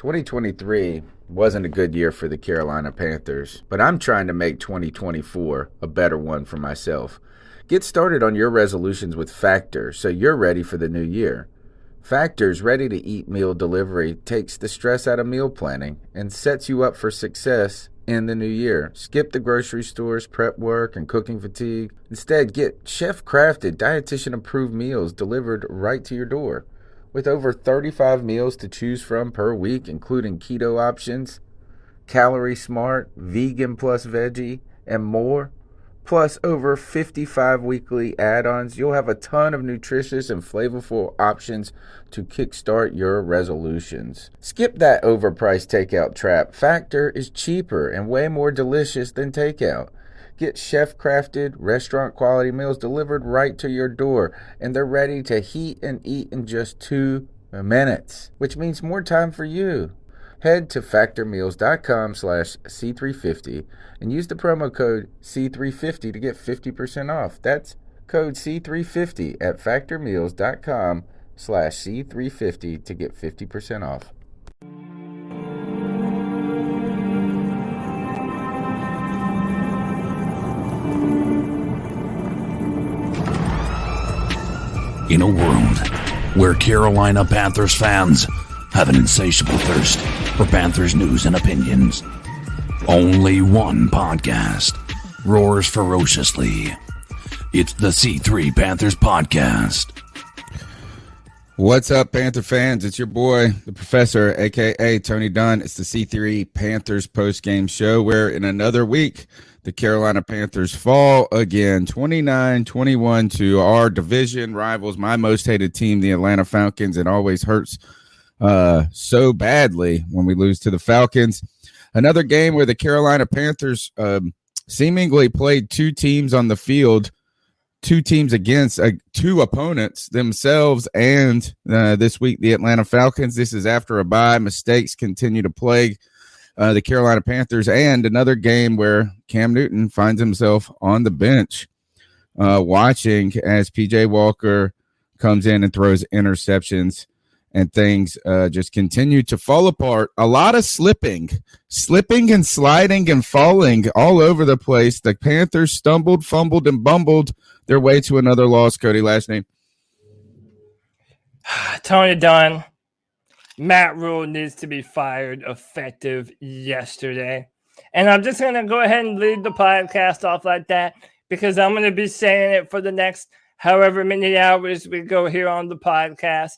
2023 wasn't a good year for the Carolina Panthers, but I'm trying to make 2024 a better one for myself. Get started on your resolutions with Factor so you're ready for the new year. Factor's ready-to-eat meal delivery takes the stress out of meal planning and sets you up for success in the new year. Skip the grocery stores, prep work, and cooking fatigue. Instead, get chef-crafted, dietitian-approved meals delivered right to your door. With over 35 meals to choose from per week, including keto options, calorie smart, vegan plus veggie, and more, plus over 55 weekly add-ons, you'll have a ton of nutritious and flavorful options to kickstart your resolutions. Skip that overpriced takeout trap. Factor is cheaper and way more delicious than takeout. Get chef-crafted, restaurant-quality meals delivered right to your door, and they're ready to heat and eat in just 2 minutes, which means more time for you. Head to factormeals.com/C350 and use the promo code C350 to get 50% off. That's code C350 at factormeals.com/C350 to get 50% off. In a world where Carolina Panthers fans have an insatiable thirst for Panthers news and opinions, only one podcast roars ferociously. It's the C3 Panthers Podcast. What's up, Panther fans? It's your boy, the Professor, a.k.a. Tony Dunn. It's the C3 Panthers postgame show where in another week, the Carolina Panthers fall again 29-21 to our division rivals, my most hated team, the Atlanta Falcons. It always hurts so badly when we lose to the Falcons. Another game where the Carolina Panthers seemingly played two teams on the field, two teams against two opponents themselves, and this week the Atlanta Falcons. This is after a bye. Mistakes continue to plague the Carolina Panthers, and another game where Cam Newton finds himself on the bench watching as PJ Walker comes in and throws interceptions, and things just continue to fall apart. A lot of slipping and sliding and falling all over the place. The Panthers stumbled, fumbled, and bumbled their way to another loss. Cody, last name? Tony Dunn. Matt Rhule needs to be fired effective yesterday. And I'm just going to go ahead and lead the podcast off like that because I'm going to be saying it for the next however many hours we go here on the podcast.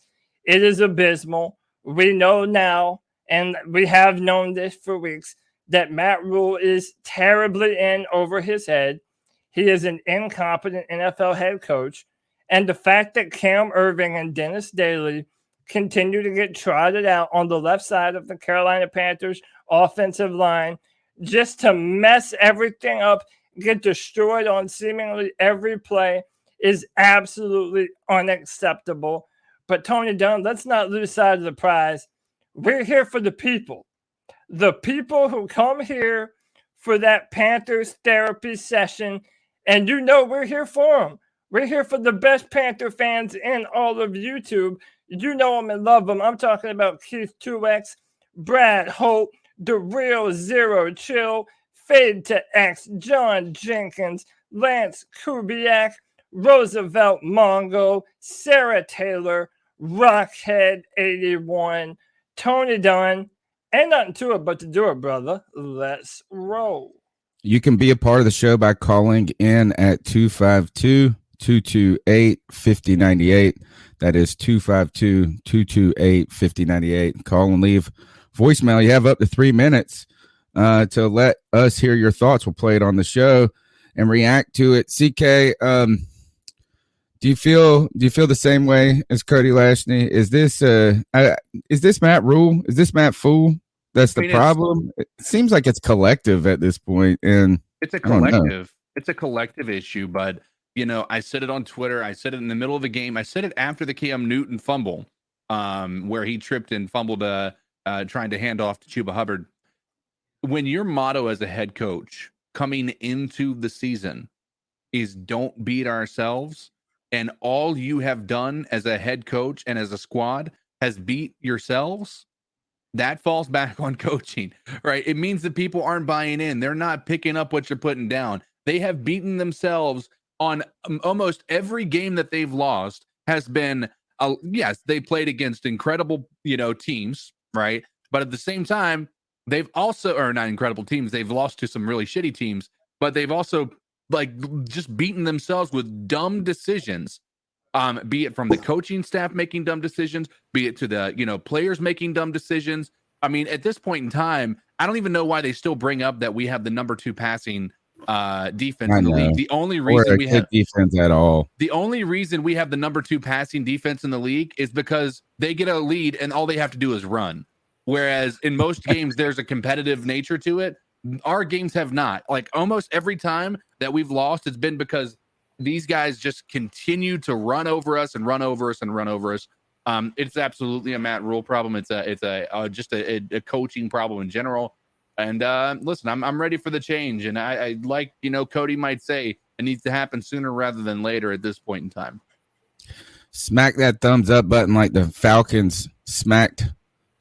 It is abysmal. We know now, and we have known this for weeks, that Matt Rhule is terribly in over his head. He is an incompetent NFL head coach. And the fact that Cam Irving and Dennis Daly continue to get trotted out on the left side of the Carolina Panthers offensive line just to mess everything up, get destroyed on seemingly every play is absolutely unacceptable. But Tony Dunn, let's not lose sight of the prize. We're here for the people who come here for that Panthers therapy session. And you know we're here for them. We're here for the best Panther fans in all of YouTube. You know them and love them. I'm talking about Keith 2X, Brad Holt, The Real Zero Chill, Fade to X, John Jenkins, Lance Kubiak, Roosevelt Mongo, Sarah Taylor, Rockhead 81, Tony Dunn. Ain't nothing to it but to do it, brother. Let's roll. You can be a part of the show by calling in at 252-228-5098. That is 252-228-5098. Call and leave voicemail. You have up to 3 minutes to let us hear your thoughts. We'll play it on the show and react to it. CK, do you feel the same way as Cody Lashney? Is this Matt Rhule? Is this Matt Fool? That's the problem. It seems like it's collective at this point, and it's a collective. It's a collective issue, but you know, I said it on Twitter. I said it in the middle of the game. I said it after the Cam Newton fumble, where he tripped and fumbled, trying to hand off to Chuba Hubbard. When your motto as a head coach coming into the season is "Don't beat ourselves," and all you have done as a head coach and as a squad has beat yourselves, that falls back on coaching, right? It means that people aren't buying in. They're not picking up what you're putting down. They have beaten themselves on almost every game that they've lost has been, yes, they played against incredible, teams, right? But at the same time, they've also, or not incredible teams, they've lost to some really shitty teams, but they've also just beaten themselves with dumb decisions. Be it from the coaching staff making dumb decisions, be it to the, players making dumb decisions. I mean, at this point in time, I don't even know why they still bring up that we have the number 2 passing defense in the league. The only reason we have defense at all. The only reason we have the number 2 passing defense in the league is because they get a lead and all they have to do is run. Whereas in most games, there's a competitive nature to it. Our games have not. Like almost every time that we've lost, it's been because these guys just continue to run over us and run over us and run over us. It's absolutely a Matt Rhule problem. It's just a coaching problem in general. And listen, I'm ready for the change. And I like, Cody might say it needs to happen sooner rather than later at this point in time. Smack that thumbs up button like the Falcons smacked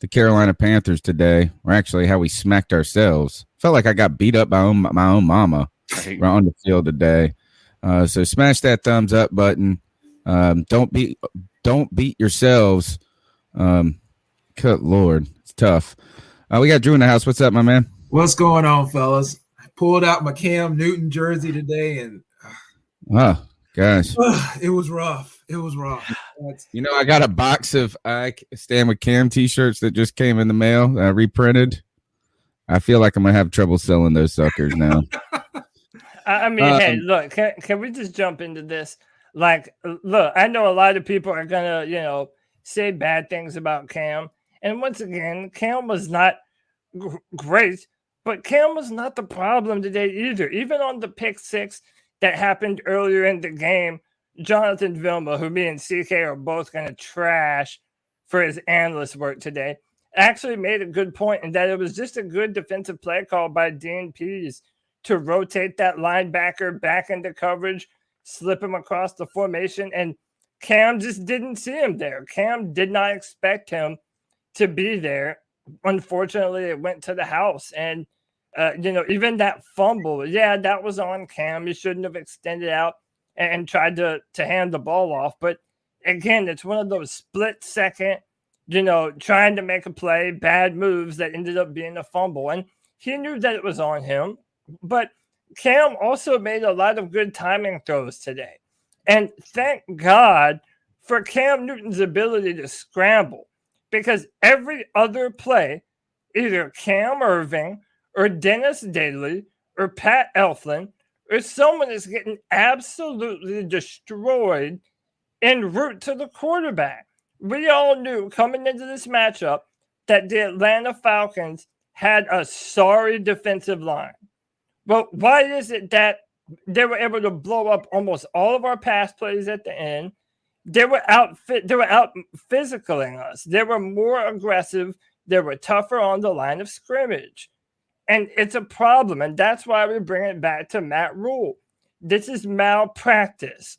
the Carolina Panthers today, or actually how we smacked ourselves. Felt like I got beat up by my own mama right on the field today. So smash that thumbs up button. Don't beat yourselves. Good Lord, it's tough. We got Drew in the house. What's up, my man? What's going on, fellas? I pulled out my Cam Newton jersey today, and oh gosh, it was rough. It was rough. I got a box of I Stand With Cam t-shirts that just came in the mail, reprinted. I feel like I'm gonna have trouble selling those suckers now. I mean, hey, look, can we just jump into this? Like, look, I know a lot of people are gonna, say bad things about Cam. And once again, Cam was not great, but Cam was not the problem today either. Even on the pick 6 that happened earlier in the game, Jonathan Vilma, who me and CK are both going to trash for his analyst work today, actually made a good point in that it was just a good defensive play call by Dean Pease to rotate that linebacker back into coverage, slip him across the formation, and Cam just didn't see him there. Cam did not expect him to be there. Unfortunately, it went to the house. And, even that fumble, that was on Cam. He shouldn't have extended out and tried to hand the ball off. But again, it's one of those split second, trying to make a play, bad moves that ended up being a fumble. And he knew that it was on him. But Cam also made a lot of good timing throws today. And thank God for Cam Newton's ability to scramble. Because every other play, either Cam Irving or Dennis Daly or Pat Elflin or someone is getting absolutely destroyed en route to the quarterback. We all knew coming into this matchup that the Atlanta Falcons had a sorry defensive line. Well, why is it that they were able to blow up almost all of our pass plays at the end? They were out physicaling us. They were more aggressive. They were tougher on the line of scrimmage. And it's a problem. And that's why we bring it back to Matt Rhule. This is malpractice.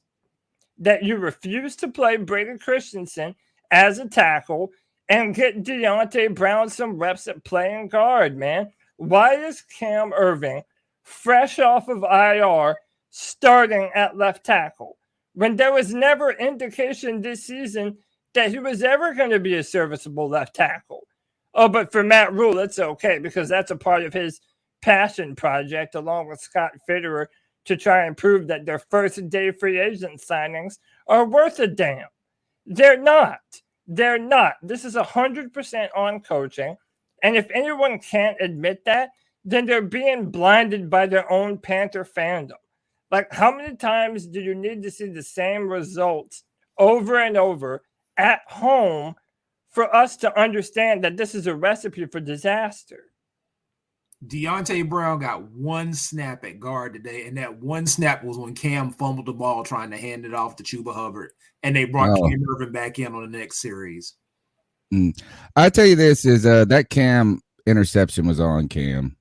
That you refuse to play Brady Christensen as a tackle and get Deontay Brown some reps at playing guard, man. Why is Cam Irving fresh off of IR starting at left tackle when there was never indication this season that he was ever going to be a serviceable left tackle? Oh, but for Matt Rhule, it's okay because that's a part of his passion project along with Scott Fitterer to try and prove that their first day free agent signings are worth a damn. They're not. They're not. This is 100% on coaching. And if anyone can't admit that, then they're being blinded by their own Panther fandom. Like, how many times do you need to see the same results over and over at home for us to understand that this is a recipe for disaster? Deontay Brown got one snap at guard today, and that one snap was when Cam fumbled the ball trying to hand it off to Chuba Hubbard, and they brought Cam Irvin back in on the next series. I tell you this is that Cam interception was on Cam.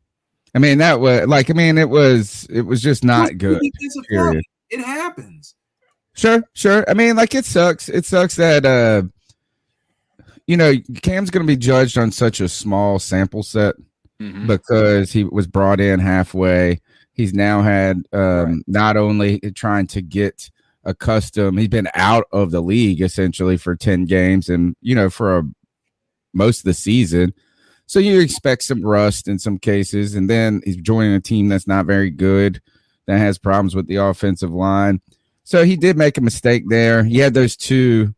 I mean, that was it was just not good. It happens. Sure. I mean, like, it sucks. It sucks that Cam's going to be judged on such a small sample set because he was brought in halfway. He's now had not only trying to get accustomed, he's been out of the league essentially for 10 games and, for most of the season. So you expect some rust in some cases. And then he's joining a team that's not very good, that has problems with the offensive line. So he did make a mistake there. He had those two.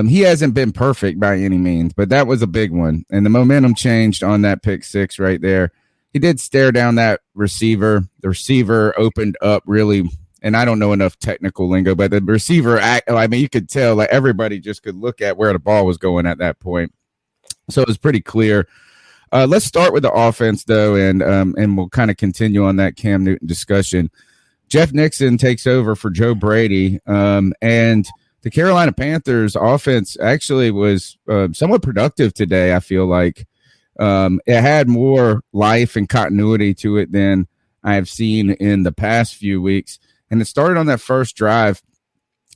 He hasn't been perfect by any means, but that was a big one. And the momentum changed on that pick six right there. He did stare down that receiver. The receiver opened up really, and I don't know enough technical lingo, but the receiver, you could tell like everybody just could look at where the ball was going at that point. So it was pretty clear. Let's start with the offense, though, and we'll kind of continue on that Cam Newton discussion. Jeff Nixon takes over for Joe Brady, and the Carolina Panthers offense actually was somewhat productive today, I feel like. It had more life and continuity to it than I've seen in the past few weeks. And it started on that first drive.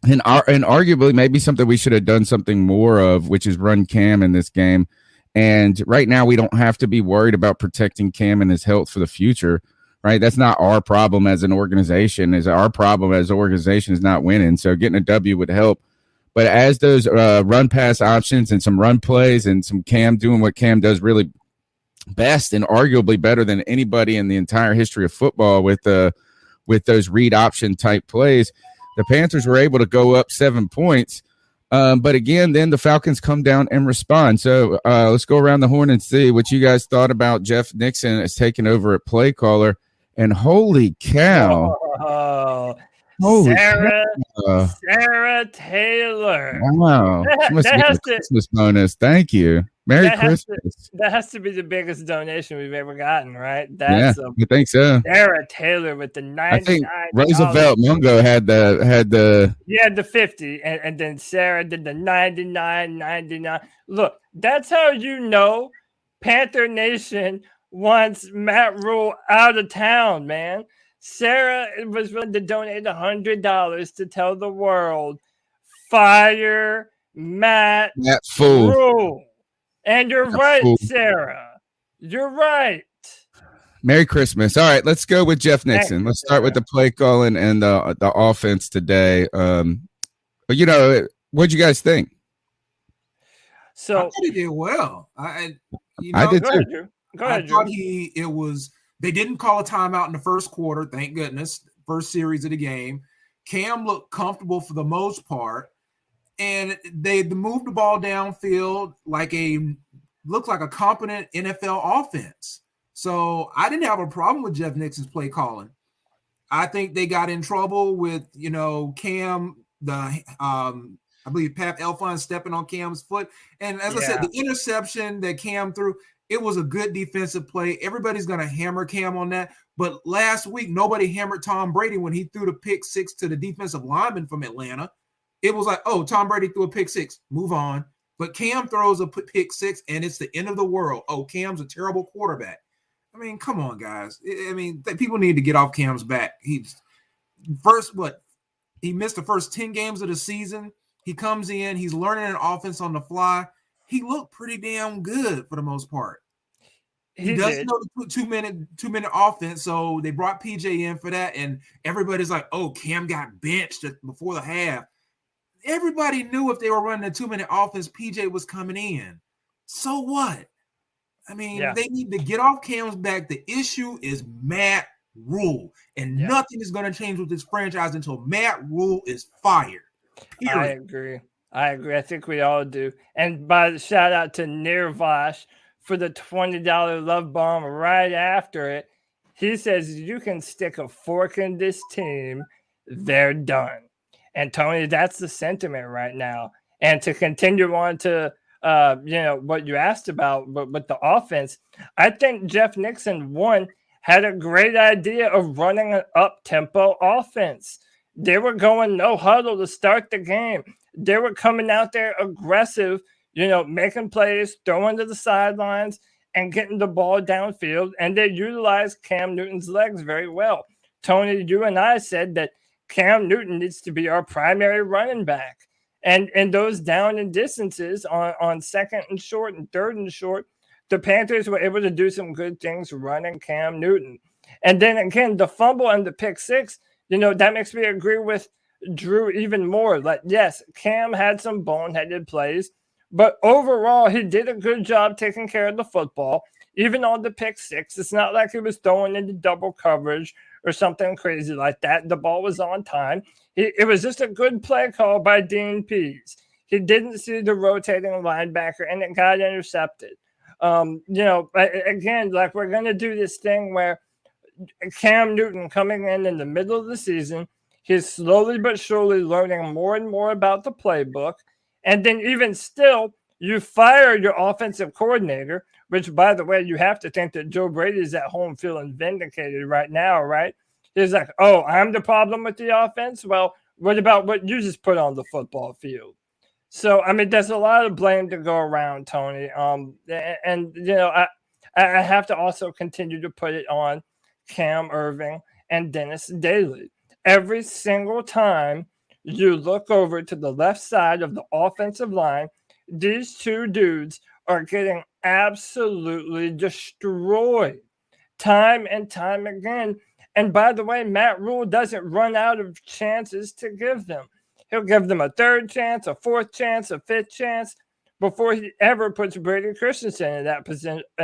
And arguably maybe something we should have done something more of, which is run Cam in this game. And right now we don't have to be worried about protecting Cam and his health for the future, right? That's not our problem as an organization. Our problem as an organization is not winning. So getting a W would help. But as those run pass options and some run plays and some Cam doing what Cam does really best and arguably better than anybody in the entire history of football with those read option type plays, the Panthers were able to go up 7 points. But again, then the Falcons come down and respond. So let's go around the horn and see what you guys thought about Jeff Nixon as taking over at play caller. And holy cow. Sarah Taylor. Wow. That must be a Christmas bonus. Thank you. Merry Christmas. That has to be the biggest donation we've ever gotten, right? I think so. Sarah Taylor with the $99. I think Roosevelt Mungo had the He had the 50, and then Sarah did the 99. Look, that's how you know Panther Nation wants Matt Rhule out of town, man. Sarah was willing to donate $100 to tell the world, fire Matt Rhule. And you're right, Sarah. You're right. Merry Christmas. All right, let's go with Jeff Nixon. Let's start with the play calling and the offense today. But what'd you guys think? So I thought he did well. I did too. Go ahead, I thought they didn't call a timeout in the first quarter, thank goodness. First series of the game. Cam looked comfortable for the most part. And they moved the ball downfield looked like a competent NFL offense. So I didn't have a problem with Jeff Nixon's play calling. I think they got in trouble with, Cam, I believe Pat Elfon stepping on Cam's foot. And as I said, the interception that Cam threw, it was a good defensive play. Everybody's going to hammer Cam on that. But last week, nobody hammered Tom Brady when he threw the pick six to the defensive lineman from Atlanta. It was like, oh, Tom Brady threw a pick six. Move on. But Cam throws a pick six, and it's the end of the world. Oh, Cam's a terrible quarterback. I mean, come on, guys. People need to get off Cam's back. He missed the first 10 games of the season. He comes in. He's learning an offense on the fly. He looked pretty damn good for the most part. He doesn't know the two-minute offense, so they brought PJ in for that, and everybody's like, oh, Cam got benched before the half. Everybody knew if they were running a 2-minute offense, PJ was coming in. So what? They need to get off Cam's back. The issue is Matt Rhule, and nothing is going to change with this franchise until Matt Rhule is fired. Period. I agree. I think we all do. And shout out to Nirvash for the $20 love bomb right after it. He says, you can stick a fork in this team. They're done. And Tony, that's the sentiment right now. And to continue on to, what you asked about with the offense, I think Jeff Nixon, had a great idea of running an up-tempo offense. They were going no huddle to start the game. They were coming out there aggressive, making plays, throwing to the sidelines, and getting the ball downfield. And they utilized Cam Newton's legs very well. Tony, you and I said that Cam Newton needs to be our primary running back. And those down and distances on second and short and third and short, the Panthers were able to do some good things running Cam Newton. And then again, the fumble and the pick six, that makes me agree with Drew even more. Like, yes, Cam had some boneheaded plays, but overall, he did a good job taking care of the football. Even on the pick six, it's not like he was throwing into double coverage or something crazy like that. The ball was on time. It was just a good play call by Dean Pease. He didn't see the rotating linebacker, and it got intercepted. Again, like, we're going to do this thing where Cam Newton coming in the middle of the season, he's slowly but surely learning more and more about the playbook. And then even still, you fire your offensive coordinator, which, by the way, you have to think that Joe Brady is at home feeling vindicated right now, right? He's like, oh, I'm the problem with the offense? Well, what about what you just put on the football field? So, I mean, there's a lot of blame to go around, Tony. I have to also continue to put it on Cam Irving and Dennis Daly. Every single time you look over to the left side of the offensive line, these two dudes are getting absolutely destroyed time and time again. And by the way, Matt Rhule doesn't run out of chances to give them. He'll give them a third chance, a fourth chance, a fifth chance before he ever puts Brady Christensen in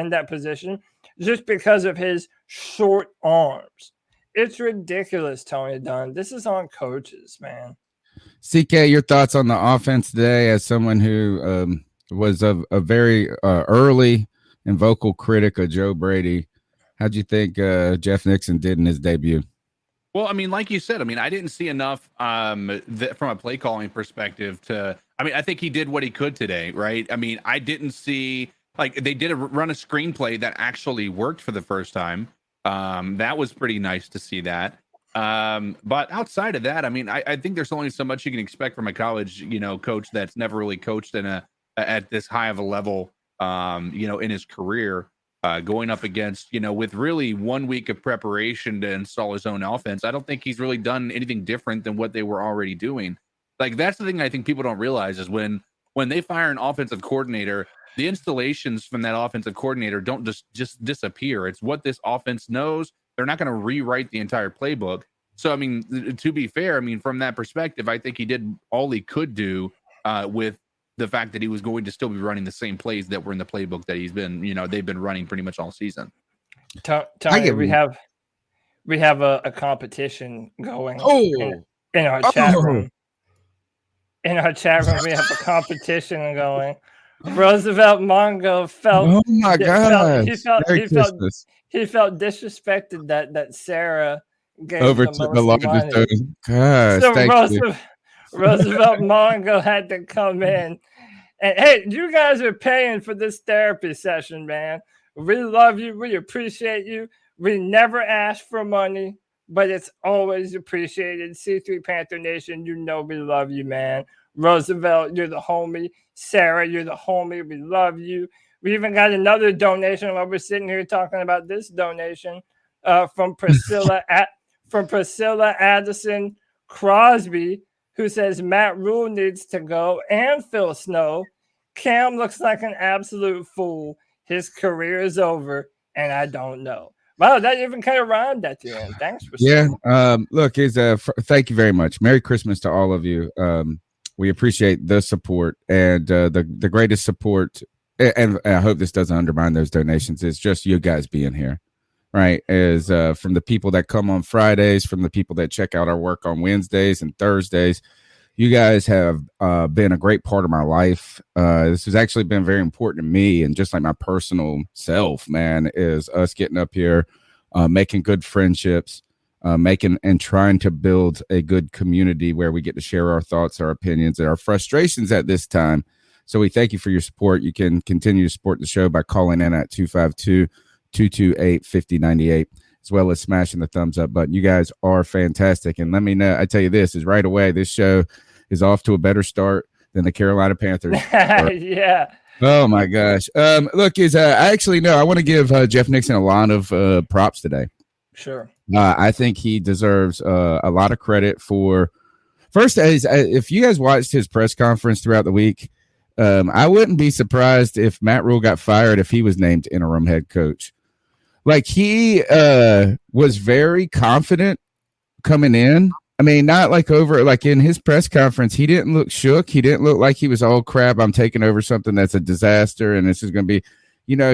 that position just because of his short arms. It's ridiculous, Tony Dunn. This is on coaches, man. CK, your thoughts on the offense today as someone who was a very early and vocal critic of Joe Brady. How'd you think Jeff Nixon did in his debut? Well, I mean, like you said, I didn't see enough from a play calling perspective I think he did what he could today, right? I didn't see, like, they did run a screenplay that actually worked for the first time. That was pretty nice to see that. But outside of that, I think there's only so much you can expect from a college, coach that's never really coached at this high of a level, in his career. Going up against, with really 1 week of preparation to install his own offense. I don't think he's really done anything different than what they were already doing. Like, that's the thing I think people don't realize is when they fire an offensive coordinator, the installations from that offensive coordinator don't just disappear. It's what this offense knows. They're not going to rewrite the entire playbook. So, to be fair, from that perspective, I think he did all he could do with the fact that he was going to still be running the same plays that were in the playbook that he's been, they've been running pretty much all season. Tony, we have a competition going in our chat room. In our chat room, we have a competition going. Roosevelt Mongo felt. Oh my God! He felt disrespected that Sarah gave overtook the largest donation. So Roosevelt Mongo had to come in. And hey, you guys are paying for this therapy session, man. We love you. We appreciate you. We never ask for money, but it's always appreciated. C3 Panther Nation, we love you, man. Roosevelt, you're the homie. Sarah, you're the homie. We love you. We even got another donation while we're sitting here talking about this donation from Priscilla Addison Crosby, who says Matt Rhule needs to go, and Phil Snow. Cam looks like an absolute fool. His career is over, and I don't know. Wow, that even kind of rhymed at the end. Thanks for look, thank you very much. Merry Christmas to all of you. We appreciate the support, and the greatest support, and I hope this doesn't undermine those donations, is just you guys being here. Right, is from the people that come on Fridays, from the people that check out our work on Wednesdays and Thursdays. You guys have been a great part of my life. This has actually been very important to me, and just like my personal self, man, is us getting up here, making good friendships, making and trying to build a good community where we get to share our thoughts, our opinions, and our frustrations at this time. So we thank you for your support. You can continue to support the show by calling in at 252-228-5098, as well as smashing the thumbs up button. You guys are fantastic. And let me know, I tell you this is right away, this show is off to a better start than the Carolina Panthers. Yeah. Oh my gosh. Look, I want to give Jeff Nixon a lot of props today. Sure. I think he deserves a lot of credit for First, if you guys watched his press conference throughout the week, I wouldn't be surprised if Matt Rhule got fired if he was named interim head coach. Like, he was very confident coming in. I mean, not like in his press conference, he didn't look shook. He didn't look like he was, oh, crap, I'm taking over something that's a disaster and this is going to be,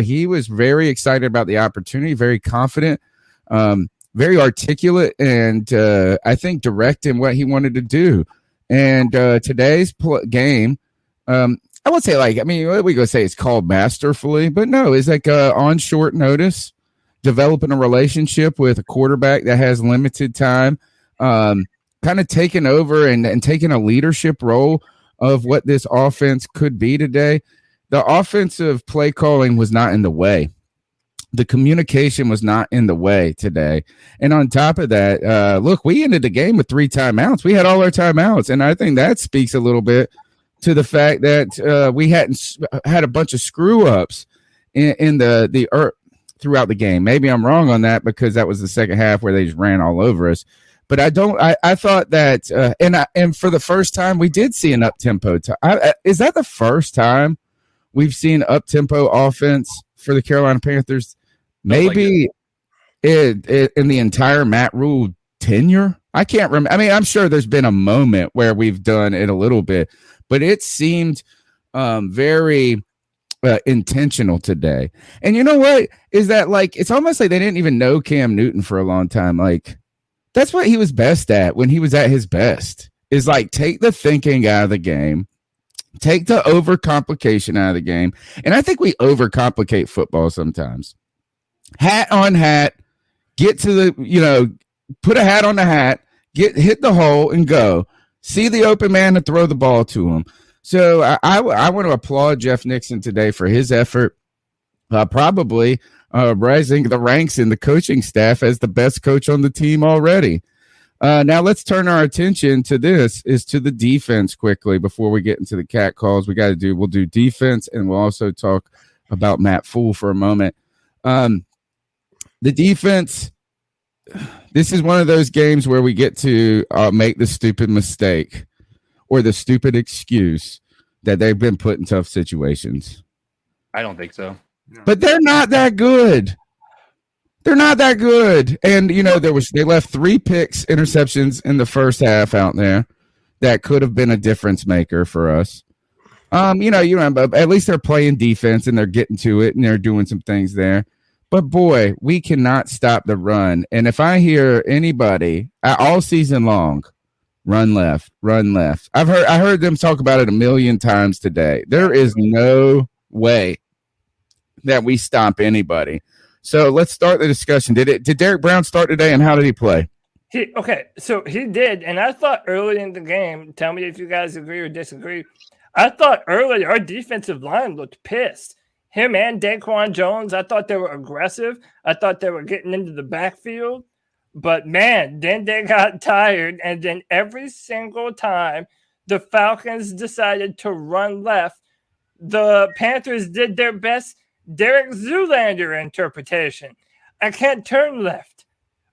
he was very excited about the opportunity, very confident, very articulate, and I think direct in what he wanted to do. And today's game, I would say, what we go say it's called masterfully, but no, it's like on short notice, developing a relationship with a quarterback that has limited time, kind of taking over and taking a leadership role of what this offense could be today. The offensive play calling was not in the way. The communication was not in the way today. And on top of that, look, we ended the game with 3 timeouts. We had all our timeouts. And I think that speaks a little bit to the fact that we hadn't had a bunch of screw ups in the throughout the game. Maybe I'm wrong on that because that was the second half where they just ran all over us. But I thought that, and for the first time, we did see an up-tempo. Is that the first time we've seen up-tempo offense for the Carolina Panthers? Maybe in the entire Matt Rhule tenure? I can't remember. I mean, I'm sure there's been a moment where we've done it a little bit, but it seemed very intentional today. And you know what? Is that it's almost like they didn't even know Cam Newton for a long time. That's what he was best at when he was at his best, is take the thinking out of the game, take the overcomplication out of the game. And I think we overcomplicate football sometimes. Hat on hat, get to the, put a hat on the hat, hit the hole and go. See the open man and throw the ball to him. So I want to applaud Jeff Nixon today for his effort. Probably rising the ranks in the coaching staff as the best coach on the team already. Now let's turn our attention to the defense quickly before we get into the cat calls. We'll do defense, and we'll also talk about Matt Rhule for a moment. The defense, this is one of those games where we get to make the stupid mistake or the stupid excuse that they've been put in tough situations. I don't think so. But they're not that good. They're not that good. And, they left 3 interceptions in the first half out there that could have been a difference maker for us. At least they're playing defense and they're getting to it and they're doing some things there. But, boy, we cannot stop the run. And if I hear anybody all season long, run left, run left. I heard them talk about it a million times today. There is no way that we stop anybody. So let's start the discussion. Did Derek Brown start today, and how did he play? So he did, and I thought early in the game, tell me if you guys agree or disagree, I thought early our defensive line looked pissed. Him and Daquan Jones, I thought they were aggressive. I thought they were getting into the backfield. But, man, then they got tired, and then every single time the Falcons decided to run left, the Panthers did their best Derek Zoolander interpretation. I can't turn left,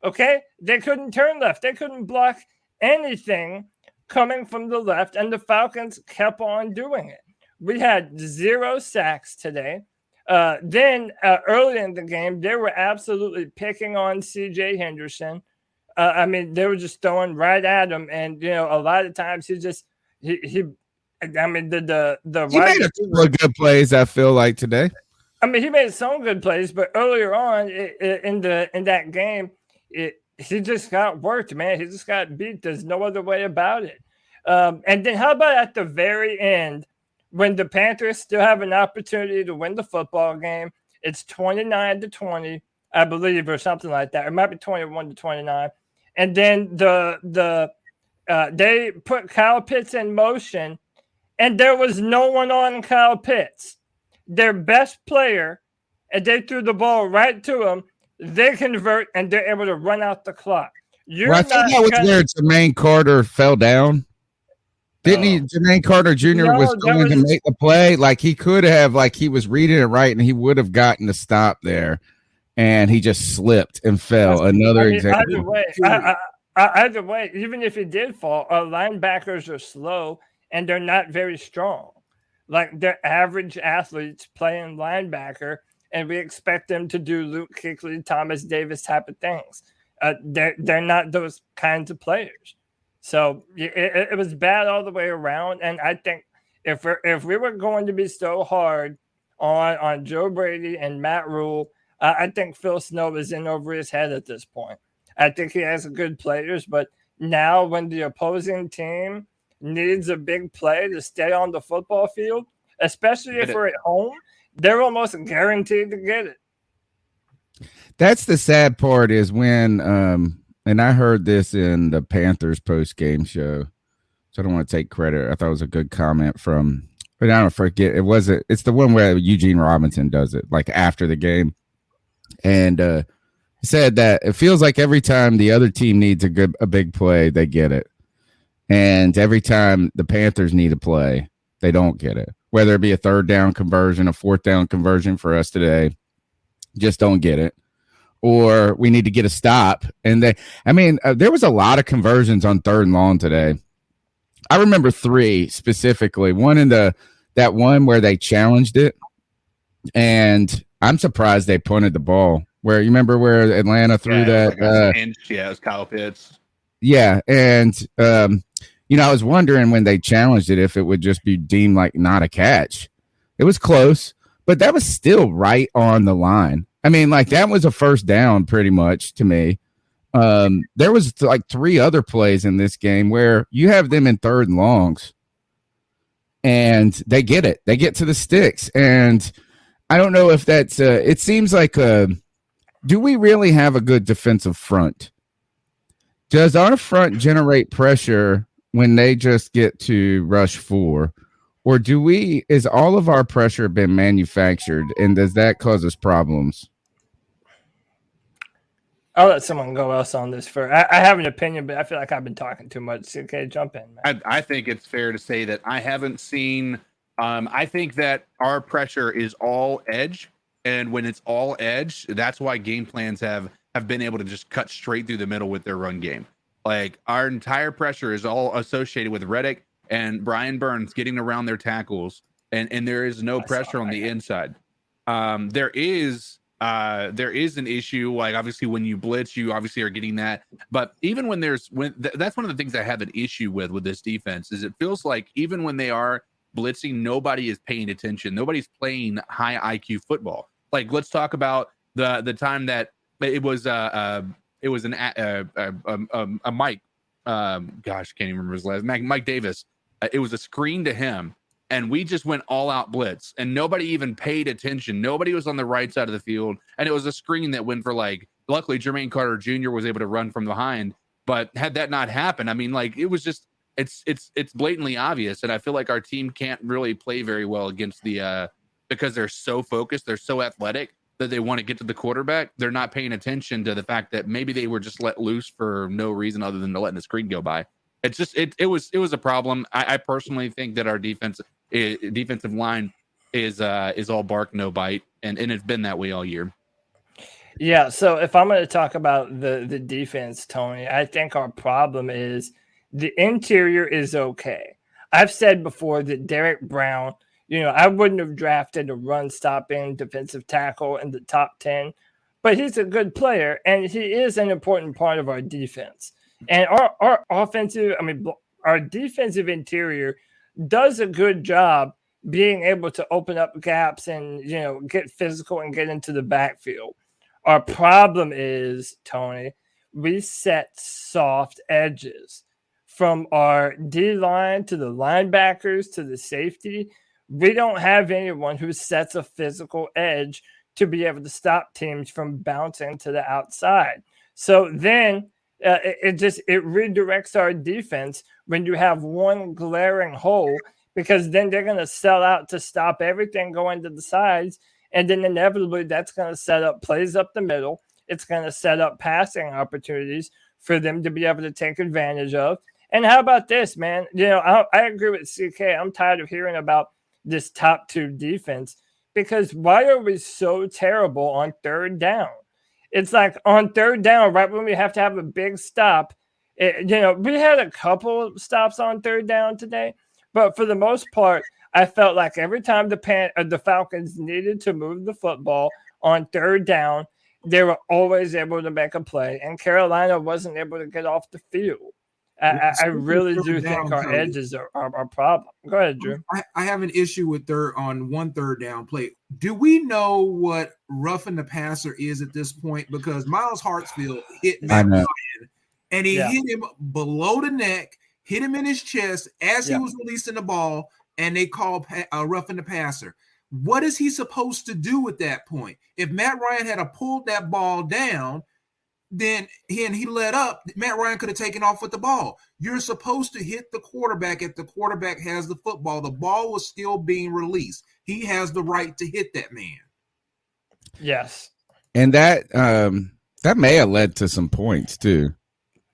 okay? They couldn't turn left. They couldn't block anything coming from the left, and the Falcons kept on doing it. We had 0 sacks today. Then early in the game, they were absolutely picking on C.J. Henderson. They were just throwing right at him, and a lot of times he made a couple of good plays. I feel like today. He made some good plays, but earlier on in that game, he just got worked, man. He just got beat. There's no other way about it. And then how about at the very end, when the Panthers still have an opportunity to win the football game? It's 29-20, I believe, or something like that. It might be 21-29. And then they put Kyle Pitts in motion, and there was no one on Kyle Pitts, their best player, and they threw the ball right to him. They convert, and they're able to run out the clock. I think that was where Jermaine Carter fell down. Didn't he? Jermaine Carter Jr. was going to make the play. He could have, he was reading it right, and he would have gotten a stop there, and he just slipped and fell. Another example. Either way, Either way, even if it did fall, our linebackers are slow and they're not very strong. Like they're average athletes playing linebacker, and we expect them to do Luke Kuechly, Thomas Davis type of things. They're not those kinds of players. So it was bad all the way around. And I think if we were going to be so hard on Joe Brady and Matt Rhule, I think Phil Snow is in over his head at this point. I think he has good players, but now when the opposing team needs a big play to stay on the football field, especially if we're at home, they're almost guaranteed to get it. That's the sad part is when, and I heard this in the Panthers post-game show, so I don't want to take credit. I thought it was a good comment from, but I don't forget. It's the one where Eugene Robinson does it, like after the game. And said that it feels like every time the other team needs a big play, they get it. And every time the Panthers need a play, they don't get it. Whether it be a third down conversion, a fourth down conversion for us today, just don't get it. Or we need to get a stop. And there was a lot of conversions on third and long today. I remember 3 specifically. One in that one where they challenged it. And I'm surprised they punted the ball. Where you remember where Atlanta threw that? It was Kyle Pitts. Yeah, and I was wondering when they challenged it if it would just be deemed like not a catch. It was close, but that was still right on the line. I mean, like that was a first down pretty much to me. There was like 3 other plays in this game where you have them in third and longs, and they get it. They get to the sticks, and I don't know if that's. It seems like do we really have a good defensive front? Does our front generate pressure when they just get to rush 4? Or is all of our pressure been manufactured, and does that cause us problems? I'll let someone go else on this first. I have an opinion, but I feel like I've been talking too much. Okay, jump in, man. I think it's fair to say that I haven't seen I think that our pressure is all edge. And when it's all edge, that's why game plans have been able to just cut straight through the middle with their run game. Like our entire pressure is all associated with Reddick and Brian Burns getting around their tackles, and there is no pressure on the inside. There is an issue, like obviously when you blitz, you obviously are getting that. But even when that's one of the things I have an issue with this defense is it feels like even when they are blitzing, nobody is paying attention. Nobody's playing high IQ football. Like, let's talk about the time that it was a Mike. Gosh, can't even remember his last. Mike Davis. It was a screen to him, and we just went all out blitz, and nobody even paid attention. Nobody was on the right side of the field, and it was a screen that went for like. Luckily, Jermaine Carter Jr. was able to run from behind, but had that not happened, I mean, like it was just it's blatantly obvious, and I feel like our team can't really play very well against the. Because they're so focused, they're so athletic that they want to get to the quarterback. They're not paying attention to the fact that maybe they were just let loose for no reason other than to letting the screen go by. It's just it was a problem. I personally think that our defensive line is all bark no bite, and it's been that way all year. Yeah. So if I'm going to talk about the defense, Tony, I think our problem is the interior is okay. I've said before that Derek Brown. I wouldn't have drafted a run-stopping defensive tackle in the top 10, but he's a good player, and he is an important part of our defense. And our our defensive interior does a good job being able to open up gaps and, get physical and get into the backfield. Our problem is, Tony, we set soft edges from our D-line to the linebackers to the safety. We don't have anyone who sets a physical edge to be able to stop teams from bouncing to the outside. So then it redirects our defense when you have one glaring hole, because then they're going to sell out to stop everything going to the sides. And then inevitably that's going to set up plays up the middle. It's going to set up passing opportunities for them to be able to take advantage of. And how about this, man? I agree with CK. I'm tired of hearing about this top 2 defense, because why are we so terrible on third down? It's like on third down, right when we have to have a big stop, We had a couple stops on third down today, but for the most part, I felt like every time the Falcons needed to move the football on third down, they were always able to make a play, and Carolina wasn't able to get off the field. I really do think our edges are a problem. Go ahead, Drew. I have an issue with one third down play. Do we know what roughing the passer is at this point? Because Miles Hartsfield hit Matt Ryan, and he hit him below the neck, hit him in his chest as he was releasing the ball, and they called roughing the passer. What is he supposed to do at that point? If Matt Ryan had pulled that ball down, then he let up, Matt Ryan could have taken off with the ball. You're supposed to hit the quarterback if the quarterback has the football. The ball was still being released. He has the right to hit that man. Yes. And that may have led to some points too.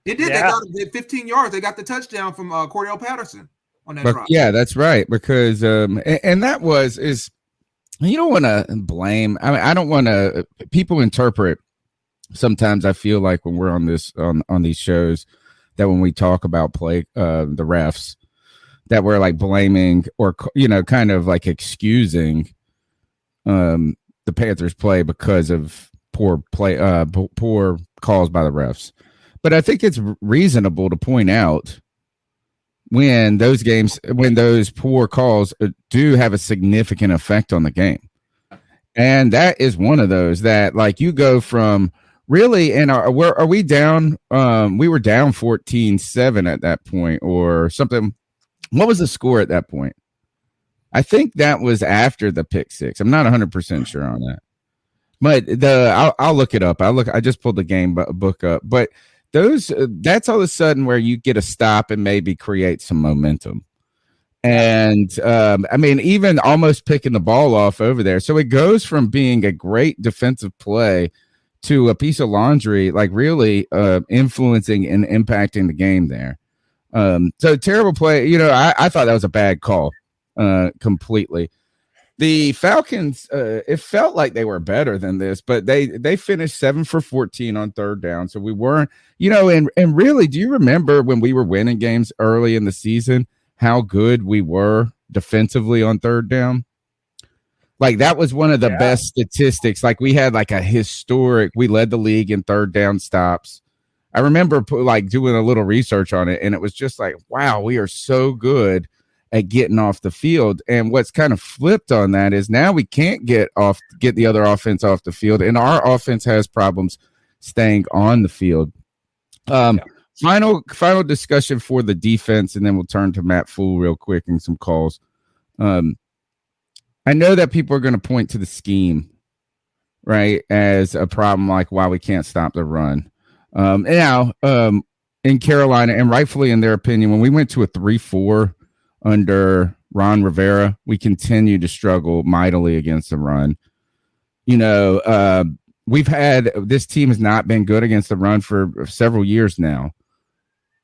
It did. Yeah. They got 15 yards. They got the touchdown from Cordell Patterson on that drive. Yeah, that's right. Because and that is you don't want to blame. I mean, I don't want to. People interpret. Sometimes I feel like when we're on these shows that when we talk about play the refs that we're like blaming or kind of like excusing the Panthers play because of poor calls by the refs. But I think it's reasonable to point out when those poor calls do have a significant effect on the game. And that is one of those that like you go from really, and where are we down? We were down 14-7 at that point or something. What was the score at that point? I think that was after the pick six. I'm not 100% sure on that. But I'll look it up. I just pulled the game book up. But that's all of a sudden where you get a stop and maybe create some momentum. And I mean, even almost picking the ball off over there. So it goes from being a great defensive play to a piece of laundry, like really influencing and impacting the game there. So terrible play. I thought that was a bad call completely. The Falcons, it felt like they were better than this, but they finished 7 for 14 on third down. So we weren't, and really, do you remember when we were winning games early in the season, how good we were defensively on third down? Like that was one of the best statistics. Like we had like we led the league in third down stops. I remember like doing a little research on it and it was just like, wow, we are so good at getting off the field. And what's kind of flipped on that is now we can't get the other offense off the field. And our offense has problems staying on the field. Final discussion for the defense. And then we'll turn to Matt Rhule real quick and some calls. I know that people are going to point to the scheme, right, as a problem, like why we can't stop the run. Now, in Carolina, and rightfully in their opinion, when we went to a 3-4 under Ron Rivera, we continued to struggle mightily against the run. This team has not been good against the run for several years now.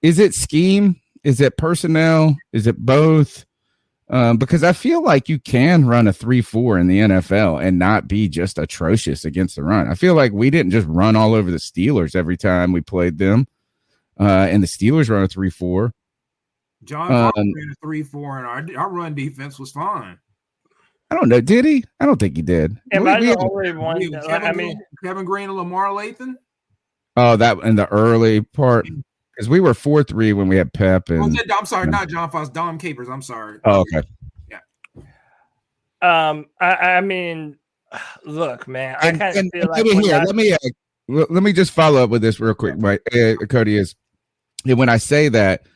Is it scheme? Is it personnel? Is it both? Because I feel like you can run a 3-4 in the NFL and not be just atrocious against the run. I feel like we didn't just run all over the Steelers every time we played them, and the Steelers run a 3-4. John ran a 3-4, and our run defense was fine. I don't know. Did he? I don't think he did. Kevin Green and Lamar Lathan. Oh, that in the early part. Because we were 4-3 when we had Pep and I'm sorry, not John Foss, Dom Capers. I'm sorry. Oh, okay. Yeah. I mean, look, man. I kind of feel like let me just follow up with this real quick, Mike. Cody, is when I say that,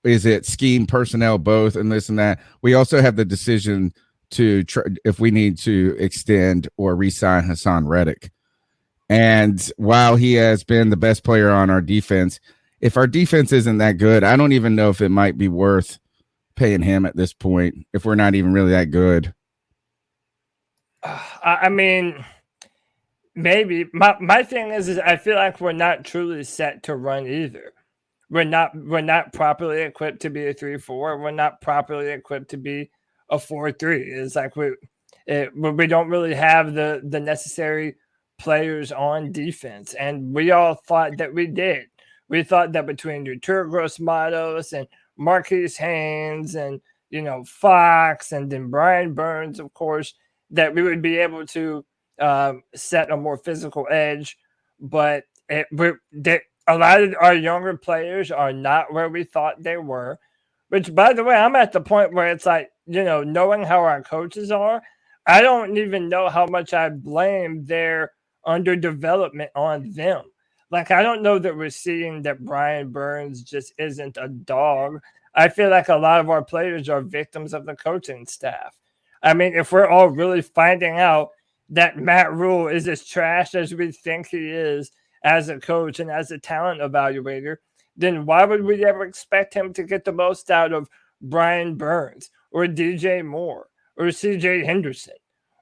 is it scheme, personnel, both, and this and that? We also have the decision to if we need to extend or re-sign Hassan Reddick. And while he has been the best player on our defense, if our defense isn't that good, I don't even know if it might be worth paying him at this point if we're not even really that good. I mean, maybe. My thing is I feel like we're not truly set to run either. We're not properly equipped to be a 3-4. We're not properly equipped to be a 4-3. It's like we don't really have the necessary players on defense, and we all thought that we did We thought that between Yeturgos Matos and Marquise Haynes and, Fox and then Brian Burns, of course, that we would be able to set a more physical edge. But a lot of our younger players are not where we thought they were, which, by the way, I'm at the point where it's like, knowing how our coaches are, I don't even know how much I blame their underdevelopment on them. Like, I don't know that we're seeing that Brian Burns just isn't a dog. I feel like a lot of our players are victims of the coaching staff. I mean, if we're all really finding out that Matt Rhule is as trash as we think he is as a coach and as a talent evaluator, then why would we ever expect him to get the most out of Brian Burns or DJ Moore or CJ Henderson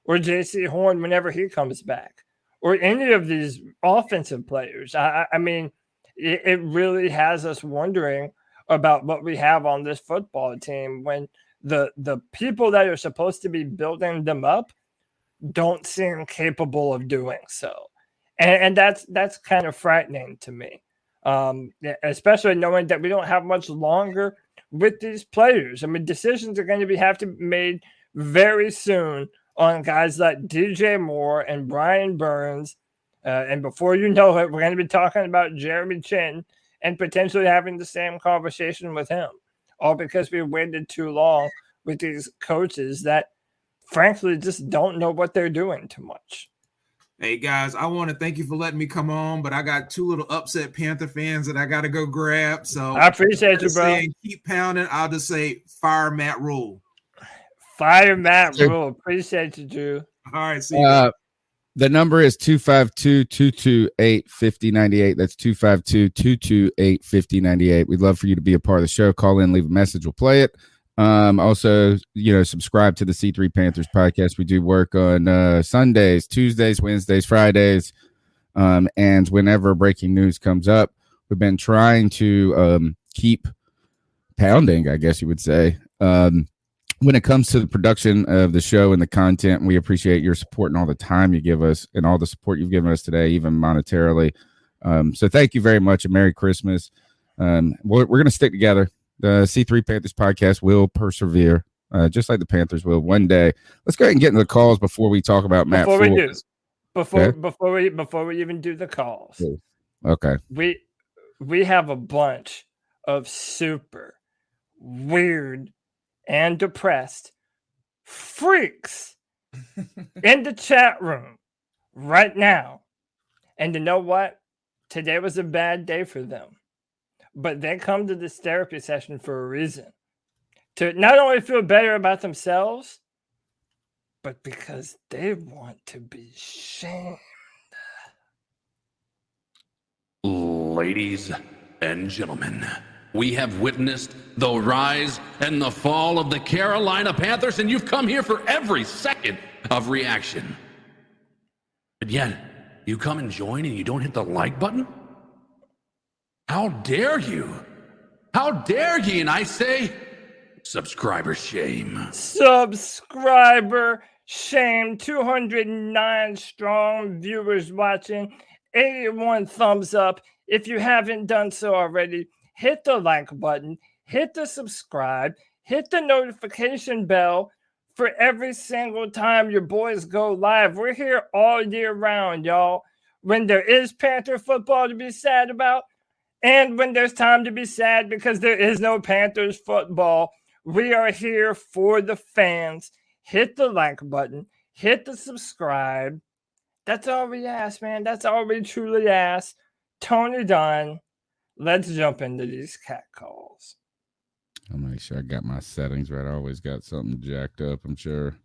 or JC Horn whenever he comes back, or any of these offensive players? I mean, it really has us wondering about what we have on this football team when the people that are supposed to be building them up don't seem capable of doing so. And that's kind of frightening to me, especially knowing that we don't have much longer with these players. I mean, decisions are going to have to be made very soon on guys like DJ Moore and Brian Burns. And before you know it, we're going to be talking about Jeremy Chin and potentially having the same conversation with him, all because we waited too long with these coaches that, frankly, just don't know what they're doing too much. Hey, guys, I want to thank you for letting me come on, but I got two little upset Panther fans that I got to go grab. So I appreciate you, bro. Keep pounding. I'll just say fire Matt Rhule. Fire Matt Rhule. Appreciate you, Drew. All right, see you. The number is 252-228-5098. That's 252-228-5098. We'd love for you to be a part of the show. Call in, leave a message. We'll play it. Also, subscribe to the C3 Panthers podcast. We do work on Sundays, Tuesdays, Wednesdays, Fridays, and whenever breaking news comes up. We've been trying to keep pounding, I guess you would say, when it comes to the production of the show and the content. We appreciate your support and all the time you give us and all the support you've given us today, even monetarily. So thank you very much, and Merry Christmas. We're going to stick together. The C3 Panthers podcast will persevere, just like the Panthers will one day. Let's go ahead and get into the calls before we talk about Matt Rhule. Before we even do the calls. Okay. We have a bunch of super weird and depressed freaks in the chat room right now. And you know what? Today was a bad day for them. But they come to this therapy session for a reason. To not only feel better about themselves, but because they want to be shamed. Ladies and gentlemen, we have witnessed the rise and the fall of the Carolina Panthers, and you've come here for every second of reaction. But yet, you come and join and you don't hit the like button? How dare you? How dare ye? And I say, subscriber shame. Subscriber shame. 209 strong viewers watching. 81 thumbs up. If you haven't done so already, hit the like button. Hit the subscribe. Hit the notification bell for every single time your boys go live. We're here all year round, y'all. When there is Panther football to be sad about, and when there's time to be sad because there is no Panthers football, we are here for the fans. Hit the like button. Hit the subscribe. That's all we ask, man. That's all we truly ask. Tony Dunn, let's jump into these cat calls. I'll make sure I got my settings right. I always got something jacked up, I'm sure.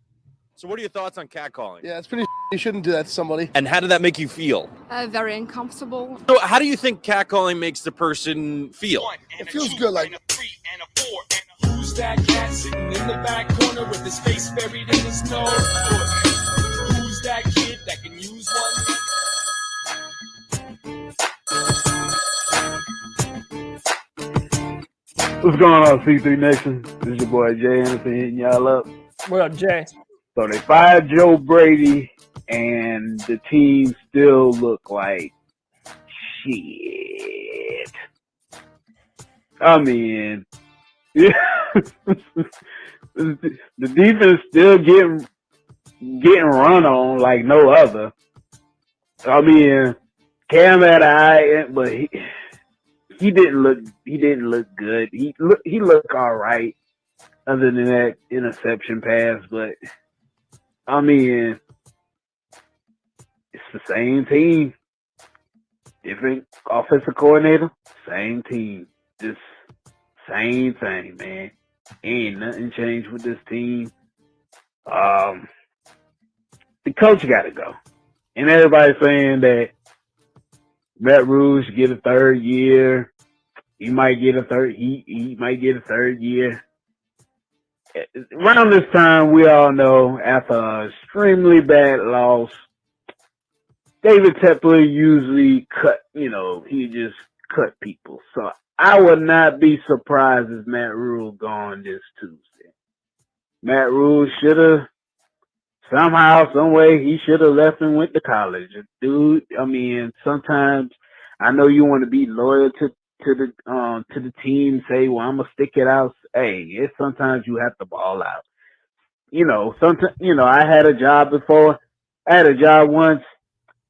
So what are your thoughts on catcalling? Yeah, it's pretty you shouldn't do that to somebody. And how did that make you feel? Very uncomfortable. So how do you think catcalling makes the person feel? It feels good, like... Who's that cat sitting in the back corner with his face buried in his nose? Who's that kid that can use one? What's going on, C3 Nation? This is your boy Jay Anderson hitting y'all up. What up, Jay? So they fired Joe Brady, and the team still look like shit. I mean, the defense still getting run on like no other. I mean, Cam had an eye, but he didn't look good. He looked all right, other than that interception pass. But I mean, it's the same team, different offensive coordinator, same team, just same thing, man. Ain't nothing changed with this team. The coach got to go, and everybody's saying that Matt Rhule should get a third year. He might get a third. He might get a third year. Around this time, we all know after an extremely bad loss, David Tepper usually he just cut people. So I would not be surprised if Matt Rhule gone this Tuesday. Matt Rhule should have somehow, some way, he should have left and went to college. Dude, I mean, sometimes I know you want to be loyal to the team. Say, well, I'm gonna stick it out. Hey, sometimes you have to ball out. Sometimes I had a job before. I had a job once,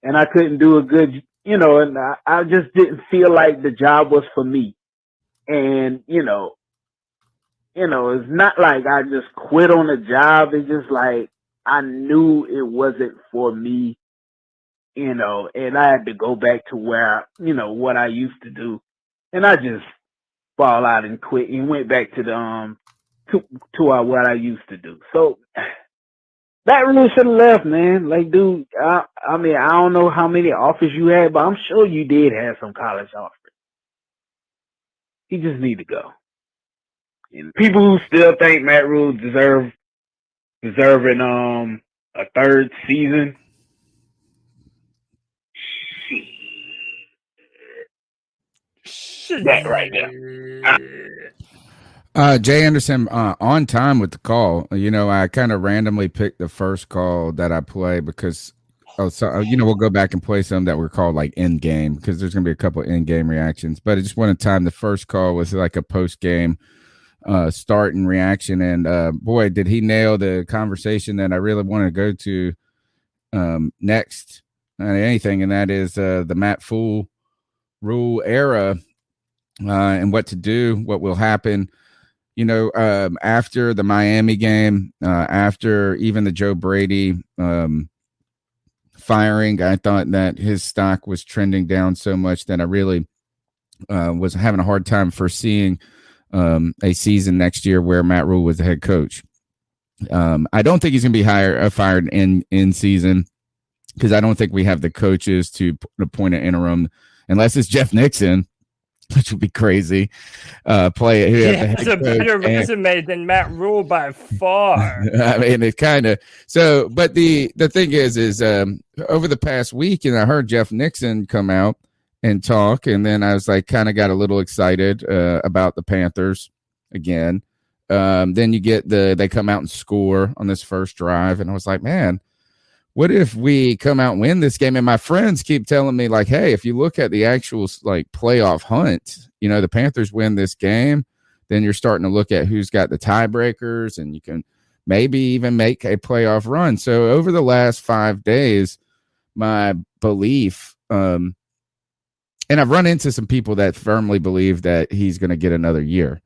and I couldn't do a good. And I just didn't feel like the job was for me. And it's not like I just quit on the job. It's just like I knew it wasn't for me. And I had to go back to where what I used to do. And I just fall out and quit and went back to the what I used to do. So that really should have left, man. Like, dude, I mean, I don't know how many offers you had, but I'm sure you did have some college offers. He just need to go. And people who still think Matt Rhule deserving a third season. That right there. Jay Anderson, on time with the call. I kind of randomly picked the first call that I play because, we'll go back and play some that were called like in game because there's going to be a couple in game reactions. But I just wanted time. The first call was like a post game start and reaction. And boy, did he nail the conversation that I really want to go to next anything. And that is the Matt Rhule era and what to do, what will happen. After the Miami game, after even the Joe Brady firing, I thought that his stock was trending down so much that I really was having a hard time foreseeing a season next year where Matt Rhule was the head coach. I don't think he's going to be fired in season because I don't think we have the coaches to appoint an interim unless it's Jeff Nixon, which would be crazy. Play it here. Yeah, it's a better resume than Matt Rhule by far. I mean, it kind of so. But the thing is over the past week, and I heard Jeff Nixon come out and talk, and then I was like, kind of got a little excited about the Panthers again. Then you get they come out and score on this first drive, and I was like, man, what if we come out and win this game? And my friends keep telling me, like, hey, if you look at the actual like playoff hunt, the Panthers win this game, then you're starting to look at who's got the tiebreakers, and you can maybe even make a playoff run. So over the last 5 days, my belief, and I've run into some people that firmly believe that he's going to get another year.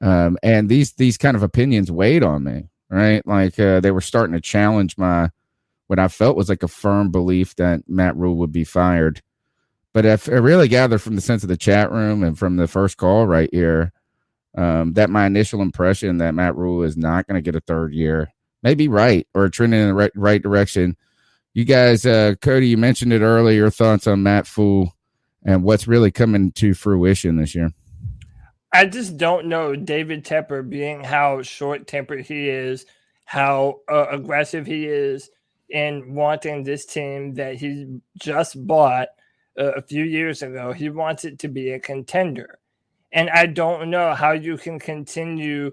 And these kind of opinions weighed on me, right? Like they were starting to challenge what I felt was like a firm belief that Matt Rhule would be fired. But if I really gather from the sense of the chat room and from the first call right here, that my initial impression that Matt Rhule is not going to get a third year may be right or trending in the right direction. You guys, Cody, you mentioned it earlier, your thoughts on Matt Rhule and what's really coming to fruition this year. I just don't know David Tepper, being how short-tempered he is, how aggressive he is in wanting this team that he just bought a few years ago. He wants it to be a contender. And I don't know how you can continue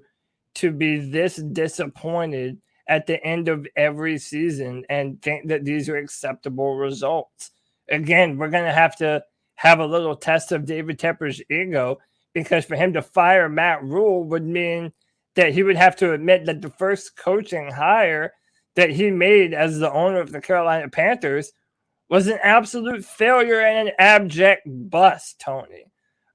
to be this disappointed at the end of every season and think that these are acceptable results. Again, we're going to have a little test of David Tepper's ego, because for him to fire Matt Rhule would mean that he would have to admit that the first coaching hire that he made as the owner of the Carolina Panthers was an absolute failure and an abject bust, Tony.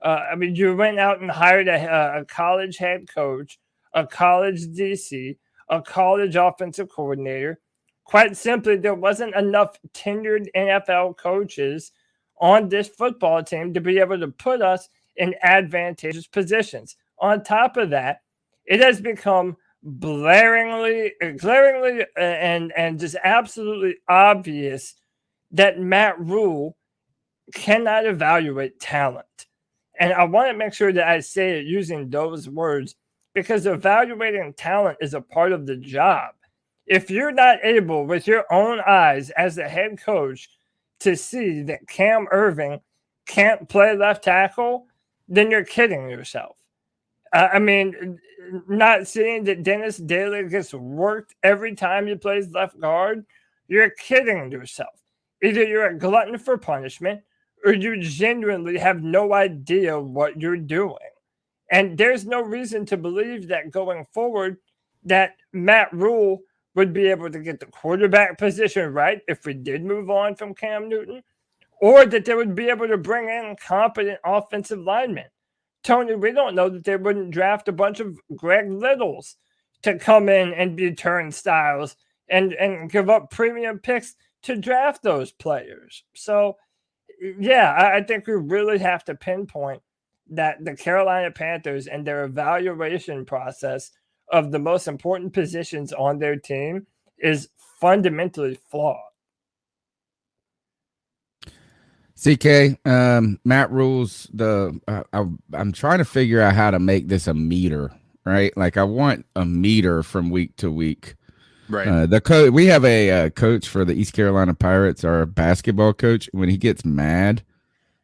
I mean, you went out and hired a college head coach, a college DC, a college offensive coordinator. Quite simply, there wasn't enough tenured NFL coaches on this football team to be able to put us in advantageous positions. On top of that, it has become glaringly and just absolutely obvious that Matt Rhule cannot evaluate talent. And I want to make sure that I say it using those words, because evaluating talent is a part of the job. If you're not able with your own eyes as the head coach to see that Cam Irving can't play left tackle, then you're kidding yourself. I mean, not seeing that Dennis Daly gets worked every time he plays left guard, you're kidding yourself. Either you're a glutton for punishment or you genuinely have no idea what you're doing. And there's no reason to believe that going forward that Matt Rhule would be able to get the quarterback position right if we did move on from Cam Newton, or that they would be able to bring in competent offensive linemen. Tony, we don't know that they wouldn't draft a bunch of Greg Littles to come in and be turnstiles and give up premium picks to draft those players. So, yeah, I think we really have to pinpoint that the Carolina Panthers and their evaluation process of the most important positions on their team is fundamentally flawed. CK, Matt Rhule's I'm trying to figure out how to make this a meter, right? Like I want a meter from week to week. Right. We have a coach for the East Carolina Pirates, our basketball coach. When he gets mad,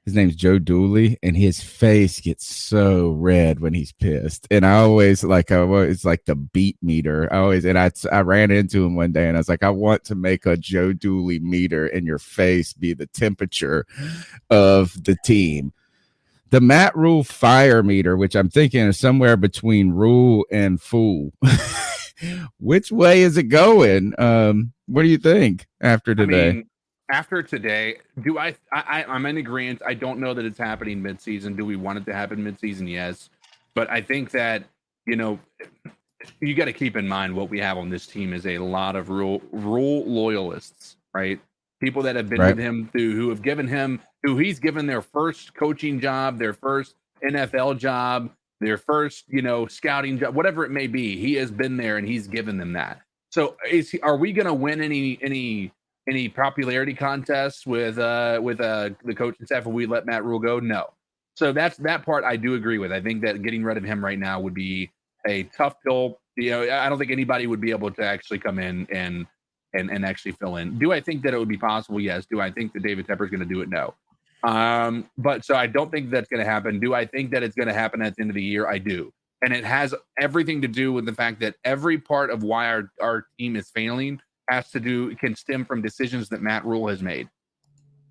his name's Joe Dooley, and his face gets so red when he's pissed. And I always like the beat meter. I ran into him one day and I was like, I want to make a Joe Dooley meter and your face be the temperature of the team. The Matt Rhule fire meter, which I'm thinking is somewhere between Rhule and Fool. Which way is it going? What do you think after today? I mean, after today, I'm in agreement. I don't know that it's happening midseason. Do we want it to happen midseason? Yes. But I think that, you got to keep in mind what we have on this team is a lot of Rhule loyalists, right? People that have been with him who he's given their first coaching job, their first NFL job, their first, scouting job, whatever it may be. He has been there and he's given them that. So are we going to win any popularity contests with the coaching staff if we let Matt Rhule go? No. So that part I do agree with. I think that getting rid of him right now would be a tough pill. I don't think anybody would be able to actually come in and actually fill in. Do I think that it would be possible? Yes. Do I think that David Tepper is going to do it? No. But so I don't think that's going to happen. Do I think that it's going to happen at the end of the year? I do. And it has everything to do with the fact that every part of why our team is failing can stem from decisions that Matt Rhule has made.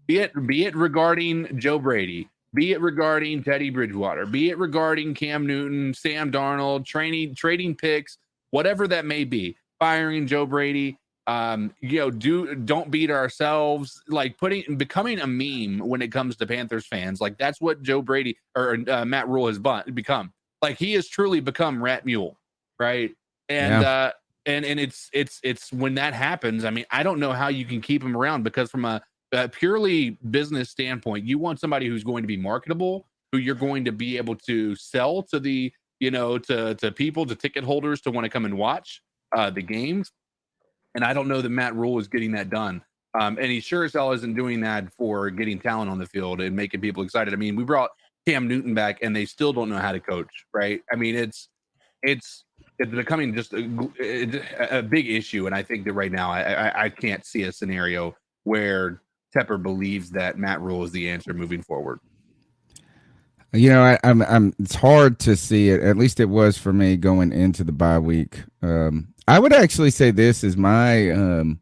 Be it regarding Joe Brady, be it regarding Teddy Bridgewater, be it regarding Cam Newton, Sam Darnold, trading picks, whatever that may be, firing Joe Brady, don't beat ourselves, like becoming a meme when it comes to Panthers fans. Like that's what Joe Brady or Matt Rhule has become. Like he has truly become Rat Mule, right? And and it's when that happens. I mean, I don't know how you can keep him around because from a purely business standpoint, you want somebody who's going to be marketable, who you're going to be able to sell to the to people, to ticket holders to want to come and watch the games. And I don't know that Matt Rhule is getting that done. And he sure as hell isn't doing that for getting talent on the field and making people excited. I mean, we brought Cam Newton back and they still don't know how to coach, right? I mean, it's becoming just a big issue. And I think that right now I can't see a scenario where Tepper believes that Matt Rhule is the answer moving forward. I'm it's hard to see it. At least it was for me going into the bye week. I would actually say this is my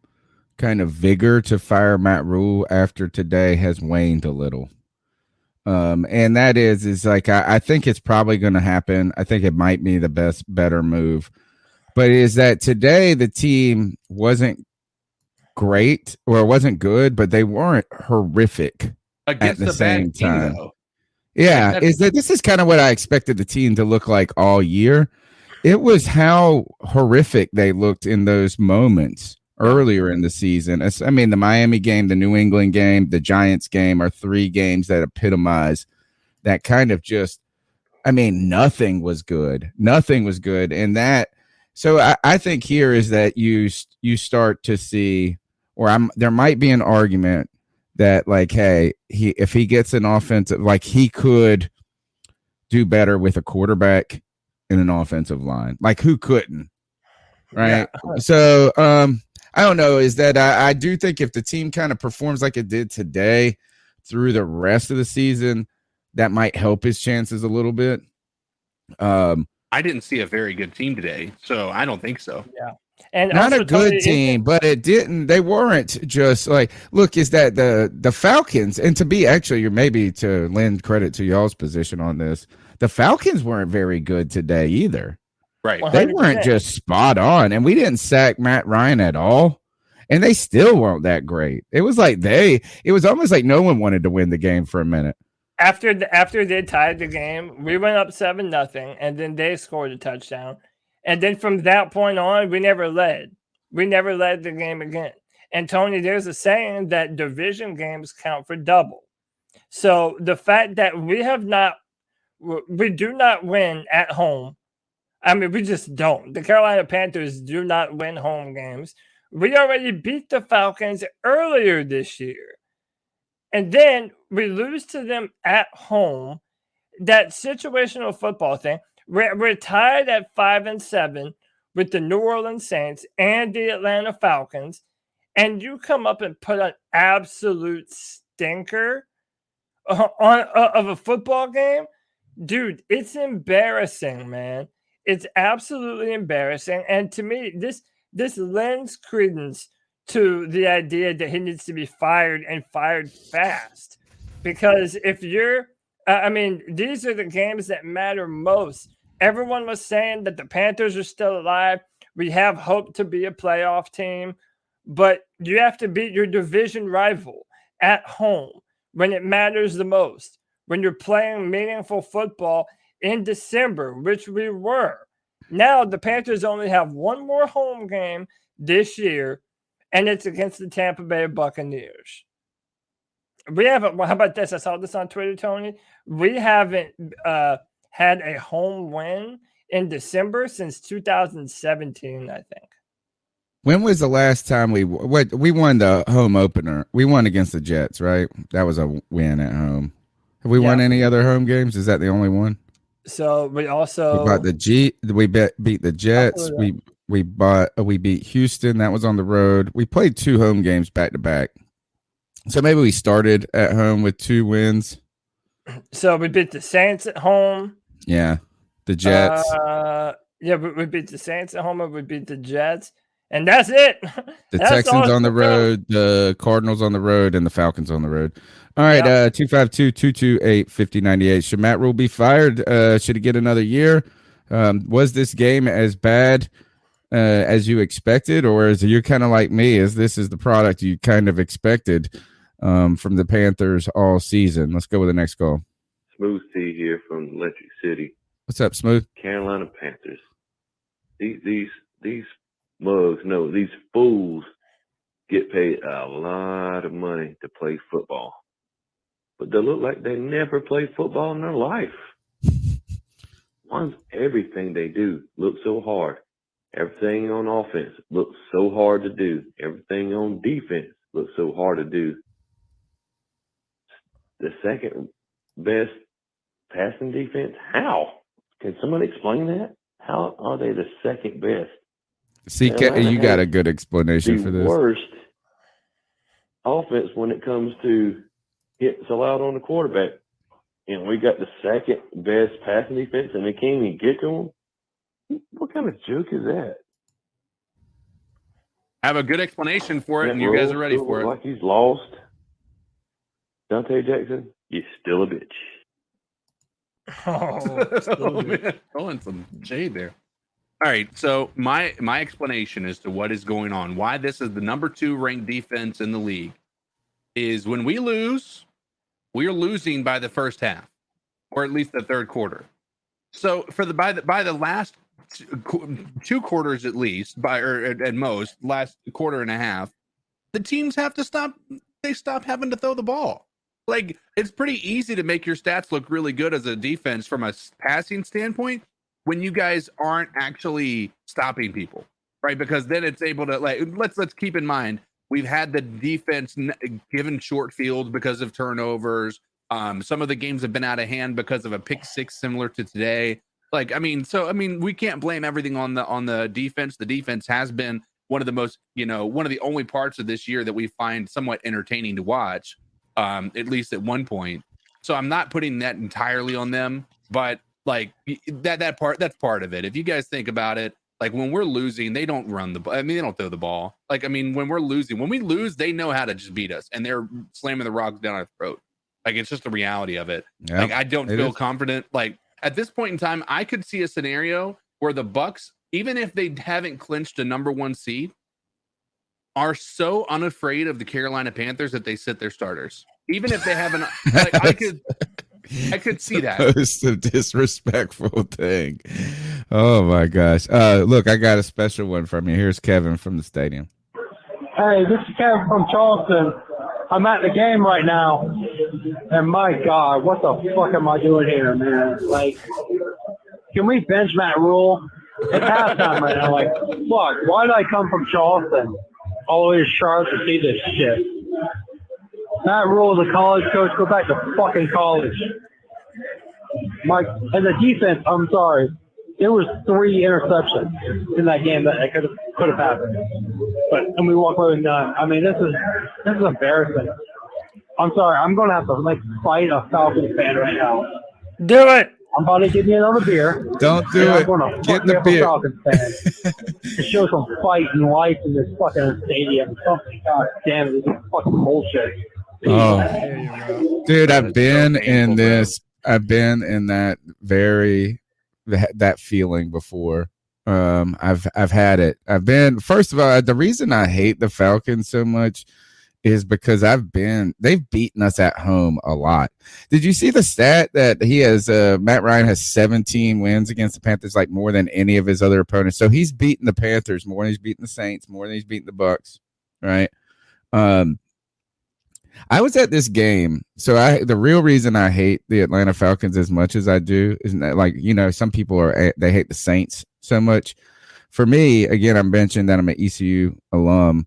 kind of vigor to fire Matt Rhule after today has waned a little. And that is like I think it's probably going to happen. I think it might be the better move. But is that today the team wasn't great or wasn't good, but they weren't horrific against at the same time. Though. Yeah, is that this is kind of what I expected the team to look like all year. It was how horrific they looked in those moments earlier in the season. I mean, the Miami game, the New England game, the Giants game are 3 games that epitomize that kind of just, I mean, nothing was good. Nothing was good. And that, so I think here is that you start to see, or there might be an argument that like, hey, if he gets an offensive, like he could do better with a quarterback in an offensive line. Like who couldn't? Right. Yeah. So I don't know, is that I do think if the team kind of performs like it did today through the rest of the season, that might help his chances a little bit. I didn't see a very good team today, so I don't think so. Yeah. And not a good team, but they weren't just like, look, is that the Falcons, and to be actually, you're maybe to lend credit to y'all's position on this, the Falcons weren't very good today either. Right. 100%. They weren't just spot on, and we didn't sack Matt Ryan at all, and they still weren't that great. It was like it was almost like no one wanted to win the game for a minute. After they tied the game, we went up 7-0, and then they scored a touchdown. And then from that point on, we never led. We never led the game again. And Tony, there's a saying that division games count for double. So the fact that we do not win at home. I mean, we just don't. The Carolina Panthers do not win home games. We already beat the Falcons earlier this year. And then we lose to them at home. That situational football thing. We're tied at 5-7 with the New Orleans Saints and the Atlanta Falcons. And you come up and put an absolute stinker of a football game. Dude, it's embarrassing, man. It's absolutely embarrassing. And to me, this lends credence to the idea that he needs to be fired and fired fast. Because if you're, these are the games that matter most. Everyone was saying that the Panthers are still alive. We have hope to be a playoff team, but you have to beat your division rival at home when it matters the most, when you're playing meaningful football in December, which we were. Now the Panthers only have one more home game this year, and it's against the Tampa Bay Buccaneers. We haven't, how about this? I saw this on Twitter, Tony. We haven't had a home win in December since 2017, I think. When was the last time we won the home opener? We won against the Jets, right? That was a win at home. Have we won any other home games? Is that the only one? So we also we beat the Jets. We beat Houston. That was on the road. We played 2 home games back to back. So maybe we started at home with 2 wins. So we beat the Saints at home. Yeah, the Jets. We beat the Saints at home, and we beat the Jets, and that's it. The Texans on the road, the Cardinals on the road, and the Falcons on the road. All right, 252-228-5098. Should Matt Rhule be fired? Should he get another year? Was this game as bad as you expected, or is you're kind of like me? This is the product you kind of expected from the Panthers all season? Let's go with the next call. Smooth T here from Electric City. What's up, Smooth? Carolina Panthers. These mugs, no, these fools get paid a lot of money to play football, but they look like they never played football in their life. Everything they do looks so hard. Everything on offense looks so hard to do. Everything on defense looks so hard to do. The second best passing defense? How? Can someone explain that? How are they the second best? See, you got a good explanation for this. The worst offense when it comes to hits allowed on the quarterback. And we got the second best passing defense, and they can't even get to them. What kind of joke is that? I have a good explanation for it, and you guys are ready for it. Like he's lost. Dante Jackson, you're still a bitch. Oh man, throwing some shade there. All right, so my explanation as to what is going on, why this is the number 2 ranked defense in the league, is when we lose, we are losing by the first half, or at least the third quarter. So for by the last 2 quarters at least, or at most last quarter and a half, the teams have to stop. They stop having to throw the ball. Like, it's pretty easy to make your stats look really good as a defense from a passing standpoint when you guys aren't actually stopping people, right? Because then it's able to, like, let's keep in mind, we've had the defense given short fields because of turnovers. Some of the games have been out of hand because of a pick six similar to today. Like, I mean, we can't blame everything on the defense. The defense has been one of the most, one of the only parts of this year that we find somewhat entertaining to watch, at least at one point. So I'm not putting that entirely on them, but like that's part of it. If you guys think about it, like when we're losing, they don't run the ball. I mean, they don't throw the ball. Like, I mean, when we lose, they know how to just beat us, and they're slamming the rocks down our throat. Like, it's just the reality of it. Yep, like, I don't feel confident. Like, at this point in time, I could see a scenario where the Bucks, even if they haven't clinched a number 1 seed, are so unafraid of the Carolina Panthers that they sit their starters. Even if they haven't, like, I could see that. It's a disrespectful thing. Oh my gosh. Look, I got a special one from you. Here's Kevin from the stadium. Hey, this is Kevin from Charleston. I'm at the game right now, and my God, what the fuck am I doing here, man? Like, can we bench Matt Rhule? It's halftime right now. Like, fuck, why did I come from Charleston all the way to Charlotte to see this shit? Matt Rhule is a college coach. Go back to fucking college. And the defense, I'm sorry, there was 3 interceptions in that game that could have happened. And we walk away with none. I mean, this is embarrassing. I'm sorry. I'm going to have to fight a Falcons fan right now. Do it. I'm about to give you another beer. Don't do it. I'm going to Get fuck the up beer. a Falcons fan. To show some fight and life in this fucking stadium. Something, God damn it, this is fucking bullshit. Oh, dude, I've been in this. I've been in that that feeling before. I've had it. First of all, the reason I hate the Falcons so much is because they've beaten us at home a lot. Did you see the stat that he has, Matt Ryan has 17 wins against the Panthers, like more than any of his other opponents. So he's beaten the Panthers more than he's beaten the Saints, more than he's beaten the Bucks. Right. I was at this game. So the real reason I hate the Atlanta Falcons as much as I do is that, some people they hate the Saints so much. For me, again, I'm mentioning that I'm an ECU alum.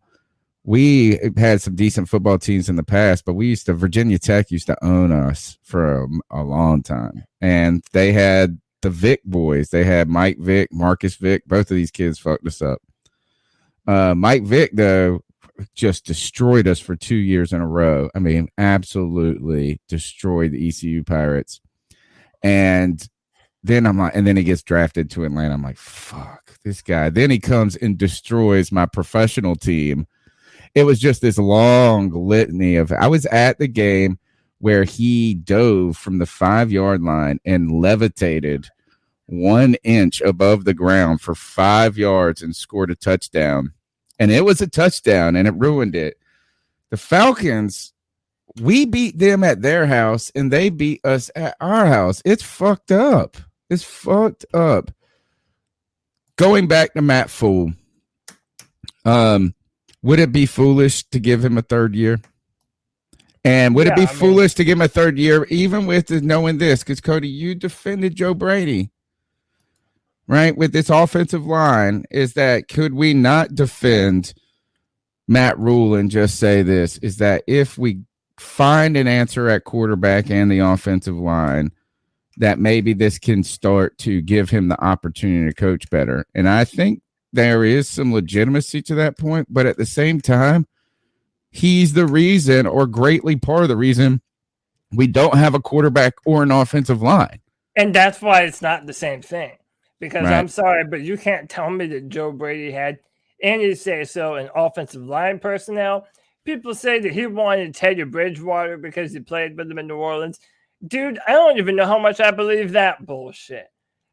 We had some decent football teams in the past, but Virginia Tech used to own us for a long time. And they had the Vick boys. They had Mike Vick, Marcus Vick. Both of these kids fucked us up. Mike Vick, though, just destroyed us for 2 years in a row. I mean, absolutely destroyed the ECU Pirates. And then then he gets drafted to Atlanta. I'm like, fuck this guy. Then he comes and destroys my professional team. It was just this long litany I was at the game where he dove from the 5-yard line and levitated 1 inch above the ground for 5 yards and scored a touchdown. And it was a touchdown, and it ruined it. The Falcons, we beat them at their house, and they beat us at our house. It's fucked up. It's fucked up. Going back to Matt Rhule, would it be foolish to give him a third year? And would it be foolish to give him a third year, even with knowing this? Because, Cody, you defended Joe Brady, right, with this offensive line. Is that, could we not defend Matt Rhule and just say this, is that if we find an answer at quarterback and the offensive line, that maybe this can start to give him the opportunity to coach better? And I think there is some legitimacy to that point, but at the same time, he's the reason, or greatly part of the reason, we don't have a quarterback or an offensive line. And that's why it's not the same thing. Because Right. I'm sorry, but you can't tell me that Joe Brady had any say-so in offensive line personnel, People say that he wanted Teddy Bridgewater because he played with him in New Orleans. Dude, I don't even know how much I believe that bullshit.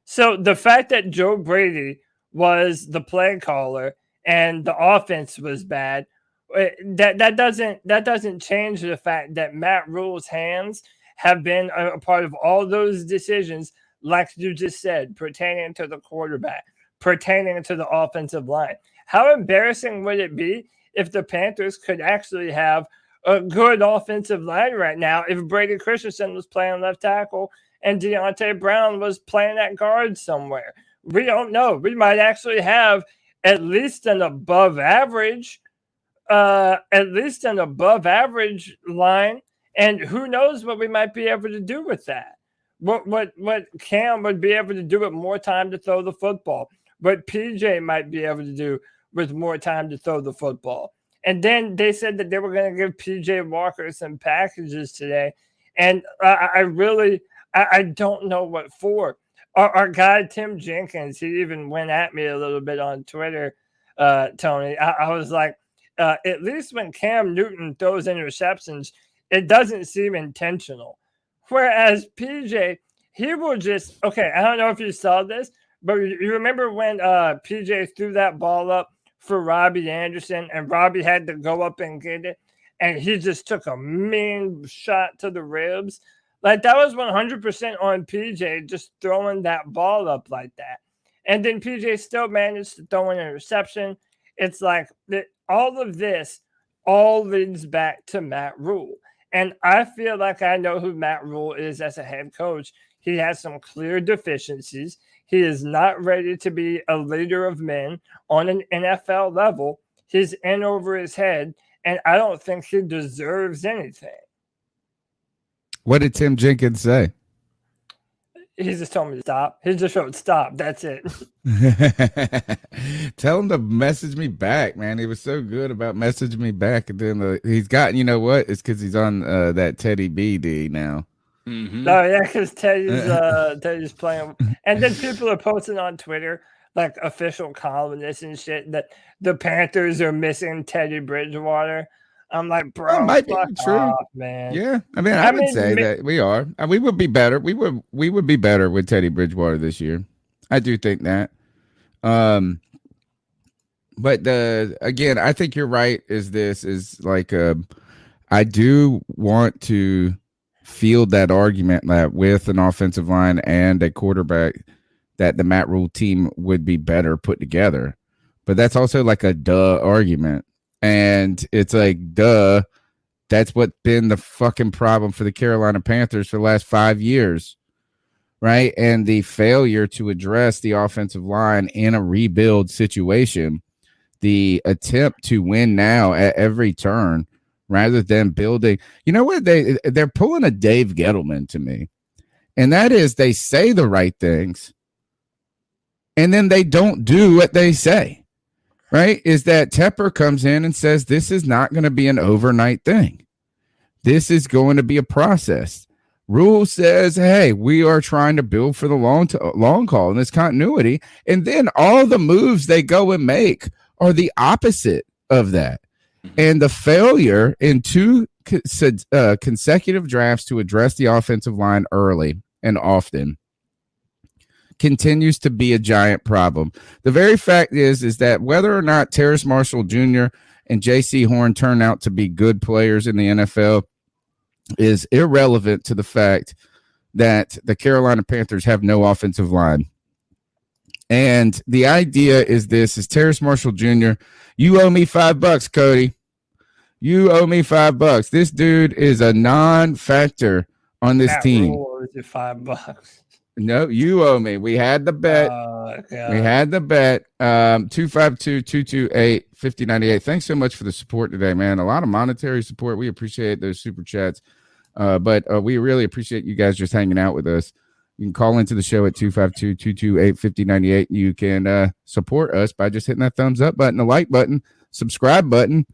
So the fact that Joe Brady was the play caller and the offense was bad, that doesn't change the fact that Matt Rhule's hands have been a part of all those decisions, like you just said, pertaining to the quarterback, pertaining to the offensive line. How embarrassing would it be if the Panthers could actually have a good offensive line right now if Brady Christensen was playing left tackle and Deontay Brown was playing at guard somewhere? We don't know. We might actually have at least an above average line, and who knows what we might be able to do with that. What Cam would be able to do with more time to throw the football, what PJ might be able to do with more time to throw the football. And then they said that they were going to give PJ Walker some packages today. And I don't know what for. Our guy, Tim Jenkins, he even went at me a little bit on Twitter, Tony. I was like, at least when Cam Newton throws interceptions, it doesn't seem intentional. Whereas PJ, he will just, okay, I don't know if you saw this, but you remember when PJ threw that ball up for Robbie Anderson and Robbie had to go up and get it, and he just took a mean shot to the ribs? Like, that was 100% on PJ just throwing that ball up like that. And then PJ still managed to throw an interception. It's like all of this all leads back to Matt Rhule. And I feel like I know who Matt Rhule is as a head coach. He has some clear deficiencies. He is not ready to be a leader of men on an NFL level. He's in over his head, and I don't think he deserves anything. What did Tim Jenkins say? He just told me to stop. He just wrote stop. That's it. Tell him to message me back, man. He was so good about messaging me back. And then he's gotten, you know what? It's because he's on that Teddy BD now. Mm-hmm. Oh, yeah, because Teddy's playing. And then people are posting on Twitter, like official columnists and shit, that the Panthers are missing Teddy Bridgewater. I'm like, bro, that might be true, off, man. Yeah, I mean, I would say that we are. We would be better. We would be better with Teddy Bridgewater this year. I do think that. But again, I think you're right. Is like I do want to field that argument that with an offensive line and a quarterback, that the Matt Rhule team would be better put together. But that's also like a duh argument. And it's like, duh, that's what's been the fucking problem for the Carolina Panthers for the last 5 years, right? And the failure to address the offensive line in a rebuild situation, the attempt to win now at every turn rather than building. You know what? They're pulling a Dave Gettleman to me, and that is they say the right things, and then they don't do what they say. Right? Is that Tepper comes in and says, this is not going to be an overnight thing. This is going to be a process. Rhule says, hey, we are trying to build for the long haul and this continuity. And then all the moves they go and make are the opposite of that. And the failure in two consecutive drafts to address the offensive line early and often continues to be a giant problem. The very fact is that whether or not Terrace Marshall Jr. and J.C. Horn turn out to be good players in the NFL is irrelevant to the fact that the Carolina Panthers have no offensive line. And the idea is Terrace Marshall Jr., you owe me $5, Cody. You owe me $5. This dude is a non-factor on this team. $5. No, you owe me. We had the bet. We had the bet. 252-228-5098. Thanks so much for the support today, man. A lot of monetary support. We appreciate those super chats. But we really appreciate you guys just hanging out with us. You can call into the show at 252-228-5098. You can support us by just hitting that thumbs up button, the like button, subscribe button,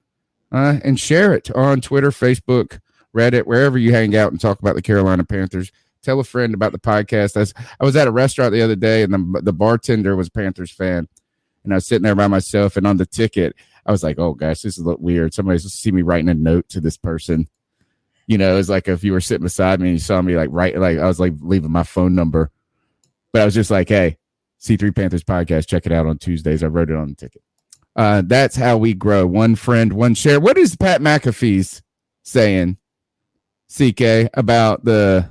and share it on Twitter, Facebook, Reddit, wherever you hang out and talk about the Carolina Panthers. Tell a friend about the podcast. I was at a restaurant the other day, and the bartender was a Panthers fan, and I was sitting there by myself, and on the ticket, I was like, oh gosh, this is a little weird. Somebody's see me writing a note to this person. You know, it's like if you were sitting beside me and you saw me like I was like leaving my phone number, but I was just like, hey, C3 Panthers podcast, check it out on Tuesdays. I wrote it on the ticket. That's how we grow. One friend, one share. What is Pat McAfee's saying, CK, about the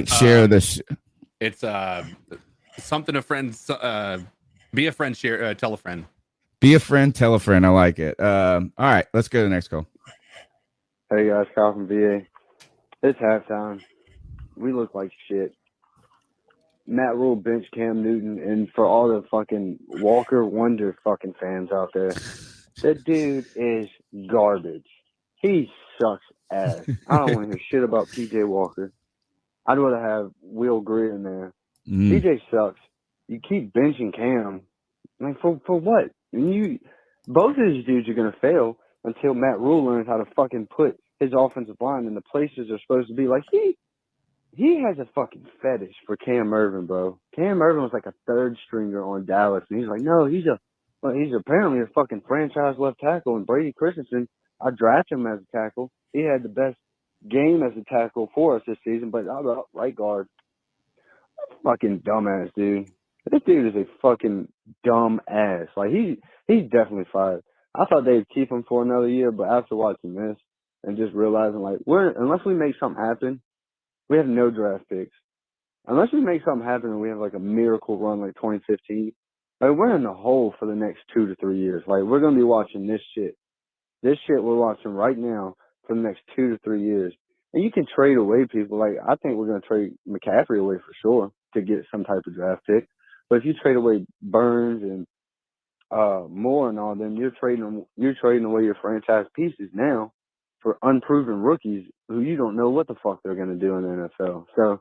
share the? It's something a friend. Be a friend, share. Tell a friend. Be a friend, tell a friend. I like it. All right, let's go to the next call. Hey guys, Kyle from VA. It's halftime. We look like shit. Matt Rhule bench Cam Newton, and for all the fucking Walker Wonder fucking fans out there, that dude is garbage. He sucks ass. I don't want to hear shit about PJ Walker. I'd rather have Will Greer in there. PJ sucks. You keep benching Cam. Like for what? Both of these dudes are gonna fail until Matt Rhule learns how to fucking put his offensive line in the places they're supposed to be. Like he has a fucking fetish for Cam Ervin, bro. Cam Ervin was like a third stringer on Dallas, and he's like, no, he's apparently a fucking franchise left tackle. And Brady Christensen, I drafted him as a tackle. He had the best game as a tackle for us this season, but I'm a right guard. Fucking dumbass, dude. This dude is a fucking dumb ass. Like he's definitely fired. I thought they'd keep him for another year, but after watching this and just realizing like unless we make something happen, we have no draft picks. Unless we make something happen and we have like a miracle run like 2015, like we're in the hole for the next 2 to 3 years. Like we're gonna be watching this shit. This shit we're watching right now for the next 2 to 3 years. And you can trade away people. Like I think we're gonna trade McCaffrey away for sure to get some type of draft pick. But if you trade away Burns and Moore and all them, you're trading away your franchise pieces now for unproven rookies who you don't know what the fuck they're going to do in the NFL. So,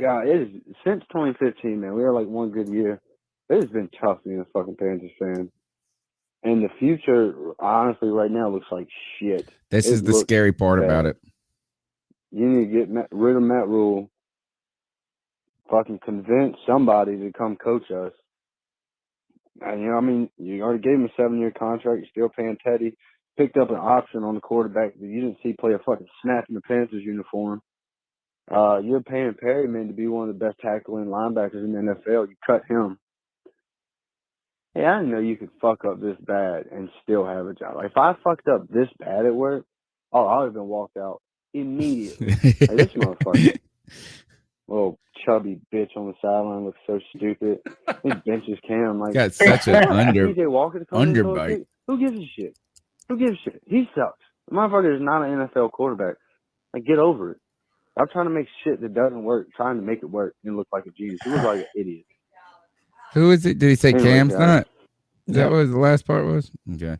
God, it is since 2015, man. We are like one good year. It has been tough being a fucking Panthers fan. And the future, honestly, right now looks like shit. This is the scary part about it. You need to get rid of Matt Rhule. Fucking convince somebody to come coach us. And, you already gave him a 7-year contract. You're still paying Teddy. Picked up an option on the quarterback that you didn't see play a fucking snap in the Panthers uniform. You're paying Perryman to be one of the best tackling linebackers in the NFL. You cut him. Hey, I didn't know you could fuck up this bad and still have a job. Like, if I fucked up this bad at work, I would have been walked out immediately. Like, this motherfucker. Little chubby bitch on the sideline looks so stupid. He benches Cam like got such an PJ Walker to come underbite. Who gives a shit? He sucks. The motherfucker is not an NFL quarterback. Like, get over it. I'm trying to make shit that doesn't work, trying to make it work and look like a genius. He looks like an idiot. Who is it? Did he say Anyway, Cam's guys. not? Is that what the last part was? Okay.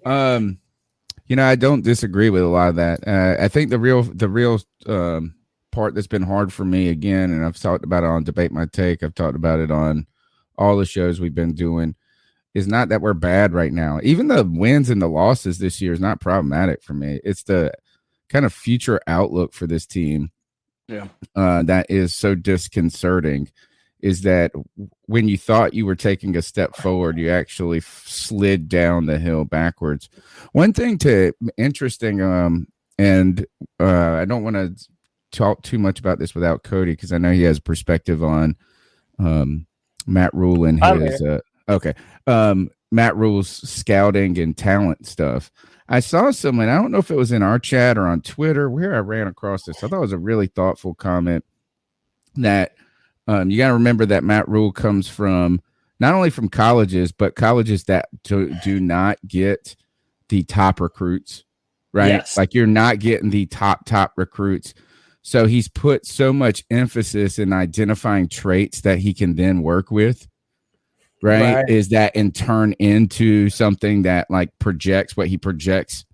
I don't disagree with a lot of that. I think the real part that's been hard for me again, and I've talked about it on Debate My Take, I've talked about it on all the shows we've been doing, is not that we're bad right now. Even the wins and the losses this year is not problematic for me. It's the kind of future outlook for this team that is so disconcerting, is that when you thought you were taking a step forward, you actually slid down the hill backwards. One thing interesting, and I don't want to talk too much about this without Cody, because I know he has a perspective on Matt Rhule and his Matt Rhule's scouting and talent stuff. I saw someone, I don't know if it was in our chat or on Twitter, where I ran across this. I thought it was a really thoughtful comment that you got to remember that Matt Rhule comes from not only from colleges, but colleges that do not get the top recruits, right? Yes. Like, you're not getting the top recruits. So he's put so much emphasis in identifying traits that he can then work with, right? Is that in turn into something that like projects what he projects.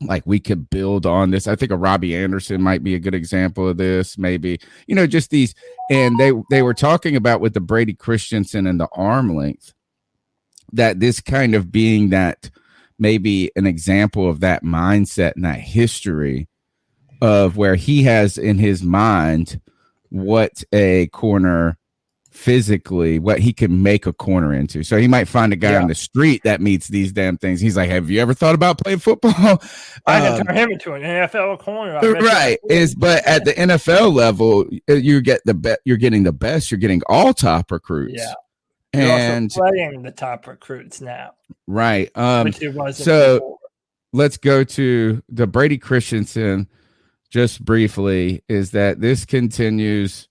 Like, we could build on this. I think a Robbie Anderson might be a good example of this. Maybe, just these. And they were talking about with the Brady Christensen and the arm length, that this kind of being that maybe an example of that mindset and that history of where he has in his mind what a corner physically what he can make a corner into. So he might find a guy on the street that meets these damn things. He's like, have you ever thought about playing football? I can turn him into an NFL corner. Right. But at the NFL level, you get you're getting the best. You're getting all top recruits. Yeah. And you're also playing the top recruits now. Right. Which it wasn't so before. Let's go to the Brady Christensen just briefly. Is that this continues?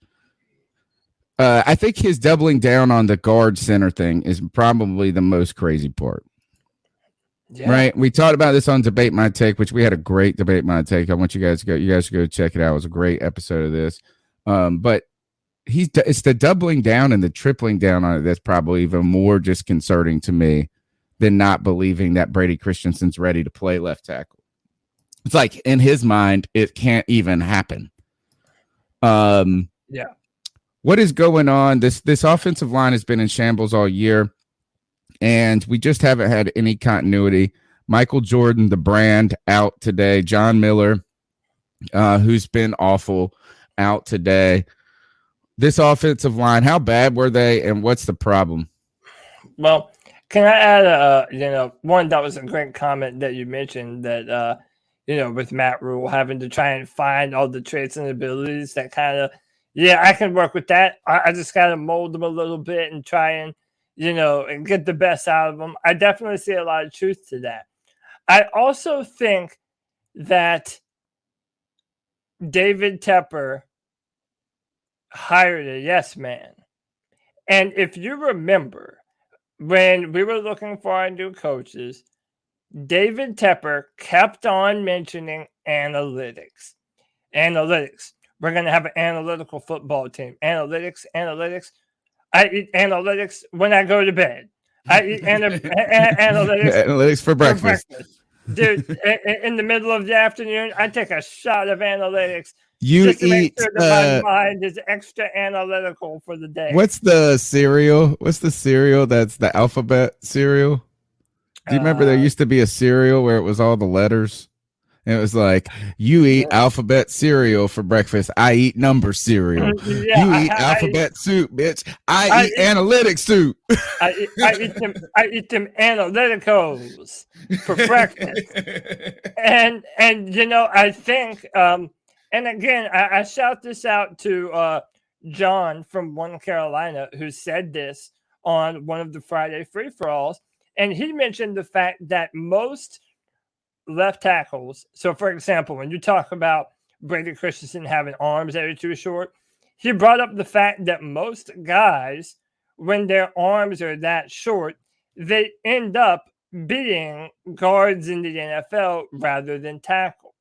I think his doubling down on the guard center thing is probably the most crazy part. Yeah. Right. We talked about this on Debate My Take, which we had a great Debate My Take. I want you guys to go check it out. It was a great episode of this. But it's the doubling down and the tripling down on it that's probably even more disconcerting to me than not believing that Brady Christensen's ready to play left tackle. It's like in his mind, it can't even happen. Yeah. What is going on? This offensive line has been in shambles all year, and we just haven't had any continuity. Michael Jordan, the brand, out today. John Miller, who's been awful, out today. This offensive line, how bad were they, and what's the problem? Well, can I add, one, that was a great comment that you mentioned that, with Matt Rhule having to try and find all the traits and abilities that kind of, I can work with that. I just got to mold them a little bit and try and, and get the best out of them. I definitely see a lot of truth to that. I also think that David Tepper hired a yes man. And if you remember, when we were looking for our new coaches, David Tepper kept on mentioning analytics. We're going to have an analytical football team. Analytics. I eat analytics when I go to bed. I eat analytics for breakfast. Dude, in the middle of the afternoon, I take a shot of analytics. You just to eat. Make sure that my mind is extra analytical for the day. What's the cereal? What's the cereal that's the alphabet cereal? Do you remember there used to be a cereal where it was all the letters? And it was like, you eat alphabet cereal for breakfast. I eat number cereal. You eat alphabet soup, bitch. I eat analytics soup. I eat them analyticals for breakfast. And I think, and again, I shout this out to John from One Carolina, who said this on one of the Friday free-for-alls. And he mentioned the fact that most left tackles, so for example, when you talk about Brady Christensen having arms that are too short, he brought up the fact that most guys, when their arms are that short, they end up being guards in the NFL rather than tackles.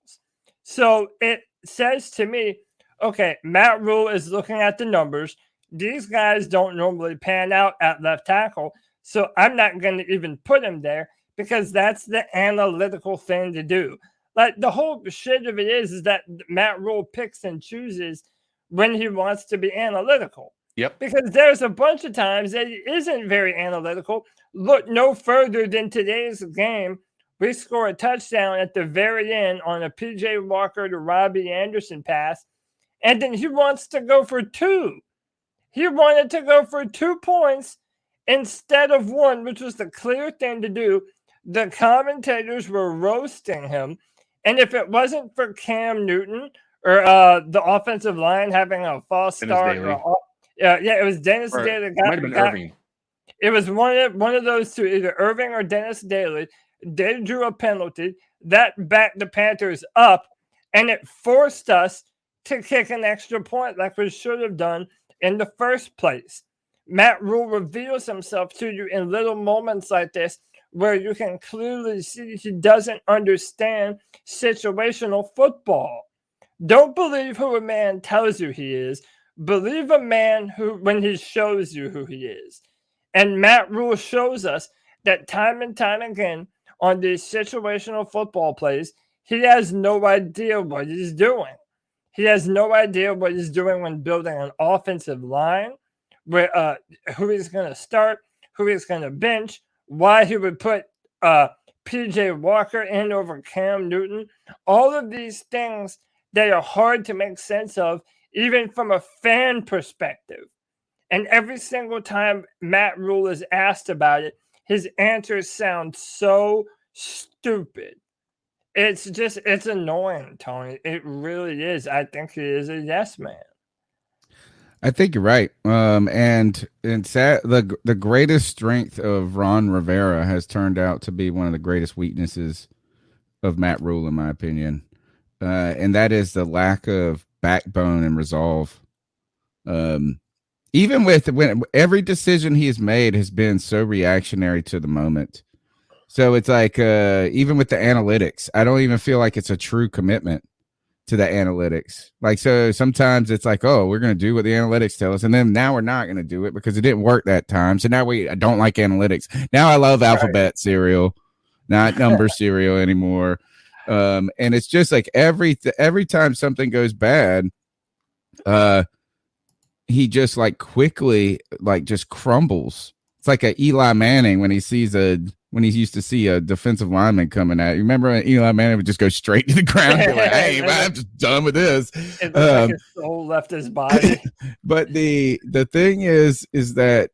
So it says to me, okay, Matt Rhule is looking at the numbers. These guys don't normally pan out at left tackle, so I'm not going to even put him there because that's the analytical thing to do. Like, the whole shit of it is that Matt Rhule picks and chooses when he wants to be analytical. Yep. Because there's a bunch of times that he isn't very analytical. Look no further than today's game. We score a touchdown at the very end on a P.J. Walker to Robbie Anderson pass, and then he wants to go for 2. He wanted to go for 2 points instead of 1, which was the clear thing to do. The commentators were roasting him, and if it wasn't for Cam Newton or the offensive line having a false start, it was Dennis Daly. Might have been Irving. It was one of those two, either Irving or Dennis Daly. They drew a penalty that backed the Panthers up, and it forced us to kick an extra point like we should have done in the first place. Matt Rhule reveals himself to you in little moments like this where you can clearly see he doesn't understand situational football. Don't believe who a man tells you he is. Believe a man when he shows you who he is. And Matt Rhule shows us that time and time again on these situational football plays, he has no idea what he's doing. He has no idea what he's doing when building an offensive line, where who he's going to start, who he's going to bench, why he would put P.J. Walker in over Cam Newton. All of these things that are hard to make sense of, even from a fan perspective. And every single time Matt Rhule is asked about it, his answers sound so stupid. It's annoying, Tony. It really is. I think he is a yes man. I think you're right. And the greatest strength of Ron Rivera has turned out to be one of the greatest weaknesses of Matt Rhule, in my opinion. And that is the lack of backbone and resolve. Even when every decision he has made has been so reactionary to the moment. So it's like, even with the analytics, I don't even feel like it's a true commitment to the analytics. Like, so sometimes it's like, oh, we're going to do what the analytics tell us. And then now we're not going to do it because it didn't work that time. So now I don't like analytics. Now I love alphabet cereal, not number cereal anymore. And it's just like every time something goes bad, he just like quickly, like just crumbles. It's like a Eli Manning when he used to see a defensive lineman coming at you. Remember when Eli Manning would just go straight to the ground? Be like, hey, man, I'm just done with this. Like his soul left his body. But the thing is that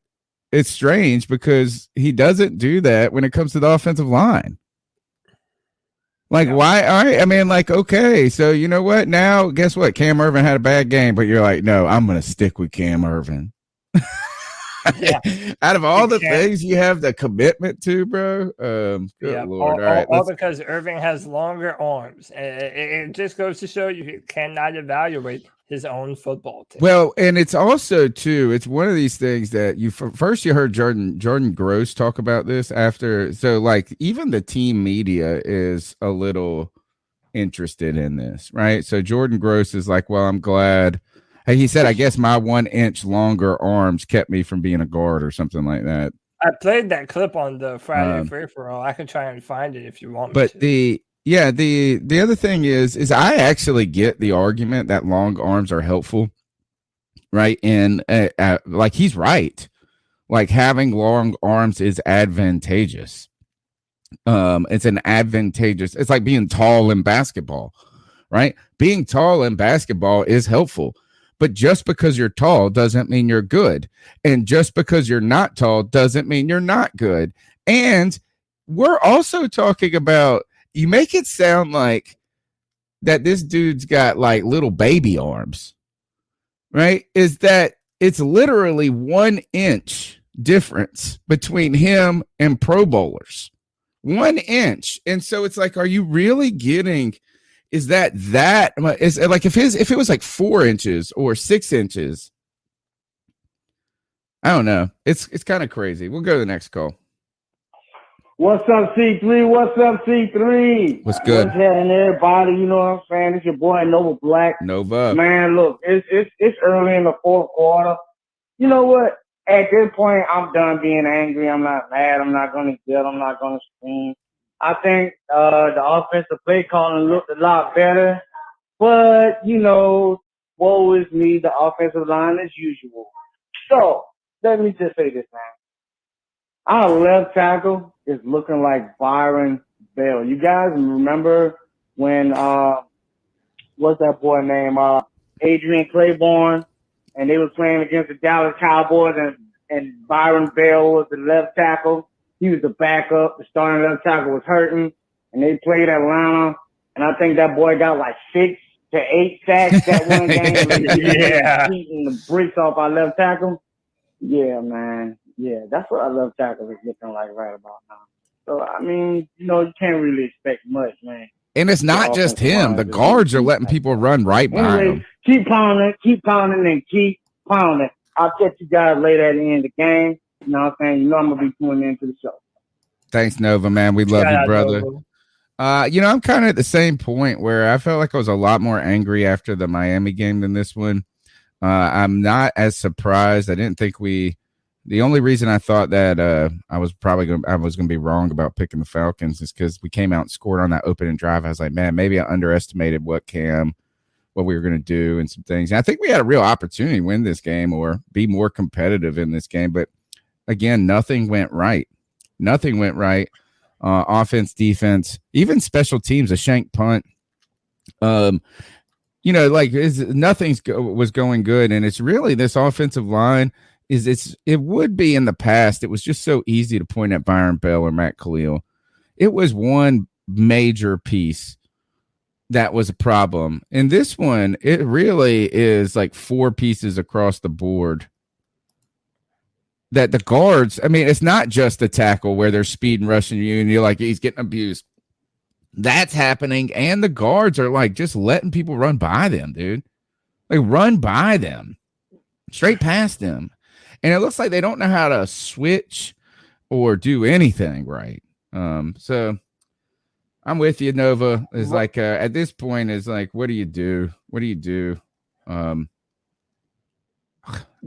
it's strange because he doesn't do that when it comes to the offensive line. Like, why? All right. I mean, like, okay. So you know what? Now, guess what? Cam Ervin had a bad game, but you're like, no, I'm going to stick with Cam Ervin. Yeah. Out of all the things you have the commitment to, bro. Good Lord. All because Irving has longer arms. It just goes to show you cannot evaluate his own football team. Well, and it's also too, it's one of these things that you heard Jordan Gross talk about this after. So like even the team media is a little interested in this, right? So Jordan Gross is like, well, I'm glad. Hey, he said, I guess my 1 inch longer arms kept me from being a guard or something like that. I played that clip on the Friday Free for All. I can try and find it if you want me to. But the other thing is I actually get the argument that long arms are helpful, right? And like he's right. Like having long arms is advantageous. It's like being tall in basketball, right? Being tall in basketball is helpful. But just because you're tall doesn't mean you're good. And just because you're not tall doesn't mean you're not good. And we're also talking about, you make it sound like that this dude's got like little baby arms, right? Is that it's literally 1 inch difference between him and Pro Bowlers. 1 inch. And so it's like, are you really getting... Is that is like if it was like 4 inches or 6 inches? I don't know. It's kind of crazy. We'll go to the next call. What's up, C3? What's up, C3? What's good? What's happening, everybody? You know what I'm saying? It's your boy Nova Black. Nova. Man, look, it's early in the fourth quarter. You know what? At this point, I'm done being angry. I'm not mad. I'm not going to yell. I'm not going to scream. I think the offensive play calling looked a lot better. But, you know, woe is me, the offensive line as usual. So, let me just say this, man. Our left tackle is looking like Byron Bell. You guys remember when, what's that boy name? Adrian Claiborne, and they were playing against the Dallas Cowboys, and Byron Bell was the left tackle. He was the backup. The starting left tackle was hurting, and they played Atlanta. And I think that boy got like 6 to 8 sacks that one game. Yeah, beating the bricks off our left tackle. Yeah, man. Yeah, that's what our left tackle is looking like right about now. So I mean, you know, you can't really expect much, man. And it's not just him. The guards are letting people run right by him. Keep pounding, and keep pounding. I'll catch you guys later at the end of the game. You know what I'm saying? You know I'm going to be tuning into the show. Thanks, Nova, man. We love you, brother. You know, I'm kind of at the same point where I felt like I was a lot more angry after the Miami game than this one. I'm not as surprised. I didn't think the only reason I thought that I was going to be wrong about picking the Falcons is because we came out and scored on that opening drive. I was like, man, maybe I underestimated what we were going to do and some things. And I think we had a real opportunity to win this game or be more competitive in this game, but again, nothing went right. Offense, defense, even special teams, a shank punt. You know, like nothing was going good. And it's really this offensive line it would be in the past. It was just so easy to point at Byron Bell or Matt Khalil. It was one major piece that was a problem. In this one, it really is like 4 pieces across the board. That the guards, I mean, it's not just the tackle where they're speed and rushing you and you're like, he's getting abused. That's happening. And the guards are like just letting people run by them, dude. Like run by them, straight past them. And it looks like they don't know how to switch or do anything right. So I'm with you, Nova. Is like at this point is like, what do you do? What do you do? I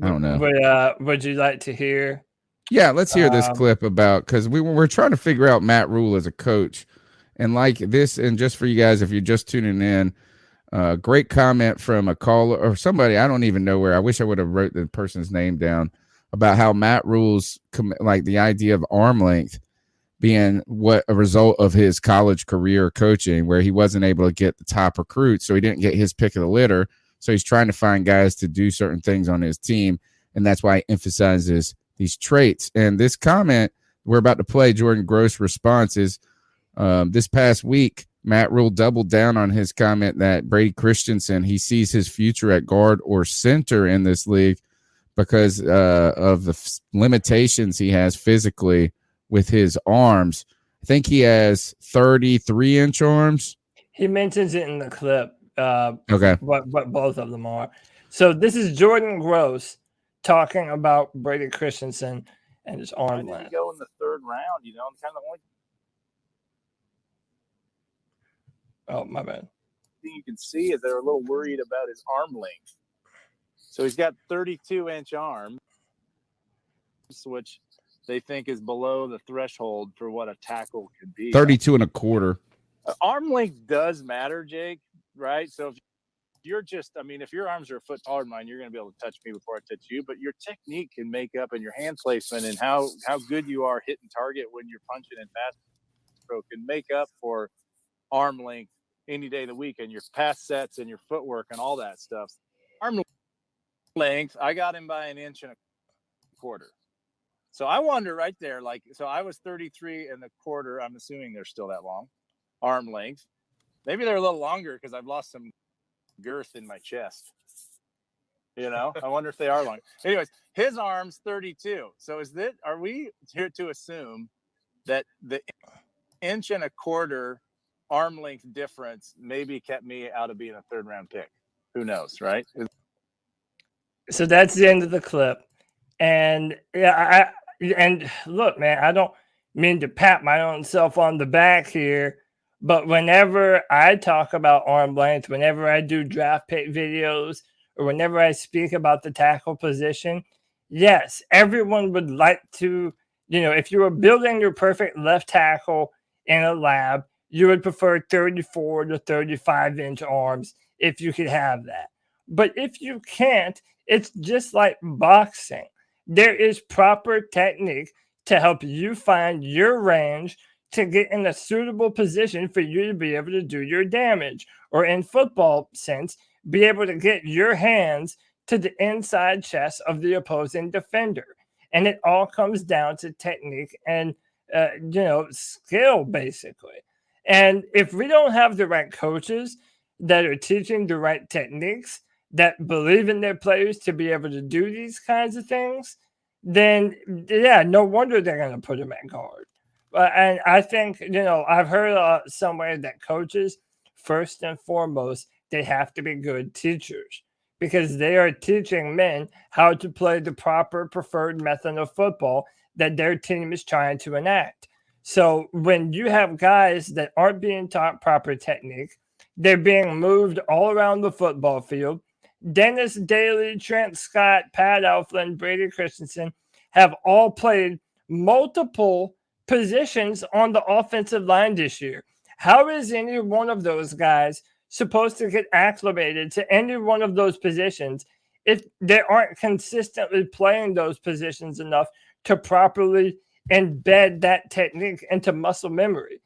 don't know. Would you like to hear? Yeah, let's hear this clip about, because we're trying to figure out Matt Rhule as a coach, and like this, and just for you guys, if you're just tuning in, great comment from a caller or somebody, I don't even know where. I wish I would have wrote the person's name down, about how Matt Rhule's like the idea of arm length being what a result of his college career coaching, where he wasn't able to get the top recruits, so he didn't get his pick of the litter. So he's trying to find guys to do certain things on his team, and that's why he emphasizes these traits. And this comment we're about to play, Jordan Gross' response is, this past week, Matt Rhule doubled down on his comment that Brady Christensen, he sees his future at guard or center in this league because of the limitations he has physically with his arms. I think he has 33-inch arms. He mentions it in the clip. Okay. What both of them are. So this is Jordan Gross talking about Brady Christensen and his arm length. Go in the 3rd round, kind of only. Oh, my bad. Thing you can see is they're a little worried about his arm length. So he's got 32-inch arms, which they think is below the threshold for what a tackle could be. 32 and a quarter. Arm length does matter, Jake, right? So if you're just, if your arms are a foot taller than mine, you're going to be able to touch me before I touch you. But your technique can make up, and your hand placement and how good you are hitting target when you're punching and fast throw can make up for arm length any day of the week, and your pass sets and your footwork and all that stuff. Arm length, I got him by 1.25 inches. So I wonder right there, so I was 33.25. I'm assuming they're still that long. Arm length. Maybe they're a little longer because I've lost some girth in my chest. I wonder if they are long. Anyways, his arm's 32. So are we here to assume that the 1.25 arm length difference maybe kept me out of being a 3rd round pick? Who knows, right? So that's the end of the clip. And and look, man, I don't mean to pat my own self on the back here, but whenever I talk about arm length, whenever I do draft pick videos, or whenever I speak about the tackle position, yes, everyone would like to, if you were building your perfect left tackle in a lab, you would prefer 34 to 35-inch arms if you could have that. But if you can't, it's just like boxing. There is proper technique to help you find your range to get in a suitable position for you to be able to do your damage, or in football sense, be able to get your hands to the inside chest of the opposing defender. And it all comes down to technique and, skill, basically. And if we don't have the right coaches that are teaching the right techniques, that believe in their players to be able to do these kinds of things, then, no wonder they're going to put them at guard. And I think, I've heard somewhere that coaches, first and foremost, they have to be good teachers, because they are teaching men how to play the proper preferred method of football that their team is trying to enact. So when you have guys that aren't being taught proper technique, they're being moved all around the football field. Dennis Daly, Trent Scott, Pat Elflein, Brady Christensen have all played multiple positions on the offensive line this year. How is any one of those guys supposed to get acclimated to any one of those positions if they aren't consistently playing those positions enough to properly embed that technique into muscle memory?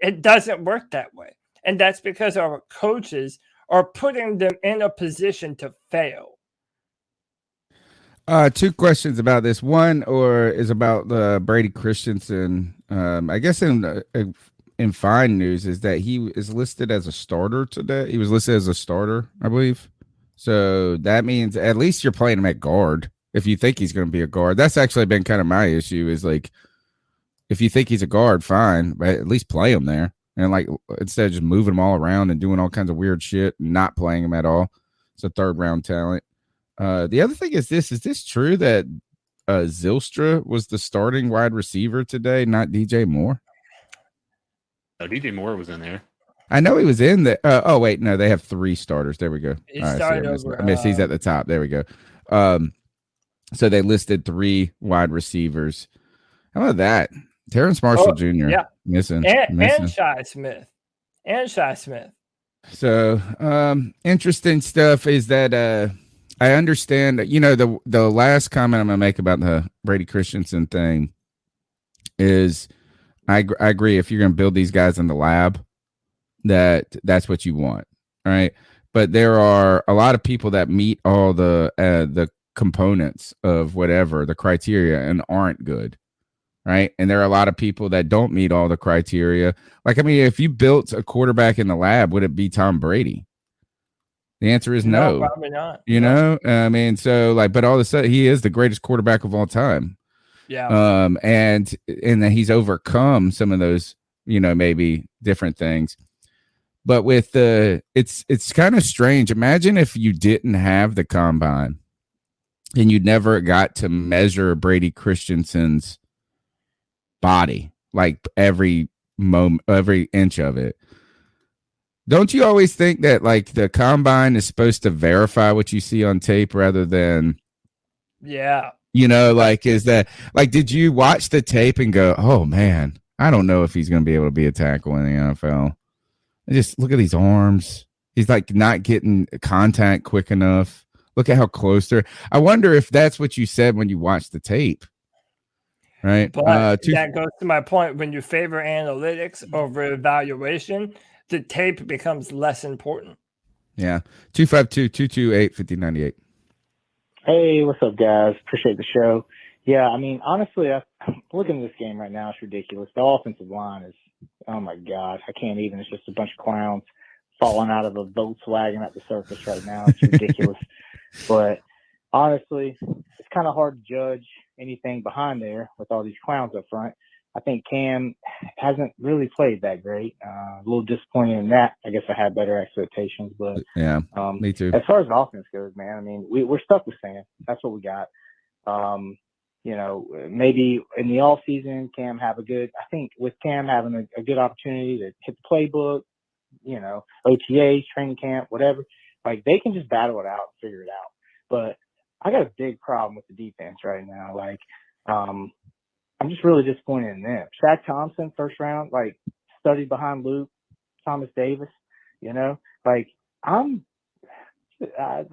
It doesn't work that way. And that's because our coaches are putting them in a position to fail. Two questions about this. One is about Brady Christensen. I guess in fine news is that he is listed as a starter today. He was listed as a starter, I believe. So that means at least you're playing him at guard. If you think he's going to be a guard, that's actually been kind of my issue. Is like, if you think he's a guard, fine, but at least play him there. And like, instead of just moving him all around and doing all kinds of weird shit and not playing him at all. It's a 3rd round talent. The other thing is this true that Zylstra was the starting wide receiver today, not DJ Moore? Oh, DJ Moore was in there. I know he was in the oh wait, no, they have 3 starters. There we go. He All right, started I missed he's at the top. There we go. So they listed 3 wide receivers. How about that? Terrence Marshall Jr. Yeah. Missing. And Shy Smith. So interesting stuff is that I understand, the last comment I'm going to make about the Brady Christensen thing is I agree. If you're going to build these guys in the lab, that's what you want. Right. But there are a lot of people that meet all the components of whatever the criteria and aren't good. Right. And there are a lot of people that don't meet all the criteria. Like, I mean, if you built a quarterback in the lab, would it be Tom Brady? The answer is no. Probably not. You know, I mean, so like, but all of a sudden he is the greatest quarterback of all time. Yeah. And that he's overcome some of those, maybe different things. But with it's kind of strange. Imagine if you didn't have the combine and you never got to measure Brady Christensen's body, like every moment, every inch of it. Don't you always think that like the combine is supposed to verify what you see on tape rather than, like, is that like, did you watch the tape and go, oh man, I don't know if he's going to be able to be a tackle in the NFL. Just look at these arms. He's like not getting contact quick enough. Look at how close they're. I wonder if that's what you said when you watched the tape. Right. But that goes to my point. When you favor analytics over evaluation, the tape becomes less important. Yeah. 252-228-5098. Hey, what's up, guys? Appreciate the show. Yeah, I mean, honestly, looking at this game right now, it's ridiculous. The offensive line is, oh my God, I can't even. It's just a bunch of clowns falling out of a Volkswagen at the surface right now. It's ridiculous. But honestly, it's kind of hard to judge anything behind there with all these clowns up front. I think Cam hasn't really played that great. A little disappointed in that. I guess I had better expectations, but yeah, me too. As far as the offense goes, man, I mean, we're stuck with Sam. That's what we got. Maybe in the off season, Cam have I think with Cam having a good opportunity to hit the playbook, OTAs, training camp, whatever, like they can just battle it out, figure it out. But I got a big problem with the defense right now. Like, I'm just really disappointed in them. Shaq Thompson, 1st round, like studied behind Luke, Thomas Davis, like I'm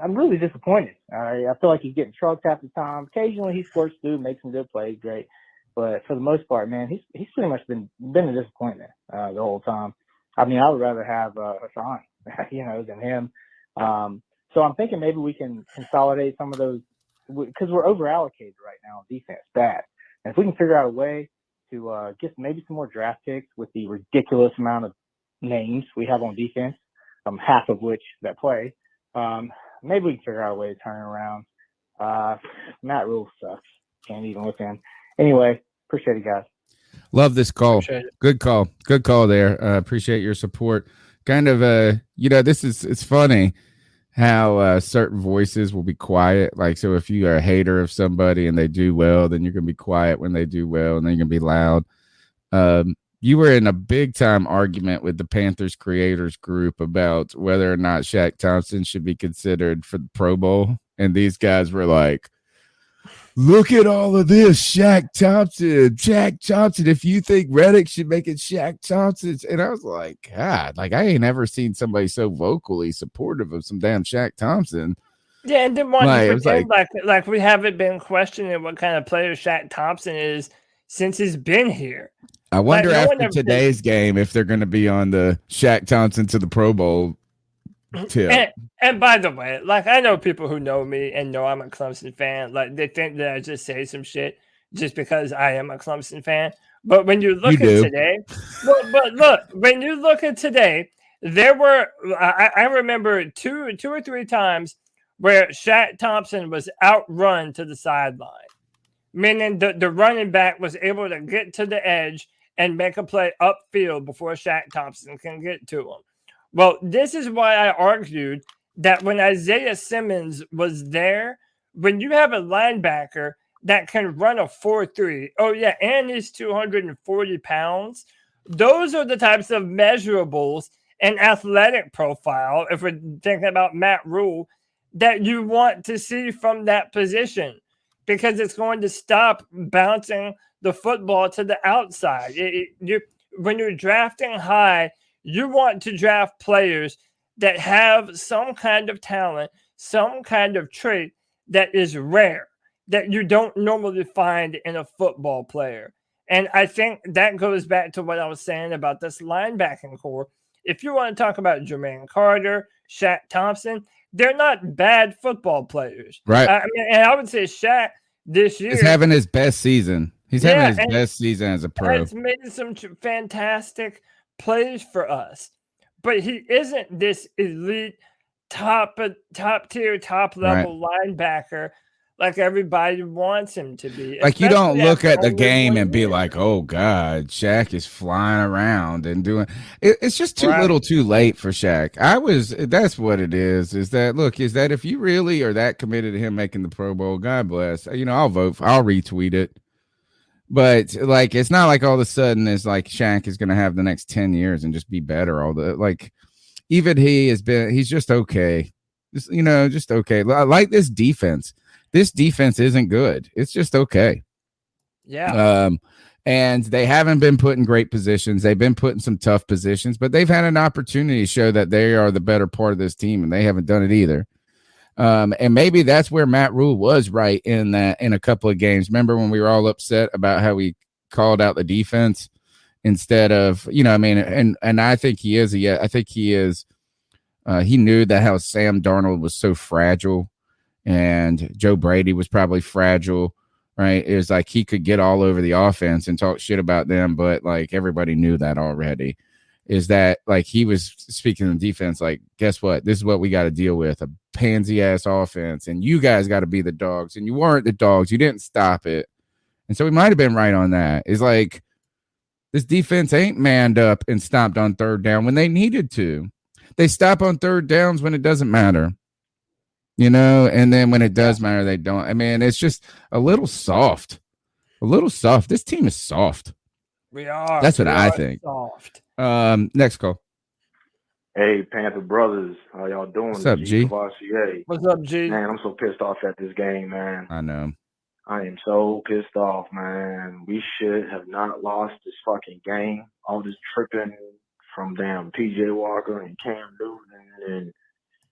really disappointed. I feel like he's getting trucked half the time. Occasionally he squirts through, makes some good plays, great. But for the most part, man, he's pretty much been a disappointment the whole time. I mean, I would rather have Hassan, than him. So I'm thinking maybe we can consolidate some of those because we're over allocated right now on defense, bad. And if we can figure out a way to get maybe some more draft picks with the ridiculous amount of names we have on defense, half of which that play, maybe we can figure out a way to turn it around. Matt Rhule sucks. Can't even look in. Anyway, appreciate it, guys. Love this call. Good call. Good call there. Appreciate your support. Kind of, it's funny how certain voices will be quiet. Like, so if you are a hater of somebody and they do well, then you're going to be quiet when they do well, and then you're going to be loud. You were in a big time argument with the Panthers creators group about whether or not Shaq Thompson should be considered for the Pro Bowl. And these guys were like, look at all of this, Shaq Thompson. If you think Reddick should make it Shaq Thompson. And I was like, God, like I ain't ever seen somebody so vocally supportive of some damn Shaq Thompson. Yeah, and didn't want to pretend like we haven't been questioning what kind of player Shaq Thompson is since he's been here. I wonder after today's game if they're going to be on the Shaq Thompson to the Pro Bowl And by the way, like, I know people who know me and know I'm a Clemson fan. Like, they think that I just say some shit just because I am a Clemson fan. But when you look at today, but look, when you look at today, there were I remember two or three times where Shaq Thompson was outrun to the sideline, meaning the running back was able to get to the edge and make a play upfield before Shaq Thompson can get to him. Well, this is why I argued that when Isaiah Simmons was there, when you have a linebacker that can run a 4.3, oh yeah, and he's 240 pounds, those are the types of measurables and athletic profile, if we're thinking about Matt Rhule, that you want to see from that position, because it's going to stop bouncing the football to the outside. When you're drafting high, you want to draft players that have some kind of talent, some kind of trait that is rare, that you don't normally find in a football player. And I think that goes back to what I was saying about this linebacking core. If you want to talk about Jermaine Carter, Shaq Thompson, they're not bad football players. Right. I mean, and I would say Shaq this year is having his best season. He's having his best season as a pro. He's made some fantastic plays for us, but he isn't this elite top tier, top level linebacker like everybody wants him to be. Like, you don't look at the game and be like, oh God, Shaq is flying around and doing it's just too little too late for Shaq. That's what it is that, look, is that if you really are that committed to him making the Pro Bowl, God bless, I'll I'll retweet it. But like, it's not like all of a sudden it's like Shaq is going to have the next 10 years and just be better. Even he's just okay. Just okay. Like this defense. This defense isn't good. It's just okay. Yeah. And they haven't been put in great positions. They've been put in some tough positions, but they've had an opportunity to show that they are the better part of this team, and they haven't done it either. And maybe that's where Matt Rhule was right in a couple of games. Remember when we were all upset about how we called out the defense instead of, and I think he is. I think he is. He knew that how Sam Darnold was so fragile, and Joe Brady was probably fragile, right? It was like he could get all over the offense and talk shit about them, but like everybody knew that already. Is that like he was speaking of defense, like, guess what? This is what we got to deal with, a pansy ass offense, and you guys got to be the dogs, and you weren't the dogs. You didn't stop it. And so we might have been right on that. It's like this defense ain't manned up and stopped on third down when they needed to. They stop on third downs when it doesn't matter. And then when it does matter, they don't. I mean, it's just a little soft. This team is soft. We are. That's what I think. Soft. Next call. Hey, Panther brothers, how y'all doing? What's up, G? What's up, G? Man, I'm so pissed off at this game, man. I know. I am so pissed off, man. We should have not lost this fucking game. All this tripping from damn PJ Walker and Cam Newton and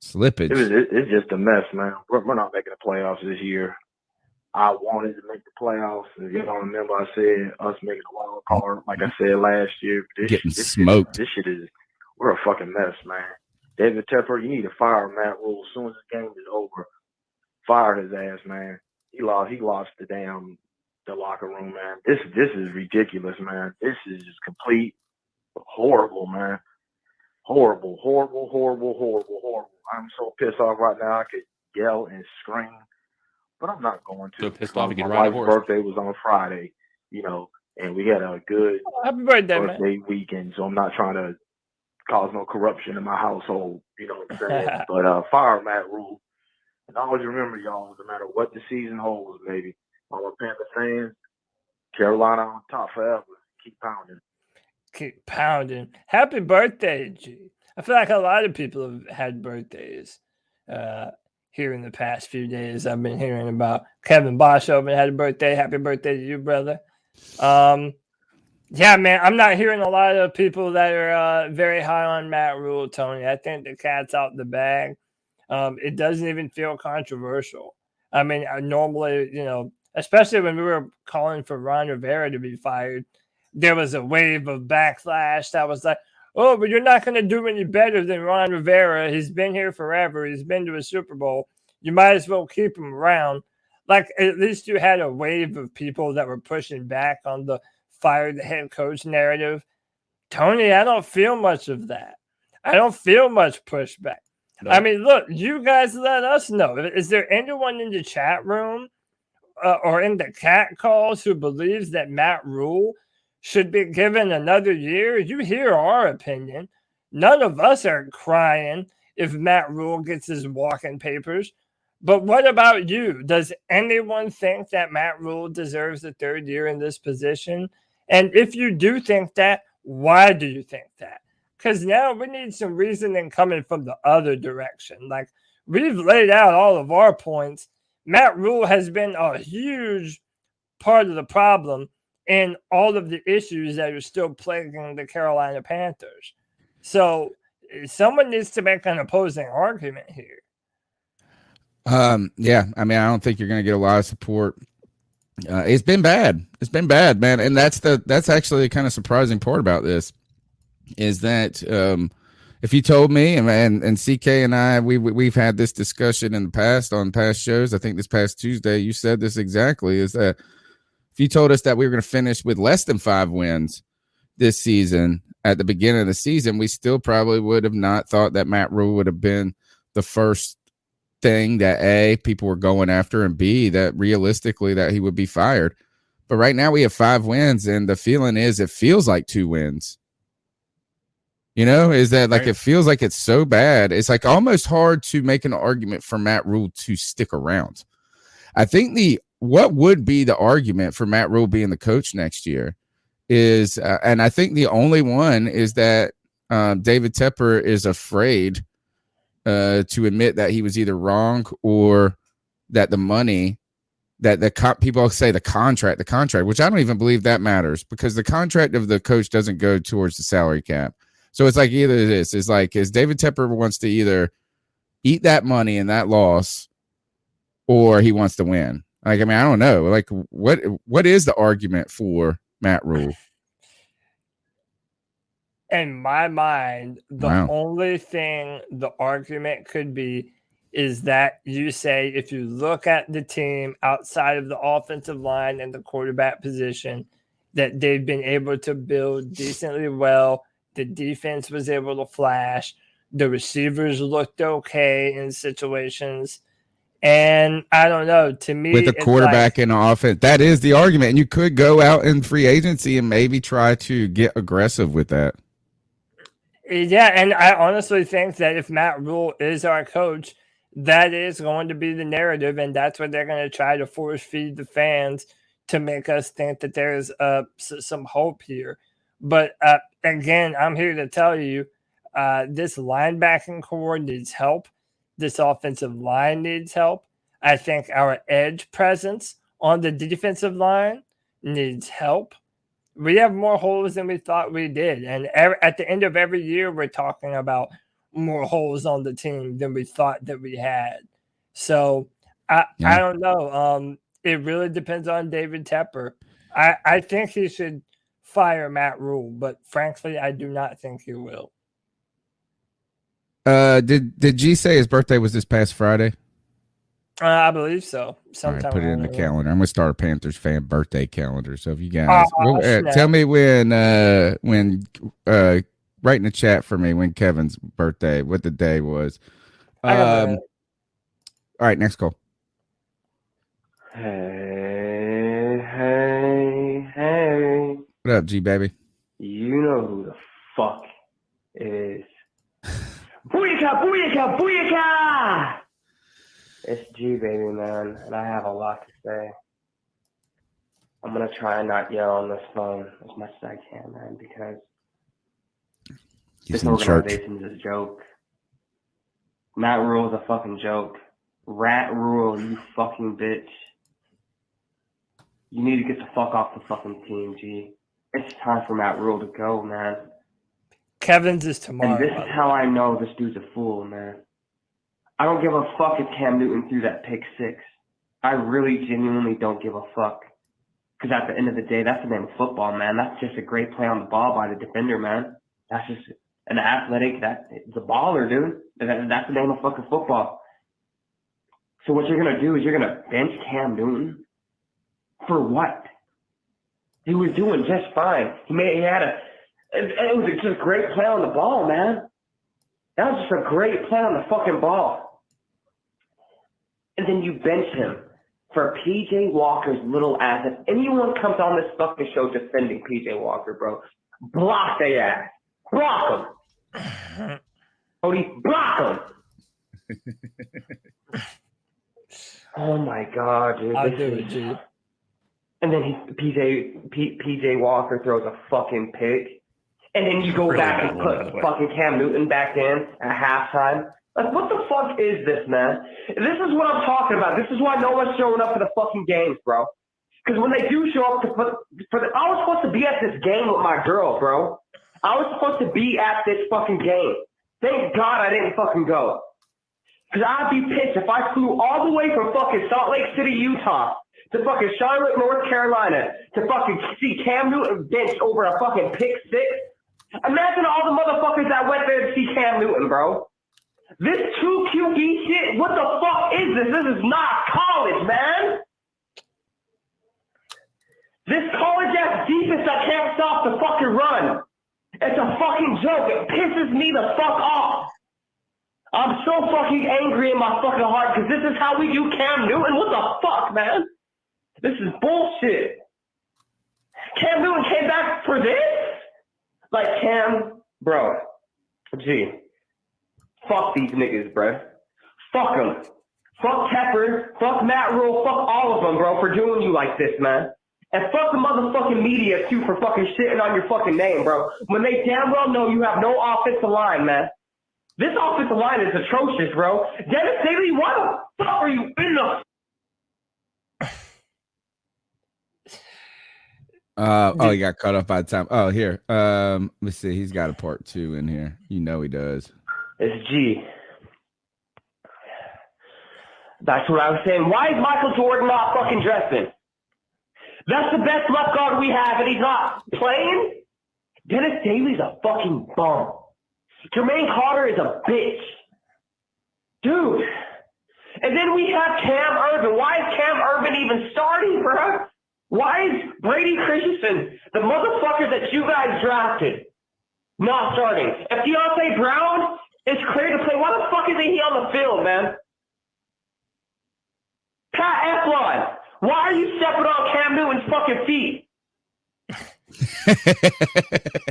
slippage. It's just a mess, man. We're not making the playoffs this year. I wanted to make the playoffs. If you don't remember, I said us making a wild card, like I said last year. Getting smoked. This shit is, we're a fucking mess, man. David Tepper, you need to fire Matt Rhule as soon as the game is over. Fire his ass, man. He lost the locker room, man. This is ridiculous, man. This is just complete horrible, man. Horrible. I'm so pissed off right now. I could yell and scream, but I'm not going to. So pissed off, you get My right wife's birthday was on Friday, and we had a good happy birthday, birthday man. weekend. So I'm not trying to cause no corruption in my household. You know what I'm saying? But fire Matt Rhule. And always remember, y'all, no matter what the season holds, baby, all our Panther fans, Carolina on top forever. Keep pounding. Keep pounding. Happy birthday, G. I feel like a lot of people have had birthdays here in the past few days. I've been hearing about Kevin Boshoven had a birthday. Happy birthday to you, brother. Yeah, man, I'm not hearing a lot of people that are very high on Matt Rhule, Tony. I think the cat's out the bag. It doesn't even feel controversial. I mean, normally, especially when we were calling for Ron Rivera to be fired, there was a wave of backlash that was like, oh, but you're not going to do any better than Ron Rivera. He's been here forever. He's been to a Super Bowl. You might as well keep him around. Like, at least you had a wave of people that were pushing back on the fire the head coach narrative. Tony, I don't feel much of that. I don't feel much pushback. No. I mean, look, you guys let us know. Is there anyone in the chat room or in the cat calls who believes that Matt Rhule should be given another year? You hear our opinion. None of us are crying if Matt Rhule gets his walking papers. But what about you? Does anyone think that Matt Rhule deserves a third year in this position? And if you do think that, why do you think that? Because now we need some reasoning coming from the other direction. Like, we've laid out all of our points. Matt Rhule has been a huge part of the problem in all of the issues that are still plaguing the Carolina Panthers. So someone needs to make an opposing argument here. Yeah, I mean, I don't think you're going to get a lot of support. It's been bad. It's been bad, man. And that's actually the kind of surprising part about this is that if you told me, and CK and I, we've had this discussion in the past on past shows. I think this past Tuesday, you said this exactly, is that if you told us that we were going to finish with less than 5 wins this season at the beginning of the season, we still probably would have not thought that Matt Rhule would have been the first thing that A, people were going after, and B, that realistically that he would be fired. But right now we have 5 wins, and the feeling is it feels like 2 wins. You know, is that like, it feels like it's so bad. It's like almost hard to make an argument for Matt Rhule to stick around. I think what would be the argument for Matt Rhule being the coach next year is, and I think the only one is that David Tepper is afraid to admit that he was either wrong or that the money that people say the contract, which I don't even believe that matters, because the contract of the coach doesn't go towards the salary cap. So it's like either this is like, is David Tepper wants to either eat that money and that loss, or he wants to win. Like, I mean, I don't know. Like, what is the argument for Matt Rhule? In my mind, the only thing the argument could be is that you say, if you look at the team outside of the offensive line and the quarterback position, that they've been able to build decently well. The defense was able to flash. The receivers looked okay in situations. And I don't know, to me, with the quarterback and offense, that is the argument. And you could go out in free agency and maybe try to get aggressive with that. Yeah, and I honestly think that if Matt Rhule is our coach, that is going to be the narrative, and that's what they're going to try to force feed the fans to make us think that there is some hope here. But again, I'm here to tell you, this linebacking core needs help. This offensive line needs help. I think our edge presence on the defensive line needs help. We have more holes than we thought we did. And at the end of every year, we're talking about more holes on the team than we thought that we had. So I don't know. It really depends on David Tepper. I think he should fire Matt Rhule, but frankly, I do not think he will. Did G say his birthday was this past Friday? I believe so. Sometime. All right, put it in the calendar. I'm gonna start a Panthers fan birthday calendar. So if you guys tell me when write in the chat for me when Kevin's birthday, what the day was. All right, next call. Hey. What up, G baby? You know who the fuck it is. Booyaka! It's G baby, man, and I have a lot to say. I'm gonna try and not yell on this phone as much as I can, man, because this organization is a joke. Matt Rhule is a fucking joke. Rat Rhule, you fucking bitch. You need to get the fuck off the fucking team, G. It's time for Matt Rhule to go, man. Kevin's is tomorrow. And this is how I know this dude's a fool, man. I don't give a fuck if Cam Newton threw that pick 6. I really genuinely don't give a fuck. Because at the end of the day, that's the name of football, man. That's just a great play on the ball by the defender, man. That's just an athletic, it's a baller, dude. That's the name of fucking football. So what you're going to do is you're going to bench Cam Newton for what? He was doing just fine. It was just a great play on the ball, man. That was just a great play on the fucking ball. And then you bench him for P.J. Walker's little ass. If anyone comes on this fucking show defending P.J. Walker, bro, block their ass. Block him. Cody, block him. Oh my God, dude. I'll do it, G. And then PJ Walker throws a fucking pick. And then you go back and put fucking Cam Newton back in at halftime. Like, what the fuck is this, man? This is what I'm talking about. This is why no one's showing up for the fucking games, bro. Because when they do show up I was supposed to be at this game with my girl, bro. I was supposed to be at this fucking game. Thank God I didn't fucking go. Because I'd be pissed if I flew all the way from fucking Salt Lake City, Utah, to fucking Charlotte, North Carolina, to fucking see Cam Newton bench over a fucking pick six. Imagine all the motherfuckers that went there to see Cam Newton, bro. This 2 QB shit, what the fuck is this? This is not college, man. This college-ass defense that can't stop the fucking run. It's a fucking joke. It pisses me the fuck off. I'm so fucking angry in my fucking heart because this is how we do Cam Newton. What the fuck, man? This is bullshit. Cam Newton came back for this? Like, Cam, bro, G, fuck these niggas, bro. Fuck them. Fuck Tepper, fuck Matt Rhule, fuck all of them, bro, for doing you like this, man. And fuck the motherfucking media, too, for fucking shitting on your fucking name, bro. When they damn well know you have no offensive line, man. This offensive line is atrocious, bro. Dennis Daly, why the fuck are you in the... He got cut off by the time. Oh, here. Let's see. He's got a part 2 in here. You know he does. It's G. That's what I was saying. Why is Michael Jordan not fucking dressing? That's the best left guard we have, and he's not playing? Dennis Daly's a fucking bum. Jermaine Carter is a bitch. Dude. And then we have Cam Urban. Why is Cam Urban even starting, bro? Why is Brady Christensen, the motherfucker that you guys drafted, not starting? If Deontay Brown is clear to play, why the fuck isn't he on the field, man? Pat Eflon, why are you stepping on Cam Newton's fucking feet?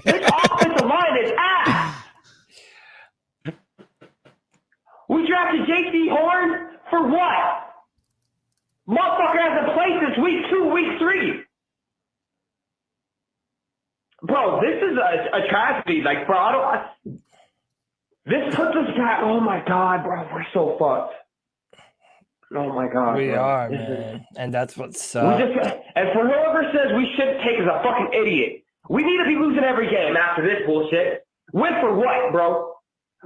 This offensive line is ass. We drafted J.C. Horn for what? Motherfucker hasn't played since week 2, week 3. Bro, this is a tragedy. Like, bro, this puts us back. Oh my God, bro, we're so fucked. Oh my God, we bro. are, man, and that's what sucks. And for whoever says we shouldn't take as a fucking idiot, we need to be losing every game after this bullshit. Win for what, bro?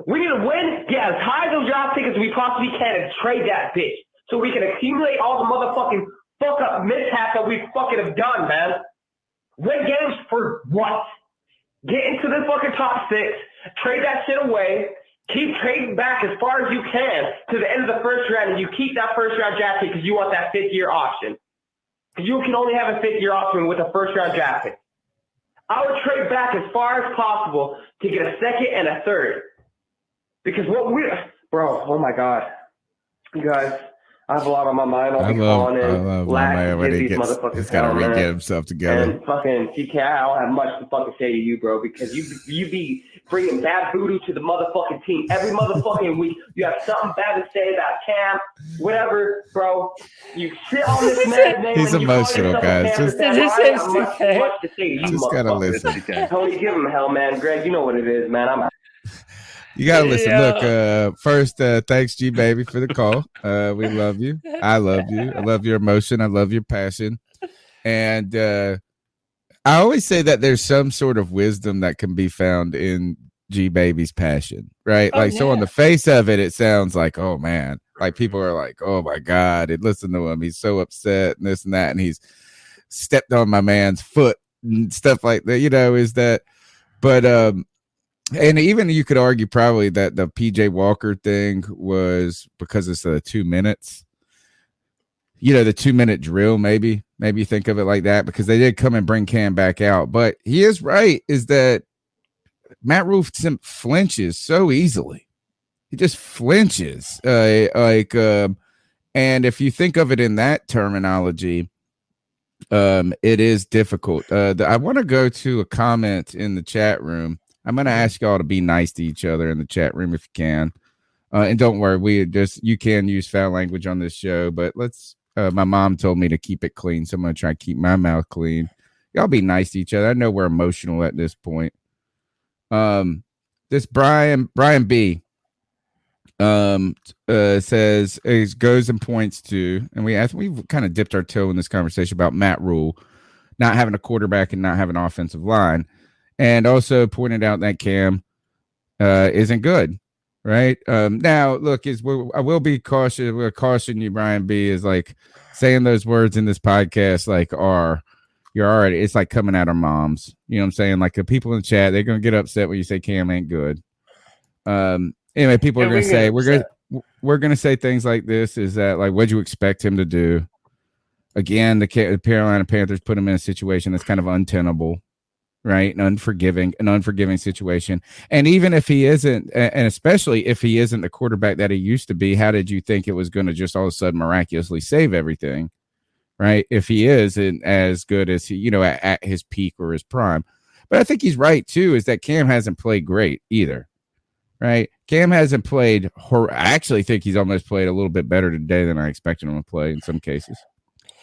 We need to win, get as high as those draft tickets as we possibly can, and trade that bitch so we can accumulate all the motherfucking fuck up mishaps that we fucking have done, man. Win games for what? Get into the fucking top 6, trade that shit away. Keep trading back as far as you can to the end of the first round, and you keep that first round draft pick because you want that 5th-year option. Because you can only have a 5th-year option with a first round draft pick. I would trade back as far as possible to get a 2nd and a 3rd. Because bro, oh my God. You guys, I have a lot on my mind. I'll be calling in. I love my man when he's got to re-get himself together. And fucking CK, I don't have much to fucking say to you, bro, because you be bringing bad voodoo to the motherfucking team every motherfucking week. You have something bad to say about Cam, whatever, bro. You sit on this man's name. He's emotional, guys. Just gotta listen. Tony, give him hell, man. Greg, you know what it is, man. You gotta listen. Look, first, thanks, G baby, for the call. We love you. I love you. I love your emotion. I love your passion. And I always say that there's some sort of wisdom that can be found in G baby's passion, right? So on the face of it, it sounds like, oh man, like people are like, oh my God, and listen to him. He's so upset and this and that, and he's stepped on my man's foot and stuff like that. But And even you could argue probably that the PJ Walker thing was because it's 2 minutes. The 2-minute drill, maybe you think of it like that, because they did come and bring Cam back out. But he is right, is that Matt Rhule flinches so easily. He just flinches. And if you think of it in that terminology, it is difficult. I want to go to a comment in the chat room. I'm going to ask y'all to be nice to each other in the chat room if you can. And don't worry, you can use foul language on this show, but my mom told me to keep it clean, so I'm going to try to keep my mouth clean. Y'all be nice to each other. I know we're emotional at this point. This Brian B says, it goes and points to, and we've kind of dipped our toe in this conversation about Matt Rhule not having a quarterback and not having an offensive line, and also pointed out that Cam isn't good. Right. Now, look, I will be cautious. We'll caution you, Brian B, is like saying those words in this podcast, like, you're already, it's like coming at our moms. You know what I'm saying? Like, the people in the chat, they're going to get upset when you say Cam ain't good. Anyway, people are going to say, we're going to say things like this, is that, like, what'd you expect him to do? Again, the Carolina Panthers put him in a situation that's kind of untenable. Right, an unforgiving situation. And even if he isn't, and especially if he isn't the quarterback that he used to be, how did you think it was going to just all of a sudden miraculously save everything? Right, if he isn't as good as he, at his peak or his prime. But I think he's right too, is that Cam hasn't played great either. Right, Cam hasn't played. I actually think he's almost played a little bit better today than I expected him to play in some cases.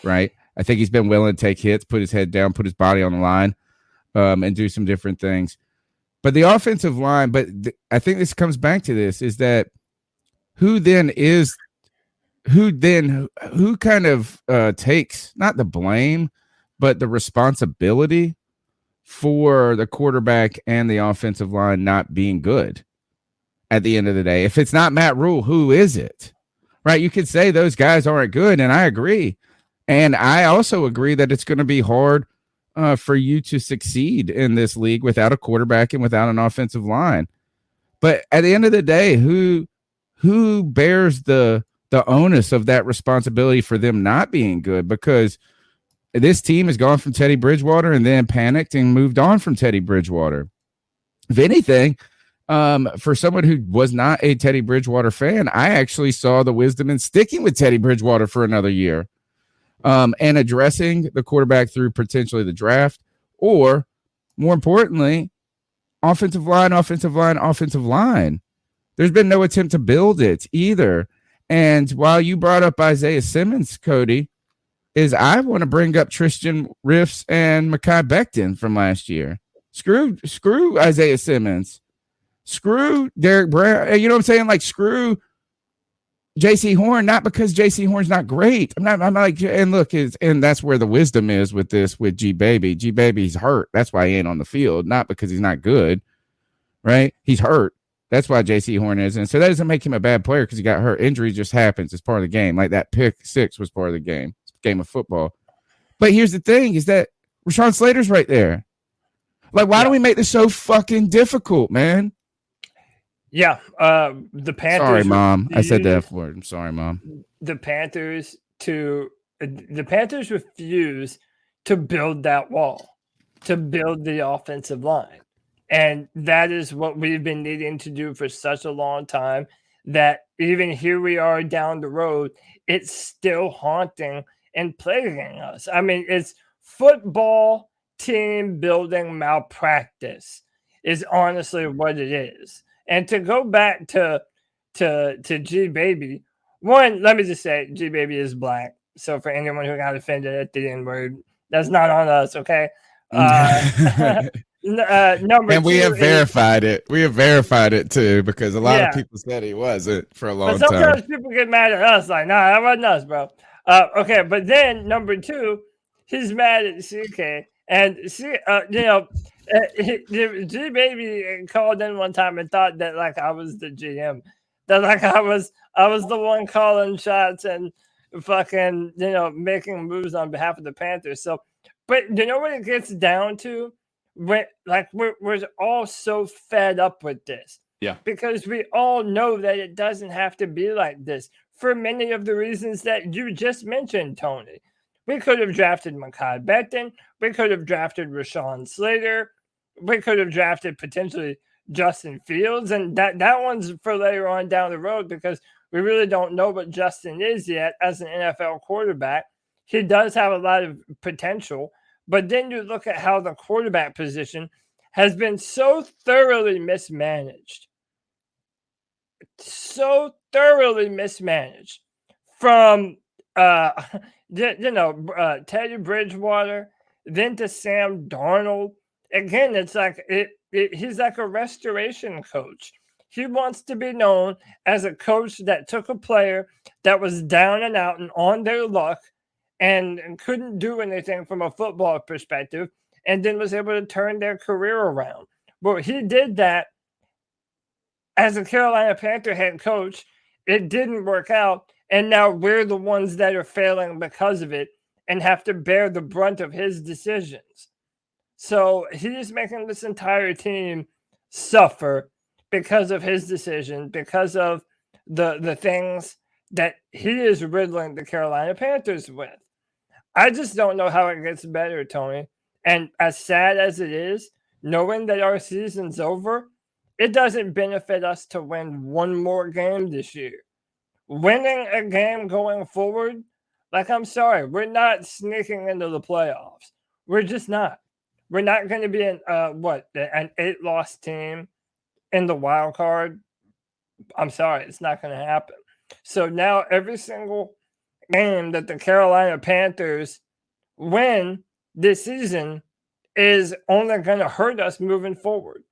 Right, I think he's been willing to take hits, put his head down, put his body on the line. And do some different things. But the offensive line, I think this comes back to this, is that who kind of takes not the blame, but the responsibility for the quarterback and the offensive line not being good at the end of the day. If it's not Matt Rhule, who is it? Right? You could say those guys aren't good, and I agree. And I also agree that it's going to be hard for you to succeed in this league without a quarterback and without an offensive line. But at the end of the day, who bears the onus of that responsibility for them not being good? Because this team has gone from Teddy Bridgewater and then panicked and moved on from Teddy Bridgewater. If anything, for someone who was not a Teddy Bridgewater fan, I actually saw the wisdom in sticking with Teddy Bridgewater for another year. And addressing the quarterback through potentially the draft, or more importantly, offensive line. There's been no attempt to build it either. And while you brought up Isaiah Simmons, Cody, is I want to bring up Tristan Riffs and Mekhi Becton from last year. Screw Isaiah Simmons. Screw Derek Brown. You know what I'm saying? Like, screw JC Horn, not because JC Horn's not great. I'm like, and look, and that's where the wisdom is with this, with G Baby. G Baby's hurt. That's why he ain't on the field, not because he's not good, right? He's hurt. That's why JC Horn is. And so that doesn't make him a bad player because he got hurt. Injury just happens. It's part of the game. Like that pick 6 was part of the game. It's a game of football. But here's the thing, is that Rashawn Slater's right there. Like, why do we make this so fucking difficult, man? Yeah, the Panthers. Sorry, Mom. I said the F word. I'm sorry, Mom. The Panthers refuse to build that wall, to build the offensive line. And that is what we've been needing to do for such a long time, that even here we are down the road, it's still haunting and plaguing us. I mean, it's football team building malpractice is honestly what it is. And to go back to G Baby, one, let me just say, G Baby is black. So for anyone who got offended at the N word, that's not on us, okay? Number and we have verified it. We have verified it too, because a lot of people said he wasn't for a long time. Sometimes people get mad at us, like, nah, that wasn't us, bro. Okay, but then number 2, he's mad at CK, and G Baby called in one time and thought that like I was the GM, that like I was the one calling shots and fucking making moves on behalf of the Panthers. So, but you know what it gets down to we're all so fed up with this. Yeah. Because we all know that it doesn't have to be like this for many of the reasons that you just mentioned, Tony. We could have drafted Mekhi Becton. We could have drafted Rashawn Slater. We could have drafted potentially Justin Fields. And that one's for later on down the road because we really don't know what Justin is yet as an NFL quarterback. He does have a lot of potential. But then you look at how the quarterback position has been so thoroughly mismanaged. So thoroughly mismanaged from Teddy Bridgewater, then to Sam Darnold. Again, it's like he's like a restoration coach. He wants to be known as a coach that took a player that was down and out and on their luck and couldn't do anything from a football perspective and then was able to turn their career around. Well, he did that as a Carolina Panther head coach. It didn't work out, and now we're the ones that are failing because of it and have to bear the brunt of his decisions. So he's making this entire team suffer because of his decision, because of the things that he is riddling the Carolina Panthers with. I just don't know how it gets better, Tony. And as sad as it is, knowing that our season's over, it doesn't benefit us to win one more game this year. Winning a game going forward, I'm sorry, we're not sneaking into the playoffs. We're just not. We're not going to be an 8-loss team in the wild card. I'm sorry, it's not going to happen. So now every single game that the Carolina Panthers win this season is only going to hurt us moving forward.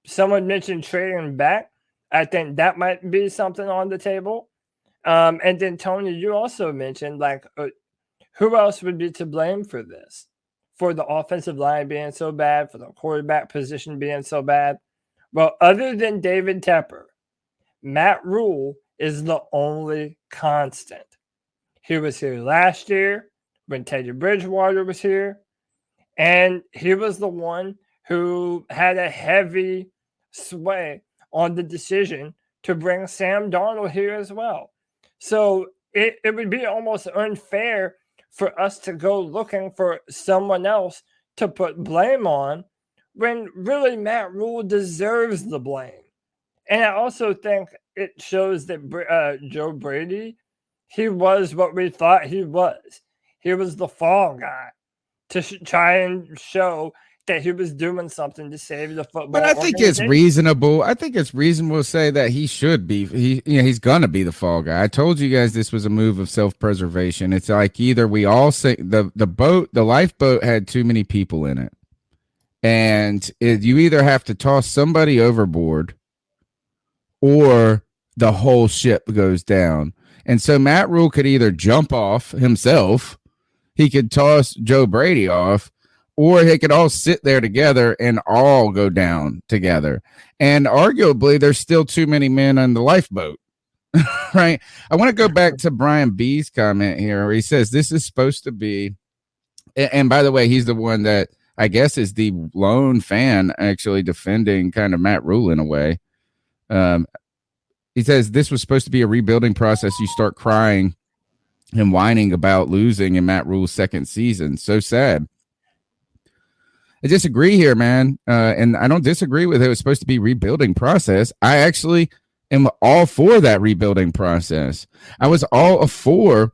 Someone mentioned trading back. I think that might be something on the table. And then, Tony, you also mentioned, who else would be to blame for this? For the offensive line being so bad, for the quarterback position being so bad? Well, other than David Tepper, Matt Rhule is the only constant. He was here last year when Teddy Bridgewater was here, and he was the one who had a heavy sway on the decision to bring Sam Darnold here as well. So it would be almost unfair for us to go looking for someone else to put blame on when really Matt Rhule deserves the blame. And I also think it shows that Joe Brady, he was what we thought he was. He was the fall guy to try and show that he was doing something to save the football. But I think it's reasonable. I think it's reasonable to say that he should be. He's gonna be the fall guy. I told you guys this was a move of self-preservation. It's like either we all say the lifeboat had too many people in it, and you either have to toss somebody overboard, or the whole ship goes down. And so Matt Rhule could either jump off himself, he could toss Joe Brady off, or they could all sit there together and all go down together. And arguably, there's still too many men on the lifeboat, right? I want to go back to Brian B's comment here, where he says this is supposed to be, and by the way, he's the one that I guess is the lone fan actually defending kind of Matt Rhule in a way. He says this was supposed to be a rebuilding process. You start crying and whining about losing in Matt Rhule's second season. So sad. I disagree here, man. And I don't disagree with it. It was supposed to be rebuilding process. I actually am all for that rebuilding process. I was all for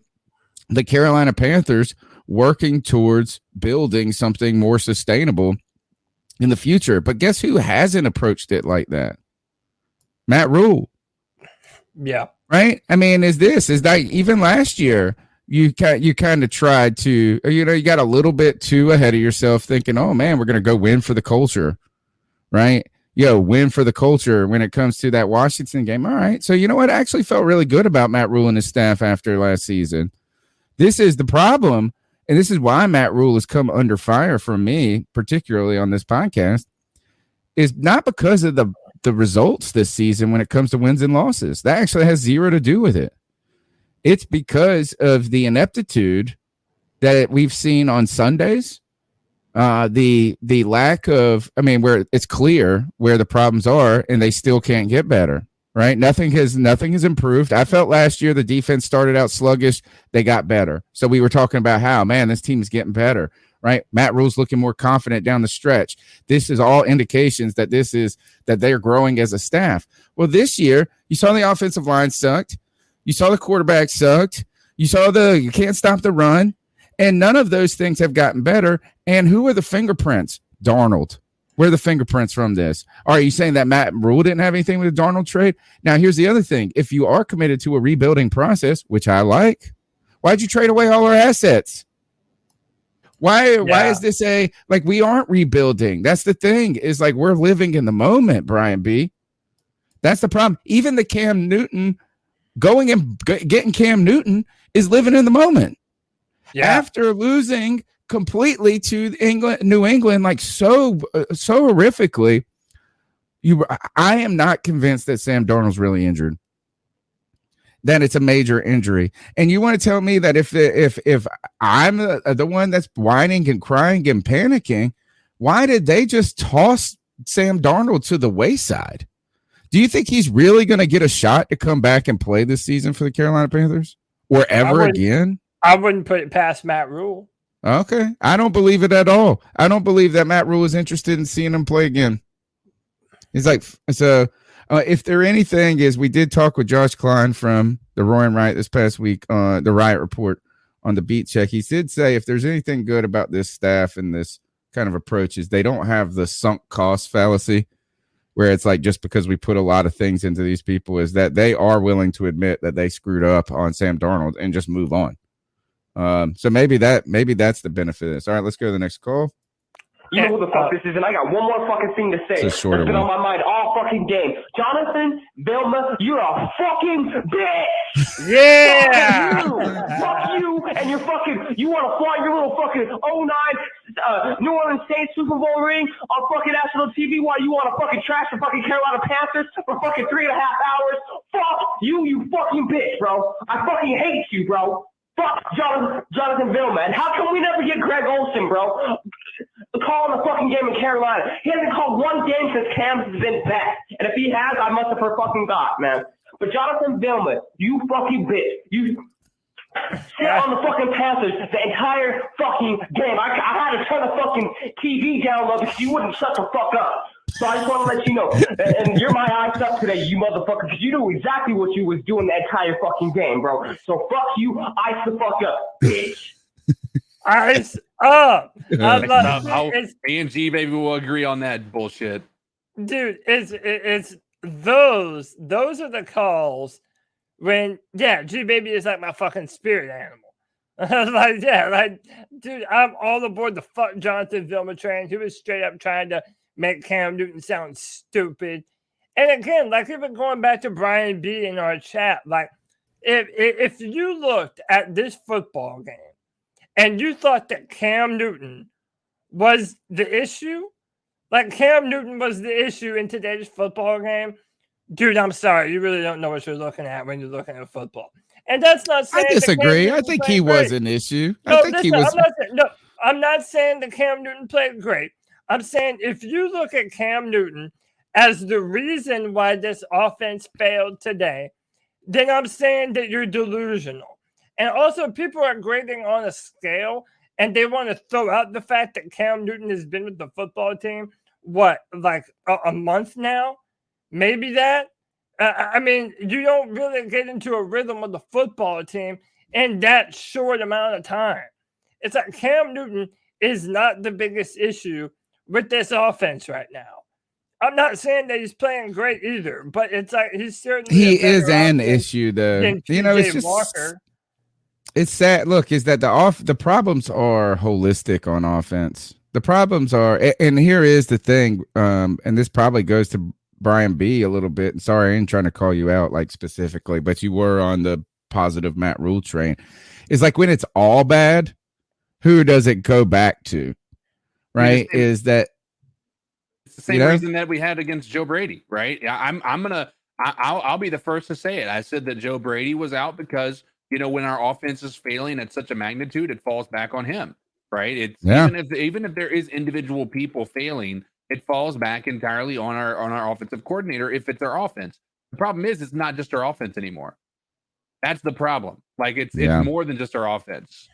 the Carolina Panthers working towards building something more sustainable in the future. But guess who hasn't approached it like that? Matt Rhule. Yeah. Right? I mean, is that even last year, you kind of tried to, you got a little bit too ahead of yourself thinking, oh, man, we're going to go win for the culture, right? Win for the culture when it comes to that Washington game. All right. So, you know what? I actually felt really good about Matt Rhule and his staff after last season. This is the problem, and this is why Matt Rhule has come under fire from me, particularly on this podcast, is not because of the results this season when it comes to wins and losses. That actually has zero to do with it. It's because of the ineptitude that we've seen on Sundays, The lack of, I mean, where it's clear where the problems are, and they still can't get better. Right? Nothing has improved. I felt last year the defense started out sluggish. They got better. So we were talking about how, man, this team is getting better. Right? Matt Rhule's looking more confident down the stretch. This is all indications that they're growing as a staff. Well, this year you saw the offensive line sucked. You saw the quarterback sucked. You saw you can't stop the run, and none of those things have gotten better. And who are the fingerprints? Darnold. Where are the fingerprints from this? Are you saying that Matt Rhule didn't have anything with the Darnold trade? Now, here's the other thing. If you are committed to a rebuilding process, which I like, why'd you trade away all our assets? Why is this we aren't rebuilding? That's the thing, is like we're living in the moment, Brian B. That's the problem. Even the Cam Newton, going and getting Cam Newton is living in the moment. Yeah. After losing completely to New England, like so horrifically, I am not convinced that Sam Darnold's really injured, that it's a major injury. And you want to tell me that if I'm the one that's whining and crying and panicking, why did they just toss Sam Darnold to the wayside? Do you think he's really going to get a shot to come back and play this season for the Carolina Panthers or ever again? I wouldn't put it past Matt Rhule. Okay. I don't believe it at all. I don't believe that Matt Rhule is interested in seeing him play again. He's like, so if there anything is, we did talk with Josh Klein from the Roy and Riot this past week on the Riot Report on the Beat Check. He did say if there's anything good about this staff and this kind of approach is they don't have the sunk cost fallacy, where it's like just because we put a lot of things into these people, is that they are willing to admit that they screwed up on Sam Darnold and just move on. So maybe that's the benefit of this. All right, let's go to the next call. You know who the fuck this is, and I got one more fucking thing to say. It's a shorter That's been one. on my mind all fucking game. Jonathan Vilma, you're a fucking bitch. Yeah. Fuck you, and you're fucking. You want to fly your little fucking 09 New Orleans Saints Super Bowl ring on fucking national TV while you want to fucking trash the fucking Carolina Panthers for fucking 3.5 hours. Fuck you, you fucking bitch, bro. I fucking hate you, bro. Fuck Jonathan Vilma. And how come we never get Greg Olsen, bro? Calling a fucking game in Carolina. He hasn't called one game since Cam's been back. And if he has, I must have forgot, man. But Jonathan Vilma, you fucking bitch. You sit on the fucking Panthers the entire fucking game. I had to turn the fucking TV down low because you wouldn't shut the fuck up. So I just want to let you know. And you're my eyes up today, you motherfucker, because you knew exactly what you was doing the entire fucking game, bro. So fuck you, ice the fuck up, bitch. Ice up. A&G baby will agree on that bullshit. Dude, it's those are the calls when G baby is like my fucking spirit animal. Dude, I'm all aboard the fuck Jonathan Vilma train. He was straight up trying to make Cam Newton sound stupid. And again, like even going back to Brian B in our chat, like if you looked at this football game and you thought that Cam Newton was the issue, like Cam Newton was the issue in today's football game, dude, I'm sorry. You really don't know what you're looking at when you're looking at football. And that's not saying I disagree. I think he was an issue. I'm not saying that Cam Newton played great. I'm saying if you look at Cam Newton as the reason why this offense failed today, then I'm saying that you're delusional. And also, people are grading on a scale, and they want to throw out the fact that Cam Newton has been with the football team, a month now? Maybe that? I mean, you don't really get into a rhythm of the football team in that short amount of time. It's like Cam Newton is not the biggest issue with this offense right now. I'm not saying that he's playing great either, but it's like he's certainly is an issue though. You know, it's just Walker. It's sad. Look, is that the problems are holistic on offense. The problems are, and here is the thing, and this probably goes to Brian B a little bit. And sorry, I ain't trying to call you out like specifically, but you were on the positive Matt Rhule train. It's like when it's all bad, who does it go back to? Right? Is that it's the same reason that we had against Joe Brady, right? I'll be the first to say it. I said that Joe Brady was out because, when our offense is failing at such a magnitude, it falls back on him. right? It's Yeah. even if there is individual people failing, it falls back entirely on our offensive coordinator if it's our offense. The problem is it's not just our offense anymore. That's the problem. Like it's more than just our offense.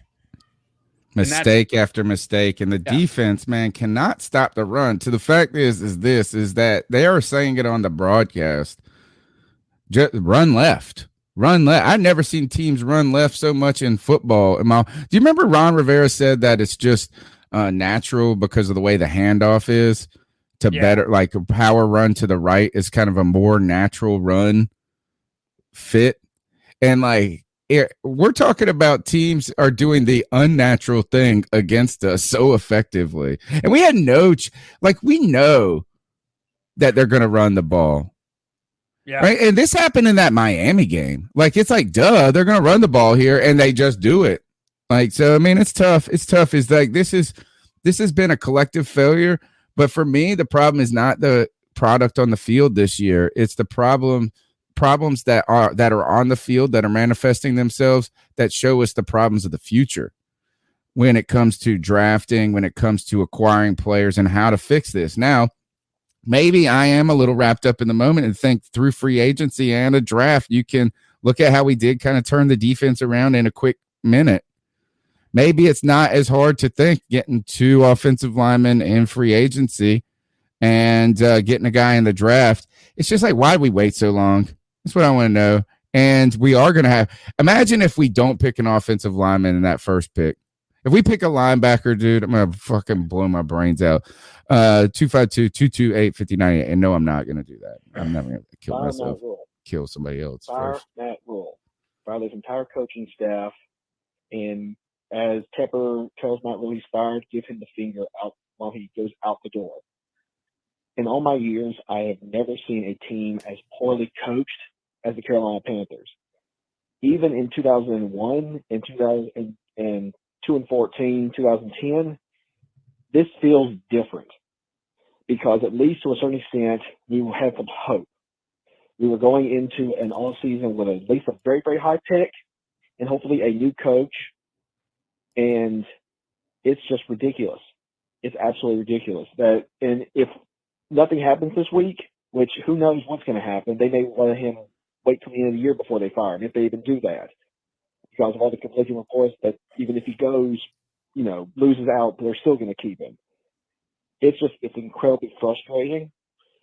Mistake after mistake, and the defense, man, cannot stop the run. To the fact is that they are saying it on the broadcast. Just run left. Run left. I've never seen teams run left so much in football. Do you remember Ron Rivera said that it's just natural because of the way the handoff is to better, like a power run to the right is kind of a more natural run fit. And like, we're talking about teams are doing the unnatural thing against us so effectively. And we had we know that they're going to run the ball. Yeah. Right. And this happened in that Miami game. Like, it's like, duh, they're going to run the ball here, and they just do it. Like, so, I mean, it's tough. It's tough. It's like, this has been a collective failure. But for me, the problem is not the product on the field this year. It's the problems that are on the field that are manifesting themselves that show us the problems of the future when it comes to drafting, when it comes to acquiring players and how to fix this. Now, maybe I am a little wrapped up in the moment and think through free agency and a draft, you can look at how we did kind of turn the defense around in a quick minute. Maybe it's not as hard to think getting 2 offensive linemen in free agency and getting a guy in the draft. It's just like, why did we wait so long? That's what I want to know. And we are going to have – imagine if we don't pick an offensive lineman in that first pick. If we pick a linebacker, dude, I'm going to fucking blow my brains out. 252-228-5098. And no, I'm not going to do that. I'm never going to kill myself, kill somebody else first. Matt Rhule. Fire his entire coaching staff. And as Tepper tells Matt Rhule he's fired, give him the finger out while he goes out the door. In all my years, I have never seen a team as poorly coached as the Carolina Panthers. Even in 2001 and 2014, 2010, this feels different because at least to a certain extent, we had some hope. We were going into an all season with at least a very, very high pick and hopefully a new coach. And it's just ridiculous. It's absolutely ridiculous and if nothing happens this week, which who knows what's going to happen, they may let him wait till the end of the year before they fire him, if they even do that, because of all the conflicting reports that even if he goes, loses out, they're still going to keep him. It's incredibly frustrating.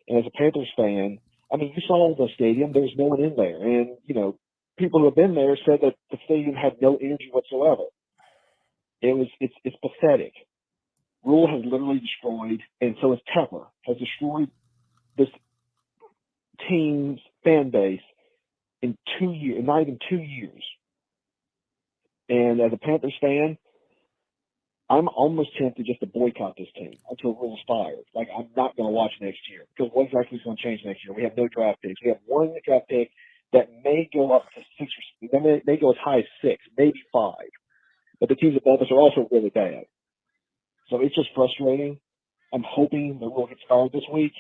And as a Panthers fan, I mean, you saw the stadium, there's no one in there. And, people who have been there said that the stadium had no energy whatsoever. It's pathetic. Rhule has literally destroyed, and so has Tepper, has destroyed this team's fan base in 2 years, not even 2 years. And as a Panthers fan, I'm almost tempted just to boycott this team until Rhule's fired. Like, I'm not going to watch next year because what exactly is going to change next year? We have no draft picks. We have 1 draft pick that may go up to 6 or may go as high as 6, maybe 5. But the teams above us are also really bad. So it's just frustrating. I'm hoping that Rhule gets fired this week.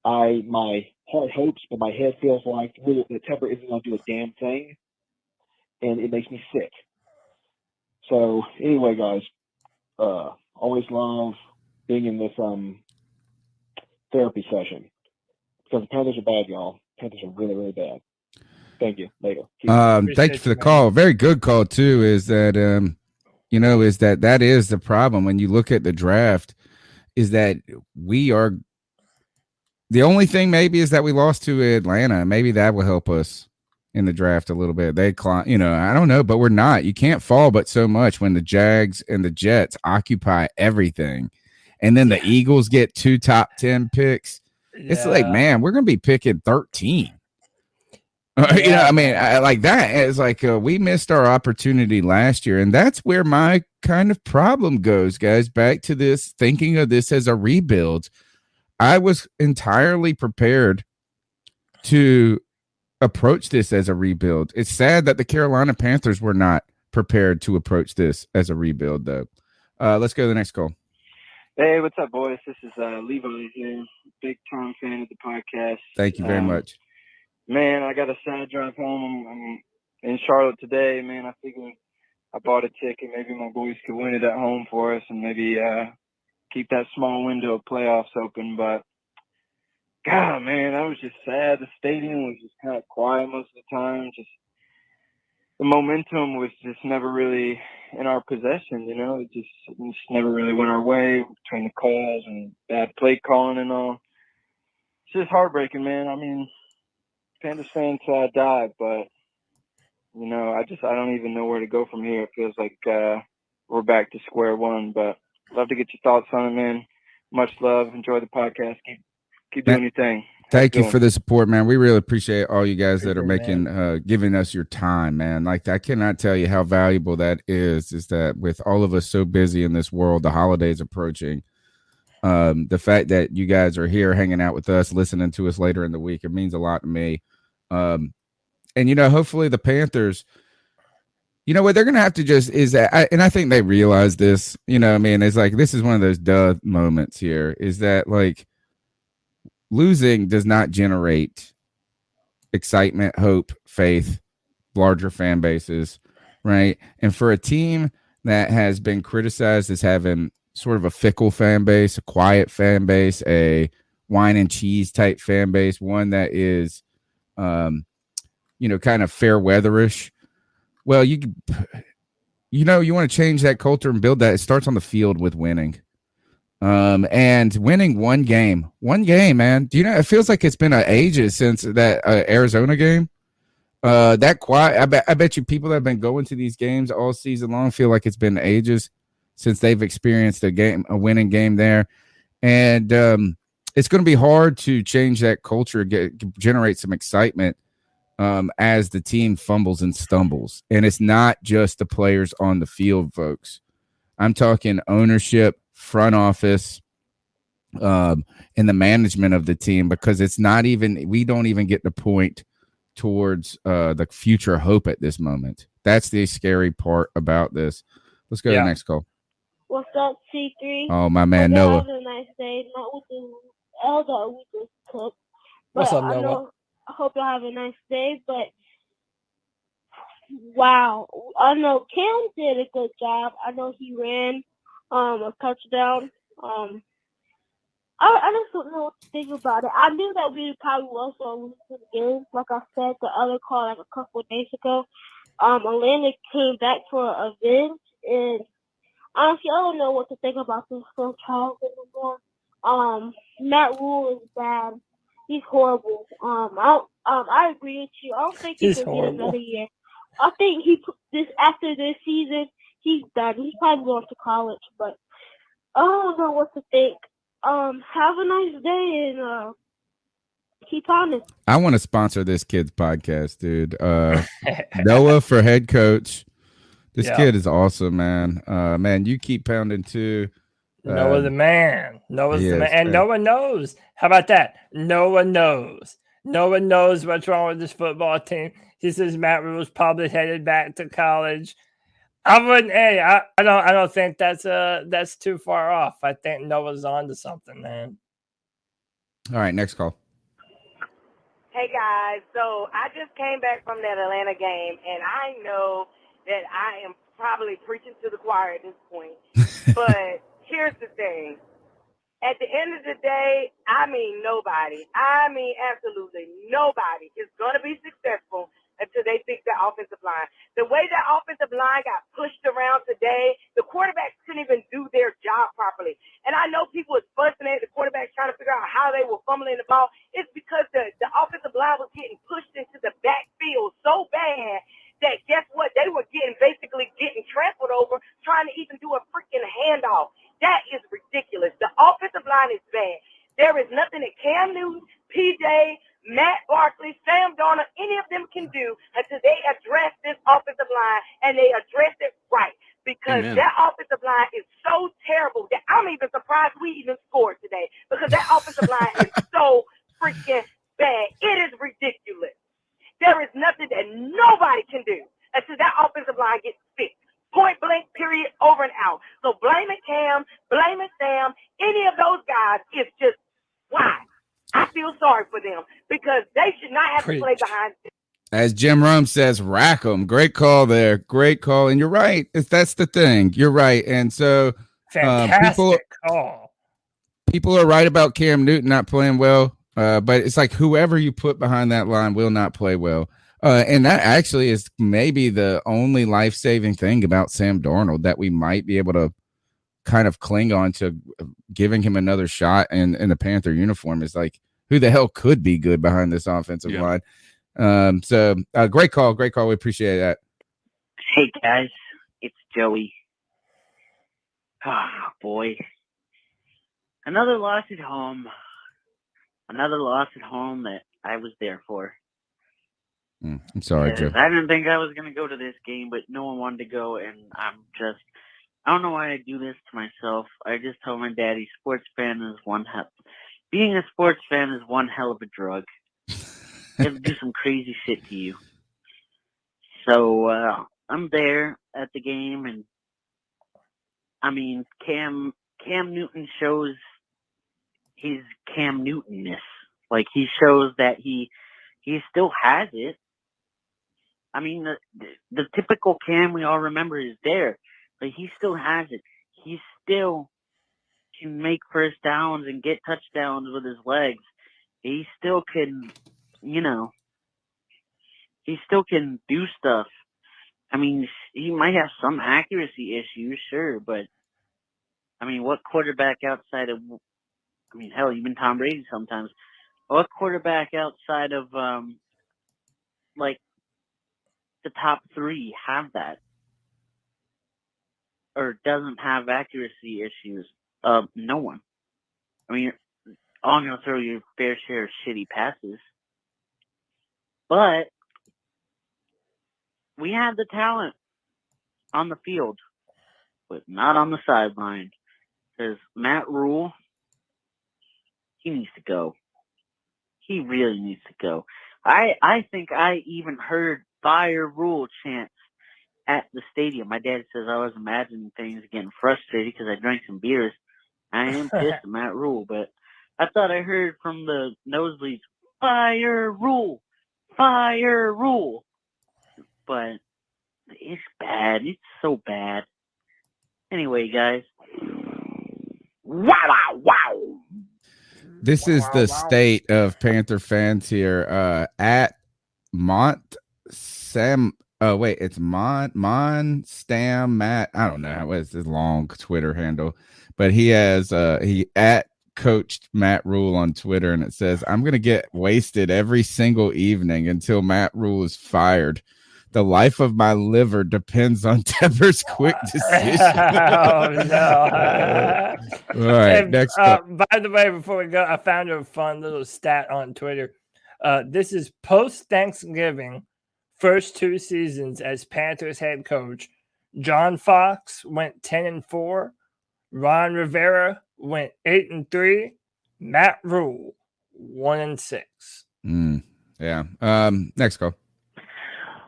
My heart hopes, but my head feels like the Tepper isn't going to do a damn thing, and it makes me sick. So anyway, guys, always love being in this therapy session because the Panthers are bad, y'all. Panthers are really, really bad. Thank you. Later. Thank you for the call. Very good call too. Is that that is the problem when you look at the draft? Is that we are the only thing maybe is that we lost to Atlanta. Maybe that will help us in the draft a little bit. They climb, I don't know, but we're not. You can't fall but so much when the Jags and the Jets occupy everything, and then the Eagles get 2 top 10 picks. Yeah. It's like, man, we're gonna be picking 13. Yeah. Like that. It's like we missed our opportunity last year, and that's where my kind of problem goes, guys. Back to this thinking of this as a rebuild. I was entirely prepared to approach this as a rebuild. It's sad that the Carolina Panthers were not prepared to approach this as a rebuild, though. Let's go to the next call. Hey, what's up, boys? This is Levi here, big time fan of the podcast. Thank you very much. Man, I got a sad drive home. I'm in Charlotte today, man. I figured I bought a ticket. Maybe my boys could win it at home for us and maybe keep that small window of playoffs open. But, God, man, I was just sad. The stadium was just kind of quiet most of the time. Just the momentum was just never really in our possession, you know. It just never really went our way between the calls and bad play calling and all. It's just heartbreaking, man. I mean, Panthers fans died, but, you know, I don't even know where to go from here. It feels like we're back to square one, but love to get your thoughts on it, man. Much love. Enjoy the podcast. Keep doing your thing. Thank you for the support, man. We really appreciate all you guys that are making, giving us your time, man. Like, I cannot tell you how valuable that is that with all of us so busy in this world, the holidays approaching, the fact that you guys are here hanging out with us, listening to us later in the week, it means a lot to me. And, you know, hopefully the Panthers, you know what they're going to have to just is that, and I think they realize this, you know, I mean, it's like, this is one of those duh moments here is that like losing does not generate excitement, hope, faith, larger fan bases. Right. And for a team that has been criticized as having sort of a fickle fan base, a quiet fan base, a wine and cheese type fan base, one that is, you know, kind of fair weatherish. Well, you want to change that culture and build that. It starts on the field with winning. And winning one game, man. Do you know, it feels like it's been ages since that Arizona game. That quiet. I bet you people that have been going to these games all season long feel like it's been ages since they've experienced a winning game there. And it's going to be hard to change that culture, generate some excitement as the team fumbles and stumbles. And it's not just the players on the field, folks. I'm talking ownership, front office, and the management of the team, because we don't even get to point towards the future hope at this moment. That's the scary part about this. Let's go to the next call. What's up, C3? Oh, my man, Noah. Have a nice day. Not with the L that we just took. What's up, Noah? I hope y'all have a nice day, but wow. I know Cam did a good job. I know he ran a touchdown. I just don't know what to think about it. I knew that we probably was going to lose the game. Like I said, the other call like a couple of days ago, Atlanta came back for a revenge, and honestly, I don't know what to think about this from Charles anymore. Matt Rhule is bad. He's horrible. I agree with you. I don't think he can get another year. I think after this season, he's done. He's probably going to college, but I don't know what to think. Have a nice day and keep on it. I want to sponsor this kid's podcast, dude. Noah for head coach. This kid is awesome, man. Man, you keep pounding too. Noah the man. Noah's the man. And Noah knows. How about that? Noah knows. Noah knows what's wrong with this football team. He says Matt Rhule's probably headed back to college. I wouldn't. Hey, I don't think that's too far off. I think Noah's on to something, man. All right, next call. Hey guys, so I just came back from that Atlanta game, and I know that I am probably preaching to the choir at this point. But here's the thing. At the end of the day, I mean absolutely nobody is going to be successful until they fix that offensive line. The way that offensive line got pushed around today, the quarterbacks couldn't even do their job properly. And I know people was fussing at the quarterbacks trying to figure out how they were fumbling the ball. It's because the offensive line was getting pushed into the backfield so bad that guess what? They were basically getting trampled over trying to even do a freaking handoff. That is ridiculous. The offensive line is bad. There is nothing that Cam Newton, PJ, Matt Barkley, Sam Darnold, any of them can do until they address this offensive line and they address it right. Because that offensive line is so terrible that I'm even surprised we even scored today. Because that offensive line is so freaking bad. It is ridiculous. There is nothing that nobody can do until that offensive line gets fixed. Point blank, period, over and out. So blaming Cam, blaming Sam, any of those guys is just why. I feel sorry for them because they should not have to play behind. As Jim Rome says, rack 'em. Great call there. Great call. And you're right. That's the thing. You're right. And so fantastic call. People are right about Cam Newton not playing well. But it's like whoever you put behind that line will not play well. And that actually is maybe the only life-saving thing about Sam Darnold that we might be able to kind of cling on to giving him another shot in the Panther uniform is like, who the hell could be good behind this offensive line? So great call. Great call. We appreciate that. Hey guys, it's Joey. Ah, boy. Another loss at home. Another loss at home that I was there for. I'm sorry, Joe. I didn't think I was going to go to this game, but no one wanted to go, and I don't know why I do this to myself. I just told my daddy, being a sports fan is one hell of a drug. It'll do some crazy shit to you. So I'm there at the game, and I mean, Cam Newton shows his Cam Newtonness. Like, he shows that he still has it. I mean, the typical Cam we all remember is there, but he still has it. He still can make first downs and get touchdowns with his legs. He still can, he still can do stuff. I mean, he might have some accuracy issues, sure, but I mean, what quarterback outside of, hell, even Tom Brady sometimes, what quarterback outside of, the top three have that? Or doesn't have accuracy issues? No one. I mean, you're all going to throw your fair share of shitty passes. But we had the talent on the field, but not on the sideline. Because Matt Rhule, he needs to go. He really needs to go. I think I even heard fire Rhule chants at the stadium. My dad says I was imagining things, getting frustrated because I drank some beers. I am pissed at Matt Rhule, but I thought I heard from the nosebleeds, fire Rhule, fire Rhule. But it's bad. It's so bad. Anyway, guys. Wow. This is the state of Panther fans here. At Mont Sam. Oh wait, it's Mon Stam Matt. I don't know what is his long Twitter handle, but he has he at coached Matt Rhule on Twitter, and it says, "I'm gonna get wasted every single evening until Matt Rhule is fired. The life of my liver depends on Tepper's quick decision." Oh, no. All right, And, next up. by the way, before we go, I found a fun little stat on Twitter. This is post-Thanksgiving, first 2 seasons as Panthers head coach. John Fox went 10-4. Ron Rivera went 8-3. Matt Rhule 1-6. Yeah. Next call.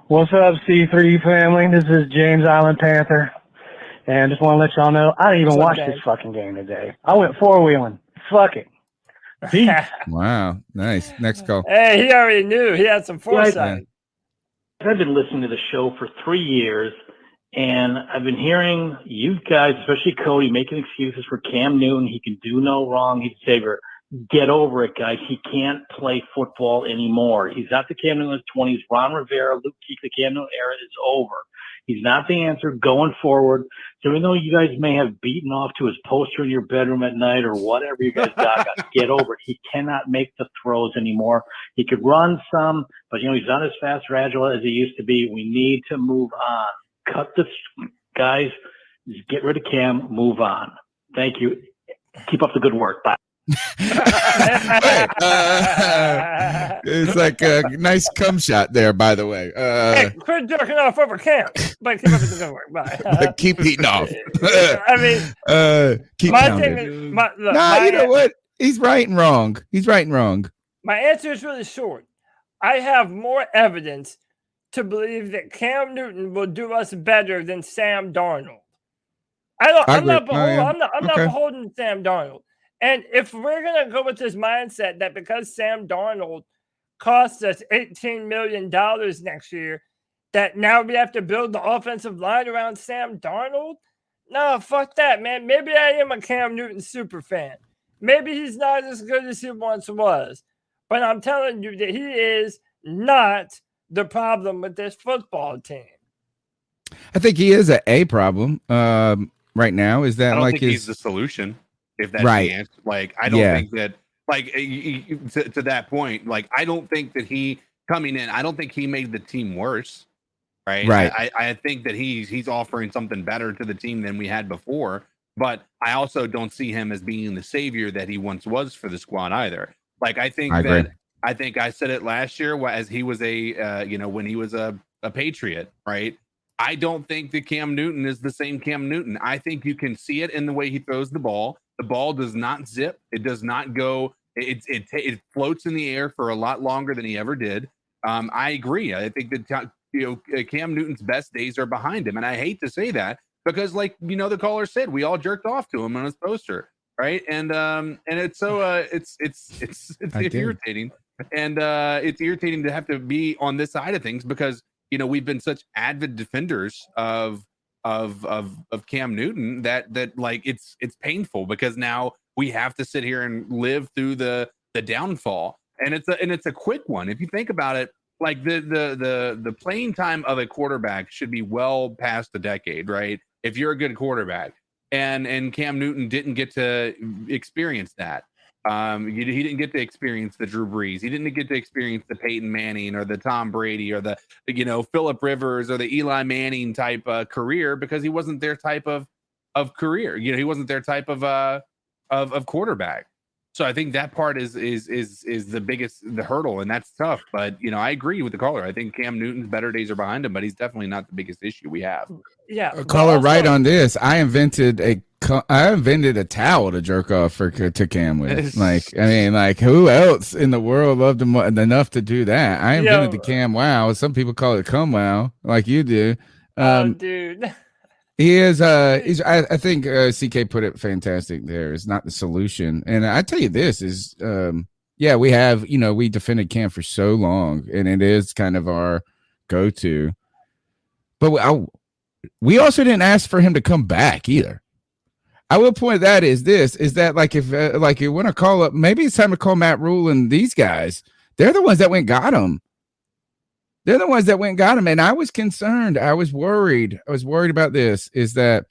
What's up, C3 family? This is James Island Panther. And just want to let y'all know, I didn't even watch this fucking game today. I went 4-wheeling. Fuck it. Peace. Wow. Nice. Next call. Hey, he already knew. He had some foresight. I've been listening to the show for 3 years, and I've been hearing you guys, especially Cody, making excuses for Cam Newton. He can do no wrong. He's a savior. Get over it, guys. He can't play football anymore. He's not the Cam Newton of his 20s. Ron Rivera, Luke Keith, the Cam Newton era is over. He's not the answer going forward. So even though you guys may have beaten off to his poster in your bedroom at night or whatever you guys got, get over it. He cannot make the throws anymore. He could run some, but he's not as fast or agile as he used to be. We need to move on. Cut the guys. Just get rid of Cam. Move on. Thank you. Keep up the good work. Bye. It's like a nice cum shot there, by the way. Hey, quit jerking off over Cam. But keep up with the good work. Bye. But keep eating off. I mean, keep my counting. thing is, look, you know what? He's right and wrong. My answer is really short. I have more evidence to believe that Cam Newton will do us better than Sam Darnold. I'm not beholden to Sam Darnold. And if we're going to go with this mindset that because Sam Darnold costs us $18 million next year, that now we have to build the offensive line around Sam Darnold? No, fuck that, man. Maybe I am a Cam Newton super fan. Maybe he's not as good as he once was. But I'm telling you that he is not the problem with this football team. I think he is a problem right now. Is that I don't like think he's the solution? If that's Right. the answer, like I don't think that, like to that point, like I don't think that he coming in. I don't think he made the team worse. Right. I think that he's offering something better to the team than we had before. But I also don't see him as being the savior that he once was for the squad either. Like I think I said it last year as he was when he was a Patriot, right? I don't think that Cam Newton is the same Cam Newton. I think you can see it in the way he throws the ball. The ball does not zip. It does not go. It floats in the air for a lot longer than he ever did. I agree. I think that Cam Newton's best days are behind him, and I hate to say that because, like the caller said, we all jerked off to him on his poster, right? And it's so it's irritating, and it's irritating to have to be on this side of things because we've been such avid defenders of Cam Newton that like it's painful because now we have to sit here and live through the downfall, and it's a quick one if you think about it. Like the playing time of a quarterback should be well past a decade, right? If you're a good quarterback, and Cam Newton didn't get to experience that. He didn't get to experience the Drew Brees. He didn't get to experience the Peyton Manning or the Tom Brady or the Phillip Rivers or the Eli Manning type career because he wasn't their type of career. He wasn't their type of quarterback. So I think that part is the hurdle, and that's tough. But I agree with the caller. I think Cam Newton's better days are behind him, but he's definitely not the biggest issue we have. Yeah, caller, right on this. I invented a towel to jerk off to Cam with. Like who else in the world loved him enough to do that? I invented the Cam Wow. Some people call it Cum Wow, like you do. Dude. He is. I think CK put it fantastic. There is not the solution, and I tell you this is. We have. We defended Cam for so long, and it is kind of our go-to. But we also didn't ask for him to come back either. I will point that is that like if you want to call up, maybe it's time to call Matt Rhule and these guys. They're the ones that went and got him. They're the ones that went and got him. And I was concerned. I was worried. About this is that,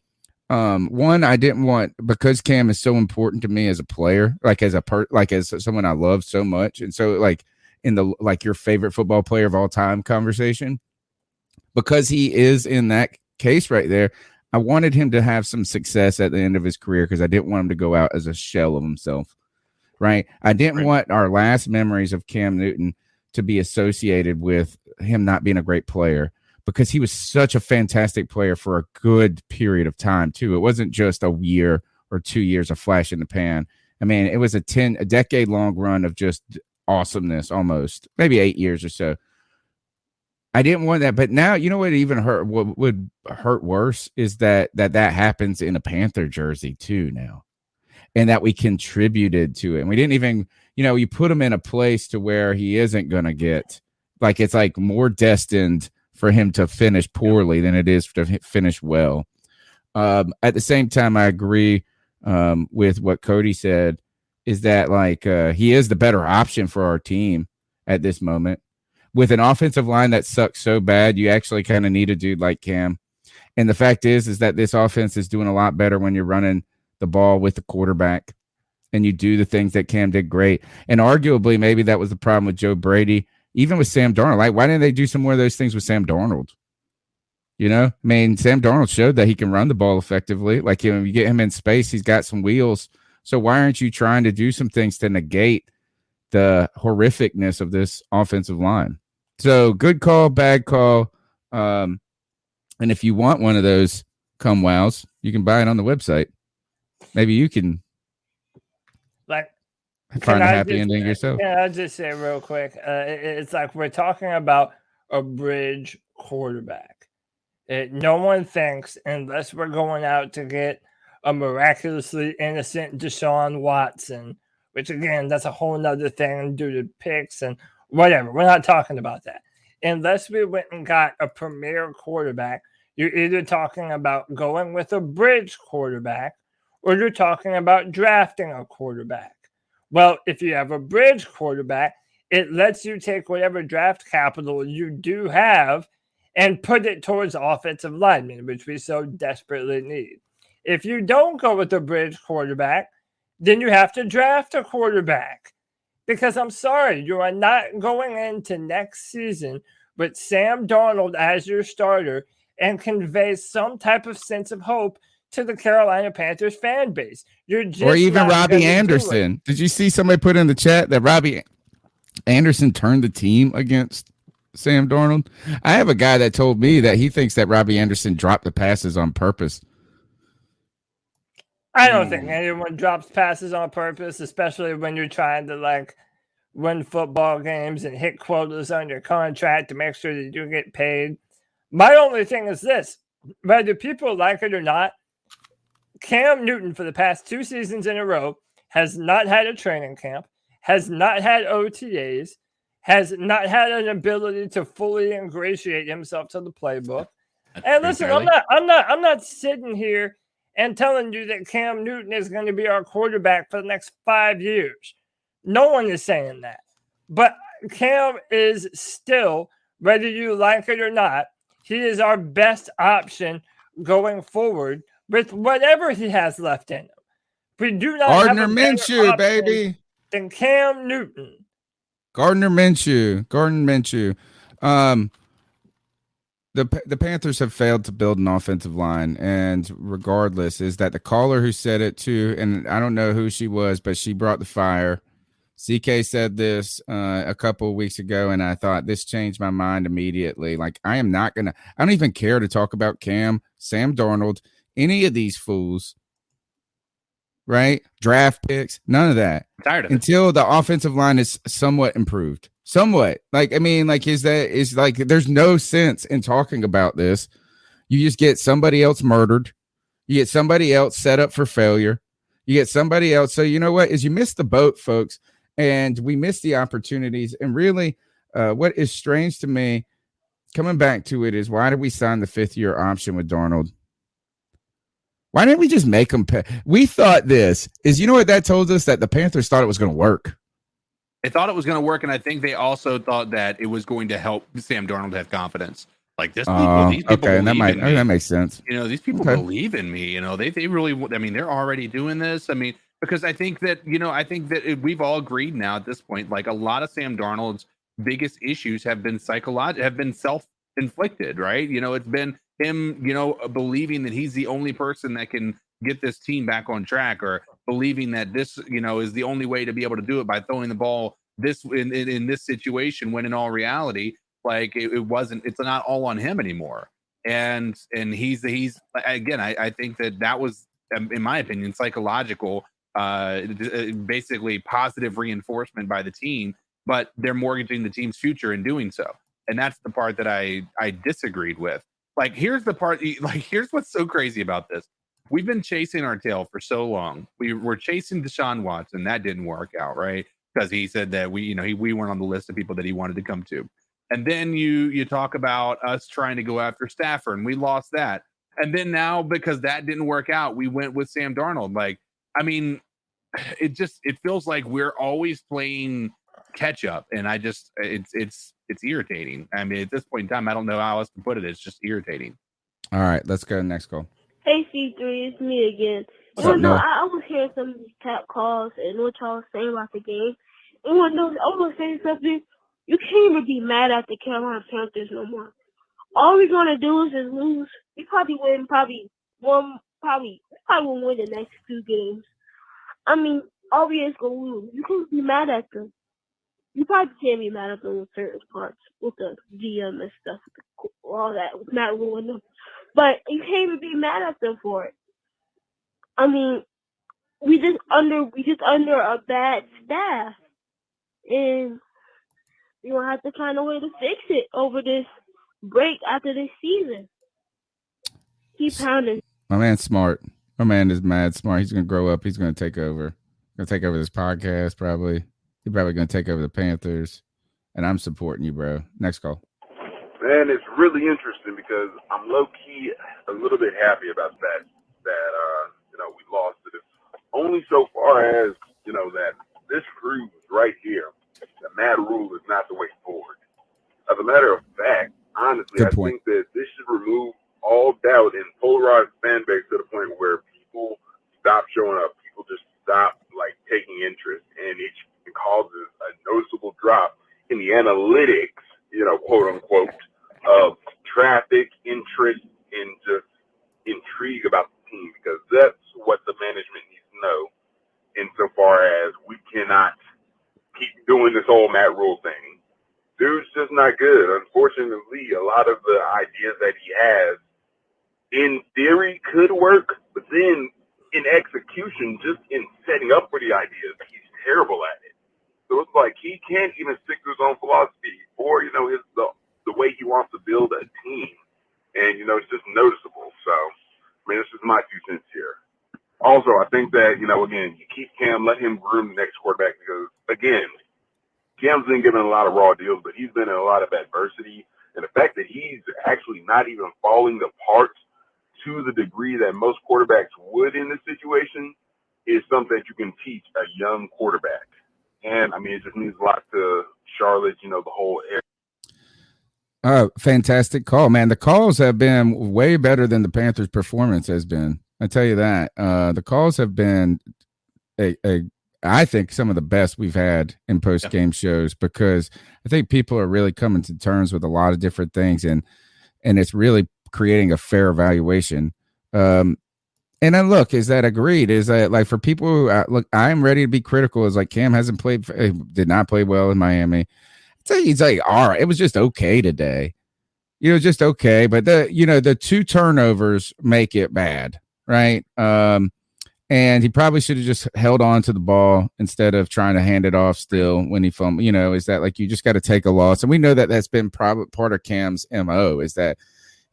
one, I didn't want, because Cam is so important to me as a player, as someone I love so much. And so like in the, like your favorite football player of all time conversation, because he is in that case right there, I wanted him to have some success at the end of his career because I didn't want him to go out as a shell of himself. Right. I didn't want our last memories of Cam Newton to be associated with him not being a great player because he was such a fantastic player for a good period of time too. It wasn't just a year or 2 years of flash in the pan. I mean, it was a decade long run of just awesomeness, almost maybe 8 years or so. I didn't want that, but now you know what even hurt. What would hurt worse is that happens in a Panther jersey too now, and that we contributed to it. And we didn't even, you put him in a place to where he isn't going to get, like, it's like more destined for him to finish poorly than it is to finish well. At the same time, I agree with what Cody said, is that like he is the better option for our team at this moment. With an offensive line that sucks so bad, you actually kind of need a dude like Cam. And the fact is that this offense is doing a lot better when you're running the ball with the quarterback and you do the things that Cam did great. And arguably, maybe that was the problem with Joe Brady, even with Sam Darnold. Like, why didn't they do some more of those things with Sam Darnold? I mean, Sam Darnold showed that he can run the ball effectively. Like, you get him in space, he's got some wheels. So why aren't you trying to do some things to negate the horrificness of this offensive line? So good call, bad call. And if you want one of those Cum Wows, you can buy it on the website. Maybe you can find a happy ending yourself. Yeah, I'll just say real quick. It's like we're talking about a bridge quarterback. No one thinks, unless we're going out to get a miraculously innocent Deshaun Watson, which again, that's a whole nother thing due to picks and Whatever. We're not talking about that. Unless we went and got a premier quarterback, you're either talking about going with a bridge quarterback or you're talking about drafting a quarterback. Well, if you have a bridge quarterback, it lets you take whatever draft capital you do have and put it towards offensive linemen, which we so desperately need. If you don't go with a bridge quarterback, then you have to draft a quarterback. Because I'm sorry, you are not going into next season with Sam Darnold as your starter and convey some type of sense of hope to the Carolina Panthers fan base. You're just or even not Robbie gonna do it. Anderson. Did you see somebody put in the chat that Robbie Anderson turned the team against Sam Darnold? I have a guy that told me that he thinks that Robbie Anderson dropped the passes on purpose. I don't think anyone drops passes on purpose, especially when you're trying to win football games and hit quotas on your contract to make sure that you get paid. My only thing is this: whether people like it or not, Cam Newton for the past 2 seasons in a row has not had a training camp, has not had OTAs, has not had an ability to fully ingratiate himself to the playbook. And listen, I'm not sitting here and telling you that Cam Newton is going to be our quarterback for the next 5 years. No one is saying that. But Cam is still, whether you like it or not, he is our best option going forward with whatever he has left in him. We do not Gardner have a better Minshew, option baby. than Cam Newton. Gardner Minshew. The Panthers have failed to build an offensive line, and regardless, is that the caller who said it too, and I don't know who she was, but she brought the fire. CK said this a couple of weeks ago, and I thought this changed my mind immediately. Like, I don't even care to talk about Cam, Sam Darnold, any of these fools, right? Draft picks, none of that. I'm tired of it. Until the offensive line is somewhat improved. Somewhat. There's no sense in talking about this. You just get somebody else murdered. You get somebody else set up for failure. You get somebody else. So you know what? Is you miss the boat, folks. And we miss the opportunities. And really, what is strange to me, coming back to it, is why did we sign the 5th-year option with Darnold? Why didn't we just make him pay? We thought this is, you know what that told us? That the Panthers thought it was going to work. They thought it was going to work, and I think they also thought that it was going to help Sam Darnold have confidence. Like these people okay, and that makes sense. You know, these people believe in me. You know, they really. I mean, they're already doing this. I mean, because I think that we've all agreed now at this point. Like, a lot of Sam Darnold's biggest issues have been self-inflicted, right? You know, it's been him, believing that he's the only person that can get this team back on track, or believing that this, is the only way to be able to do it by throwing the ball this in this situation, when in all reality, like it wasn't. It's not all on him anymore. And he's again. I think that was, in my opinion, psychological, basically positive reinforcement by the team. But they're mortgaging the team's future in doing so, and that's the part that I disagreed with. Like, here's the part. Like, here's what's so crazy about this. We've been chasing our tail for so long. We were chasing Deshaun Watson. That didn't work out, right? Because he said that we weren't on the list of people that he wanted to come to. And then you talk about us trying to go after Stafford, and we lost that. And then now, because that didn't work out, we went with Sam Darnold. Like, I mean, it feels like we're always playing catch up, and it's irritating. I mean, at this point in time, I don't know how else to put it. It's just irritating. All right, let's go to the next call. Hey, C3, it's me again. What's up, Noah? I was hearing some of these tap calls and what y'all was saying about the game. And I was saying something. You can't even be mad at the Carolina Panthers no more. All we're gonna do is just lose. We probably win. We probably won't win the next 2 games. I mean, all we is gonna lose. You can't be mad at them. You probably can't be mad at them with certain parts, with the GM and stuff, all that, with Matt Rhule and them. But you can't even be mad at them for it. I mean, we just under a bad staff, and we're gonna have to find a way to fix it over this break after this season. Keep pounding. My man's smart. My man is mad smart. He's gonna grow up. He's gonna take over. Gonna take over this podcast probably. He's probably gonna take over the Panthers. and I'm supporting you, bro. Next call. Man, it's really interesting because I'm low key a little bit happy about that we lost it. Only so far as that this proves right here that Matt Rhule is not the way forward. As a matter of fact, honestly, Good I point. think that this should remove all doubt and polarize fan base to the point where people stop showing up. People just stop taking interest, and it causes a noticeable drop in the analytics, quote unquote, of traffic, interest, and just intrigue about the team, because that's what the management needs to know. Insofar as we cannot keep doing this whole Matt Rhule thing. Dude's just not good. Unfortunately, a lot of the ideas that he has, in theory, could work, but then in execution, just in setting up for the ideas, he's terrible at it. So it's like he can't even stick to his own philosophy or, the way he wants to build a team. And, it's just noticeable. So, this is my 2 cents here. Also, I think that, again, you keep Cam, let him groom the next quarterback because, again, Cam's been given a lot of raw deals, but he's been in a lot of adversity. And the fact that he's actually not even falling apart to the degree that most quarterbacks would in this situation is something that you can teach a young quarterback. And, it just means a lot to Charlotte, the whole area. Fantastic call, man. The calls have been way better than the Panthers' performance has been. I tell you that. The calls have been I think some of the best we've had in post-game shows, because I think people are really coming to terms with a lot of different things, and it's really creating a fair evaluation. And then look, is that agreed? Is that for people who look, I'm ready to be critical. Is Cam did not play well in Miami. I'd say he's all right. It was just okay today. Just okay. But the 2 turnovers make it bad. Right. And he probably should have just held on to the ball instead of trying to hand it off still when he fumbled. Is that you just got to take a loss. And we know that that's been probably part of Cam's MO, is that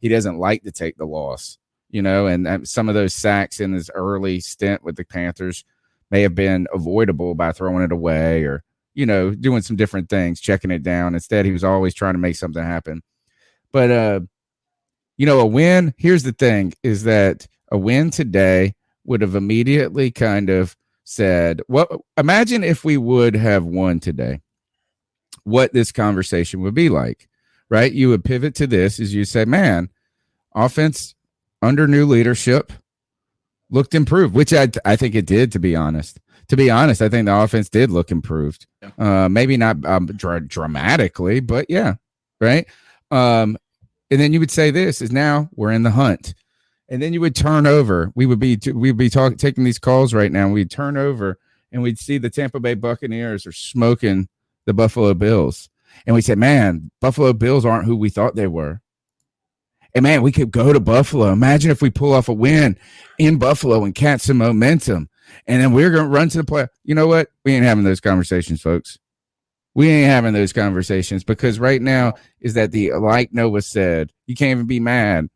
he doesn't like to take the loss, and some of those sacks in his early stint with the Panthers may have been avoidable by throwing it away or, doing some different things, checking it down. Instead, he was always trying to make something happen. But, a win, here's the thing, is that a win today would have immediately kind of said, imagine if we would have won today, what this conversation would be like, right? You would pivot to this as you say, man, offense under new leadership looked improved, which I think it did, to be honest. I think the offense did look improved. Maybe not dramatically, but yeah, right? And then you would say this is now we're in the hunt. And then you would turn over. We'd be taking these calls right now. We'd turn over and we'd see the Tampa Bay Buccaneers are smoking the Buffalo Bills. And we said, man, Buffalo Bills aren't who we thought they were. And man, we could go to Buffalo. Imagine if we pull off a win in Buffalo and catch some momentum. And then we're going to run to the play. You know what? We ain't having those conversations, folks. We ain't having those conversations, because right now is that like Noah said, you can't even be mad.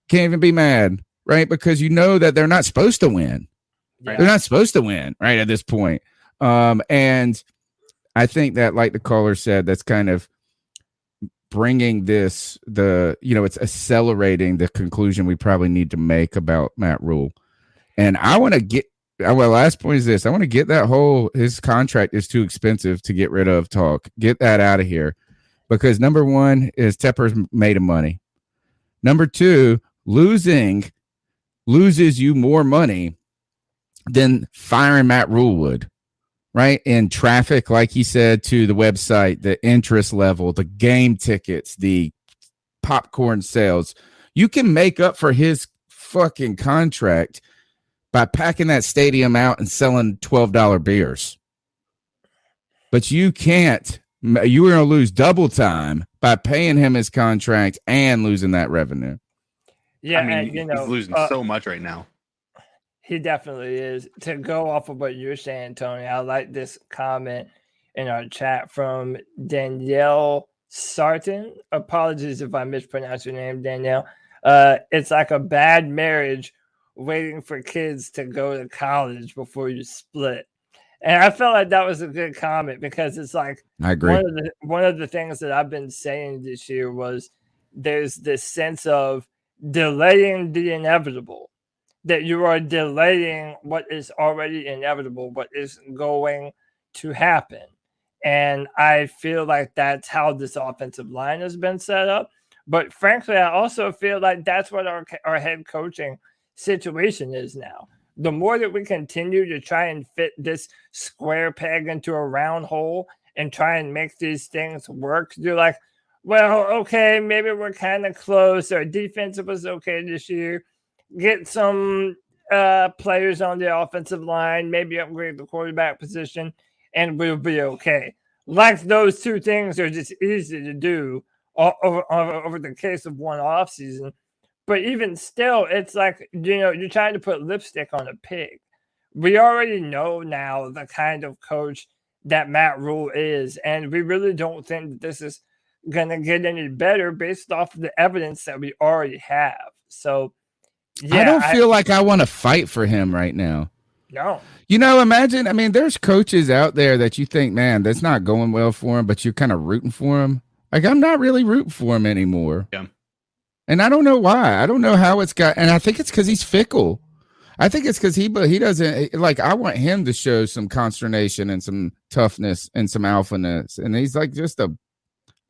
Can't even be mad, right? Because that they're not supposed to win. Right? They're not supposed to win, right, at this point. And I think that, like the caller said, that's kind of bringing it's accelerating the conclusion we probably need to make about Matt Rhule. And I want to get, last point is this. I want to get his contract is too expensive to get rid of talk. Get that out of here. Because number one is Tepper's made of money. Number two, loses you more money than firing Matt Rhule would, right? In traffic, like he said, to the website, the interest level, the game tickets, the popcorn sales. You can make up for his fucking contract by packing that stadium out and selling $12 beers. But you can't. You were going to lose double time by paying him his contract and losing that revenue. Yeah, he's losing so much right now. He definitely is. To go off of what you're saying, Tony, I like this comment in our chat from Danielle Sarton. Apologies if I mispronounced your name, Danielle. It's like a bad marriage waiting for kids to go to college before you split. And I felt like that was a good comment because it's like I agree. One of the things that I've been saying this year was there's this sense of delaying the inevitable, that you are delaying what is already inevitable, what is going to happen. And I feel like that's how this offensive line has been set up. But frankly, I also feel like that's what our head coaching situation is now. The more that we continue to try and fit this square peg into a round hole and try and make these things work, you're like, well, okay, maybe we're kind of close. Our defense was okay this year. Get some players on the offensive line, maybe upgrade the quarterback position, and we'll be okay. Like those two things are just easy to do over the case of one offseason. But even still, it's like, you're trying to put lipstick on a pig. We already know now the kind of coach that Matt Rhule is, and we really don't think that this is going to get any better based off of the evidence that we already have. So, yeah. I don't feel like I want to fight for him right now. No. Imagine, there's coaches out there that you think, man, that's not going well for him, but you're kind of rooting for him. Like, I'm not really rooting for him anymore. Yeah. And I don't know why. I don't know how it's got. And I think it's because he's fickle. I think it's because he doesn't, like, I want him to show some consternation and some toughness and some alphaness. And he's like just a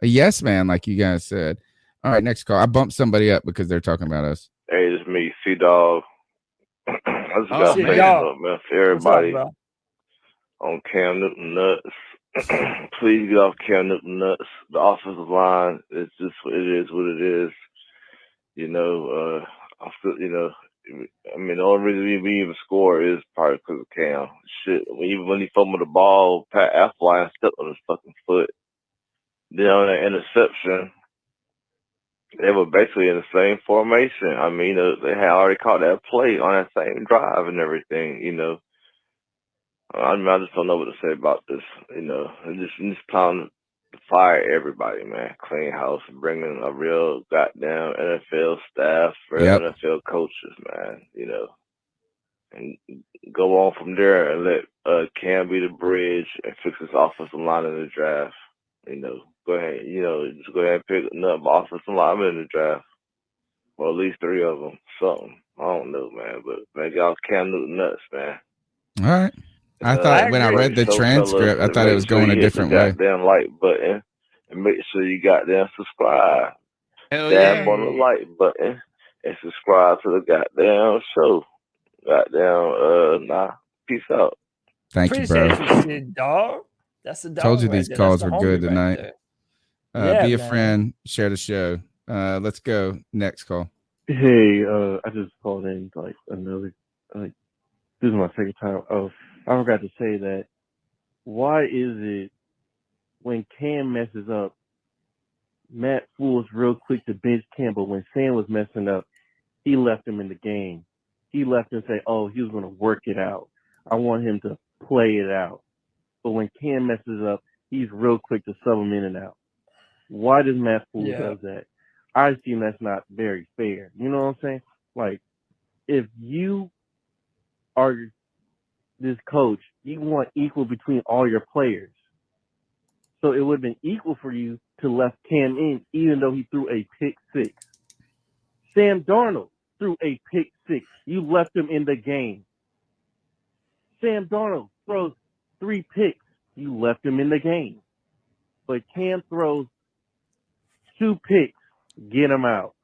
yes man, like you guys said. All right, next call. I bumped somebody up because they're talking about us. Hey, it's me, C-Dog. I just got to say, man, for everybody on Cam Newton nuts, please get off Cam Newton nuts. The offensive line, it's just, it is what it is. I feel, the only reason we even score is probably because of Cam. Shit, even when he fumbled the ball, Pat Afflein stepped on his fucking foot. Then on that interception, they were basically in the same formation. They had already caught that play on that same drive and everything, I just don't know what to say about this, It's time to fire everybody, man. Clean house, bring in a real goddamn NFL staff, real NFL coaches, man, and go on from there and let Cam be the bridge and fix his offensive line in the draft. Go ahead, just go ahead and pick another offensive lineman in the draft. Or at least 3 of them, something. I don't know, man, but man, y'all Cam Newton nuts, man. All right. I thought when I read the transcript, I thought it was going a different way. Goddamn like button and make sure you goddamn subscribe. Hell Damn on the like button and subscribe to the goddamn show. Goddamn, peace out. Thank you, bro. Appreciate you, dog. That's the dog. Told you right these there. calls That's were the good homie tonight. Right there. Be a man. friend, share the show. Let's go. Next call. Hey, I just called in this is my second time. Oh, I forgot to say that. Why is it when Cam messes up, Matt Rhule is real quick to bench Cam, but when Sam was messing up, he left him in the game. He left him say, oh, he was going to work it out. I want him to play it out. But when Cam messes up, he's real quick to sub him in and out. Why does Matt Rhule do that? I assume that's not very fair. You know what I'm saying? Like, if you are this coach, you want equal between all your players. So it would have been equal for you to left Cam in, even though he threw a pick six. Sam Darnold threw a pick six. You left him in the game. Sam Darnold throws 3 picks. You left him in the game. But Cam throws 2 picks. Get him out.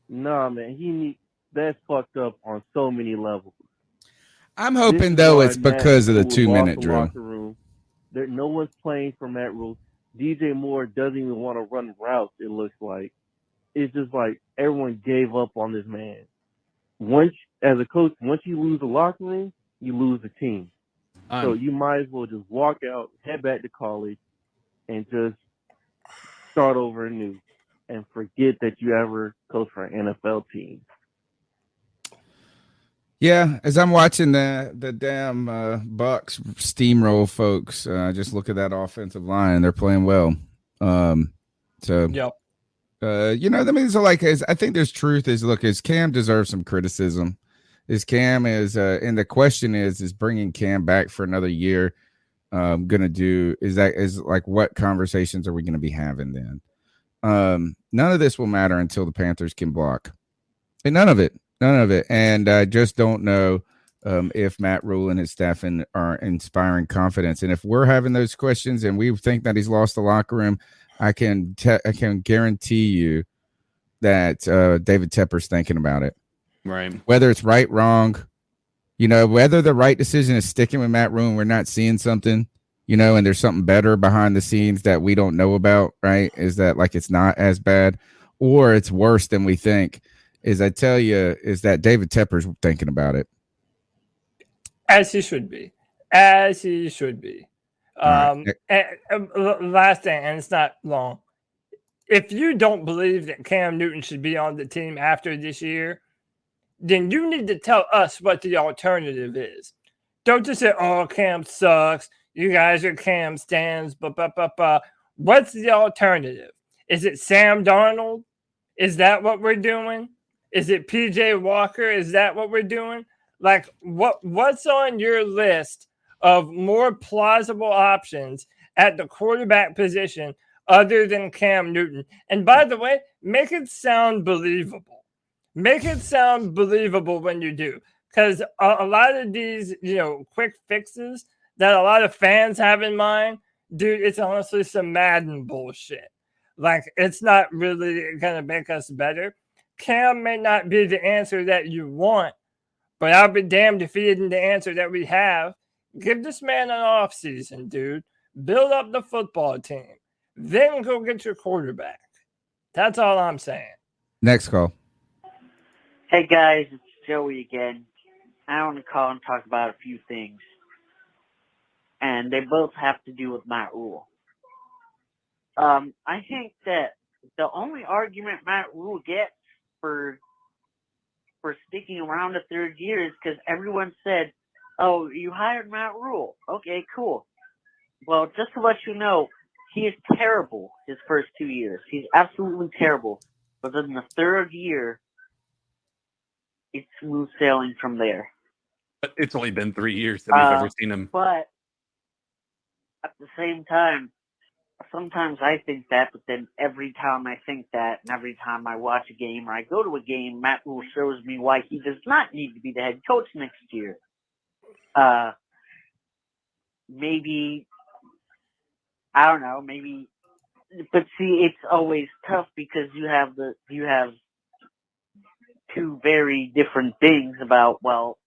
Nah, man, that's fucked up on so many levels. I'm hoping, though, it's because of the 2-minute drill. No one's playing for Matt Rhule. DJ Moore doesn't even want to run routes, it looks like. It's just like everyone gave up on this man. As a coach, once you lose the locker room, you lose the team. So you might as well just walk out, head back to college, and just start over anew and forget that you ever coached for an NFL team. Yeah, as I'm watching the damn Bucks steamroll folks, just look at that offensive line. They're playing well. I think there's truth is, look, Cam deserves some criticism. Is Cam is and the question is bringing Cam back for another year gonna do? Is like what conversations are we gonna be having then? None of this will matter until the Panthers can block, and none of it. And I just don't know if Matt Rhule and his staff are inspiring confidence. And if we're having those questions and we think that he's lost the locker room, I can guarantee you that David Tepper's thinking about it. Right. Whether it's right, wrong, whether the right decision is sticking with Matt Rhule and we're not seeing something, and there's something better behind the scenes that we don't know about, right? Is that like it's not as bad or it's worse than we think? Is I tell you, is that David Tepper's thinking about it. As he should be. Last thing, and it's not long. If you don't believe that Cam Newton should be on the team after this year, then you need to tell us what the alternative is. Don't just say, oh, Cam sucks. You guys are Cam stans. What's the alternative? Is it Sam Darnold? Is that what we're doing? Is it PJ Walker? Is that what we're doing? Like, what's on your list of more plausible options at the quarterback position other than Cam Newton? And by the way, make it sound believable. Make it sound believable when you do. Because a lot of these, quick fixes that a lot of fans have in mind, dude, it's honestly some Madden bullshit. Like, it's not really going to make us better. Cam may not be the answer that you want, but I'll be damned if he isn't the answer that we have. Give this man an offseason, dude. Build up the football team. Then go get your quarterback. That's all I'm saying. Next call. Hey, guys, it's Joey again. I want to call and talk about a few things. And they both have to do with Matt Rhule. I think that the only argument Matt Rhule gets for sticking around a third year is because everyone said, oh, you hired Matt Rhule. Okay, cool. Well, just to let you know, he is terrible his first 2 years. He's absolutely terrible. But then the third year, it's smooth sailing from there. But it's only been 3 years that we've ever seen him. But at the same time, sometimes I think that, but then every time I think that, and every time I watch a game or I go to a game, Matt Rhule shows me why he does not need to be the head coach next year. Maybe, I don't know, maybe, but see, it's always tough because you have two very different things about, well,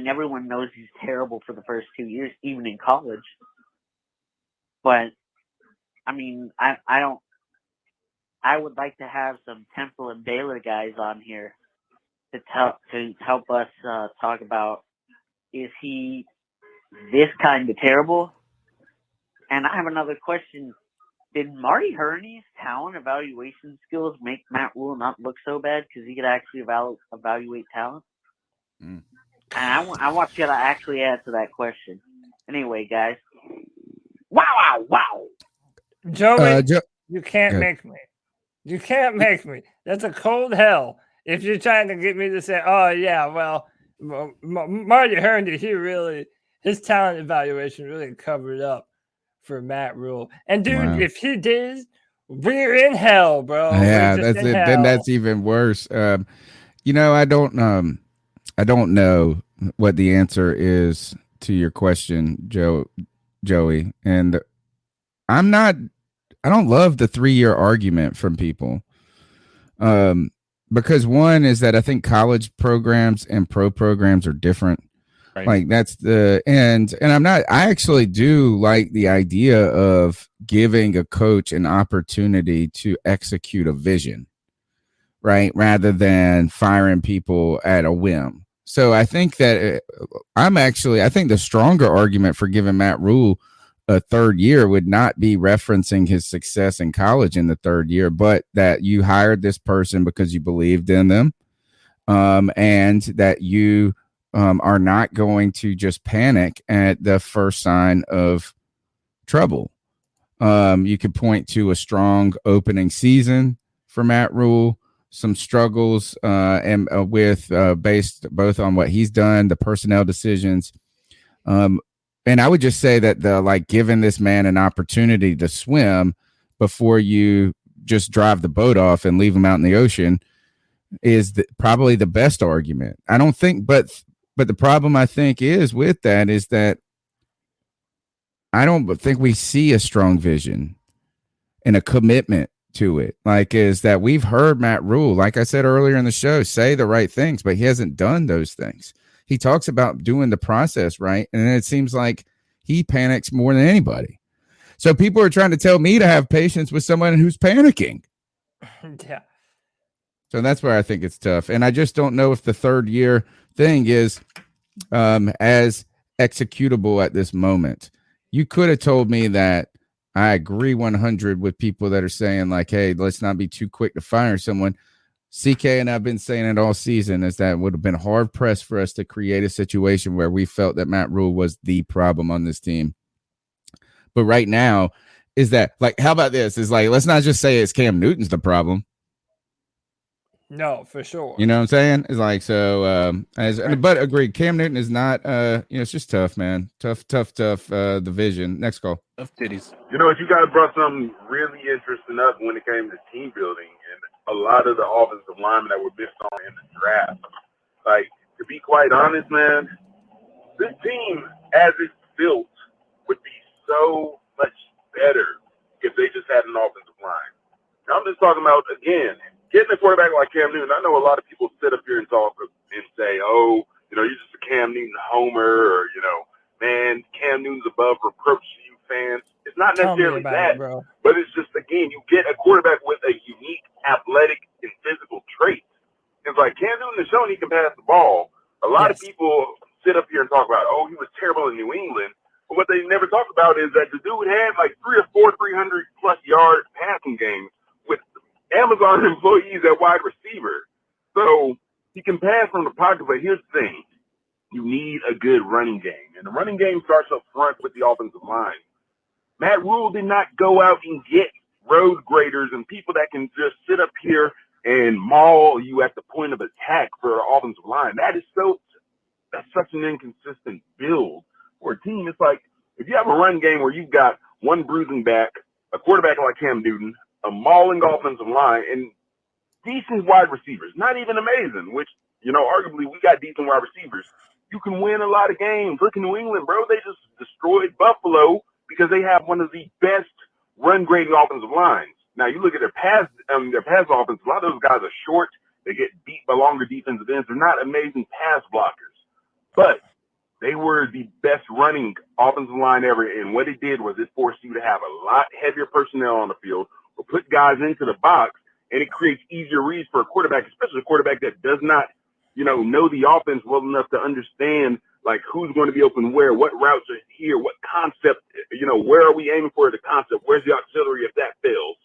everyone knows he's terrible for the first 2 years, even in college. But, I would like to have some Temple and Baylor guys on here to help us talk about, is he this kind of terrible? And I have another question. Did Marty Herney's talent evaluation skills make Matt Rhule not look so bad because he could actually evaluate talent? And I want you to actually answer that question. Anyway, guys. Wow. Joey, you can't make me. You can't make me. That's a cold hell. If you're trying to get me to say, oh, yeah, well, Marty Herney, his talent evaluation really covered up for Matt Rhule. And, dude, if he did, we're in hell, bro. Yeah, that's it. Hell. Then that's even worse. I don't know what the answer is to your question, Joey. And I don't love the 3-year argument from people. Because one is that I think college programs and pro programs are different. Right. Like that's and I actually do like the idea of giving a coach an opportunity to execute a vision, right? Rather than firing people at a whim. So I think that I think the stronger argument for giving Matt Rhule a third year would not be referencing his success in college in the third year, but that you hired this person because you believed in them, and that you are not going to just panic at the first sign of trouble. You could point to a strong opening season for Matt Rhule. some struggles and with based both on what he's done, the personnel decisions. And I would just say that giving this man an opportunity to swim before you just drive the boat off and leave him out in the ocean is probably the best argument. I don't think, but the problem I think is with that is that I don't think we see a strong vision and a commitment to it. Is that we've heard Matt Rhule, like I said earlier in the show, say the right things, but he hasn't done those things. He talks about doing the process right, and it seems like he panics more than anybody. So people are trying to tell me to have patience with someone who's panicking. Yeah. So that's where I think it's tough. And I just don't know if the third year thing is as executable at this moment. You could have told me that. I agree 100 with people that are saying hey, let's not be too quick to fire someone. CK and I've been saying it all season is that it would have been hard pressed for us to create a situation where we felt that Matt Rhule was the problem on this team. But right now is that how about this is let's not just say it's Cam Newton's the problem. No, for sure. You know what I'm saying? It's but agreed. Cam Newton is not, it's just tough, man. Tough division. Next call. Tough titties. You know, you guys brought something really interesting up when it came to team building and a lot of the offensive linemen that were missed on in the draft. To be quite honest, man, this team, as it's built, would be so much better if they just had an offensive line. Now, I'm just talking about, again, getting a quarterback like Cam Newton. I know a lot of people sit up here and talk and say, oh, you're just a Cam Newton homer, or, man, Cam Newton's above reproach to you fans. It's not necessarily that, but it's just, again, you get a quarterback with a unique athletic and physical trait. It's like Cam Newton has shown he can pass the ball. A lot of people sit up here and talk about, oh, he was terrible in New England. But what they never talk about is that the dude had 300+ yard passing games with Amazon employees at wide receiver. So he can pass from the pocket, but here's the thing. You need a good running game. And the running game starts up front with the offensive line. Matt Rhule did not go out and get road graders and people that can just sit up here and maul you at the point of attack for an offensive line. That's such an inconsistent build for a team. It's if you have a run game where you've got one bruising back, a quarterback like Cam Newton, a mauling offensive line, and decent wide receivers. Not even amazing, which, arguably we got decent wide receivers. You can win a lot of games. Look at New England, bro. They just destroyed Buffalo because they have one of the best run grading offensive lines. Now, you look at their pass offense, a lot of those guys are short. They get beat by longer defensive ends. They're not amazing pass blockers. But they were the best running offensive line ever, and what it did was it forced you to have a lot heavier personnel on the field, or put guys into the box, and it creates easier reads for a quarterback, especially a quarterback that does not, know the offense well enough to understand who's going to be open where, what routes are here, what concept, where are we aiming for the concept, where's the auxiliary if that fails.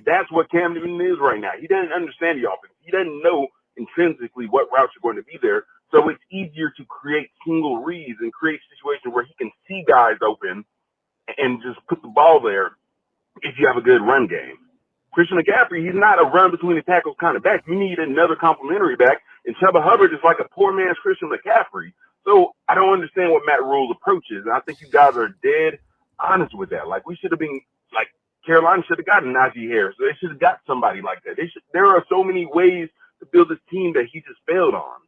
That's what Cam Newton is right now. He doesn't understand the offense. He doesn't know intrinsically what routes are going to be there. So it's easier to create single reads and create situations where he can see guys open and just put the ball there if you have a good run game. Christian McCaffrey, he's not a run between the tackles kind of back. You need another complimentary back, and Chuba Hubbard is like a poor man's Christian McCaffrey. So I don't understand what Matt Rhule's approach is. And I think you guys are dead honest with that. We should have been Carolina should have gotten Najee Harris. They should have got somebody like that. There are so many ways to build this team that he just failed on.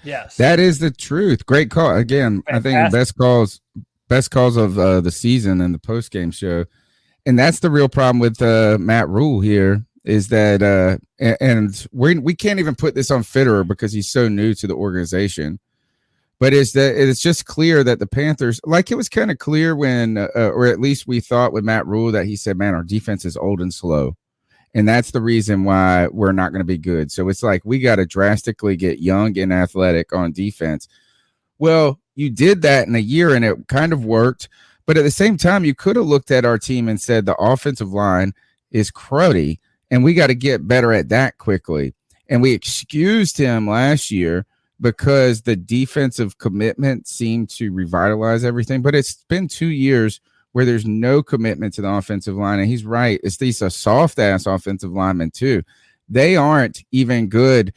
Yes, that is the truth. Great call again. Fantastic. I think best calls of the season and the postgame show. And that's the real problem with Matt Rhule here is that, and we can't even put this on Fitterer because he's so new to the organization. But it's just clear that the Panthers, it was kind of clear when, or at least we thought with Matt Rhule that he said, man, our defense is old and slow. And that's the reason why we're not going to be good. So it's we got to drastically get young and athletic on defense. Well, you did that in a year and it kind of worked. But at the same time, you could have looked at our team and said the offensive line is cruddy and we got to get better at that quickly. And we excused him last year because the defensive commitment seemed to revitalize everything. But it's been 2 years where there's no commitment to the offensive line. And he's right. It's these soft-ass offensive linemen, too. they aren't even good.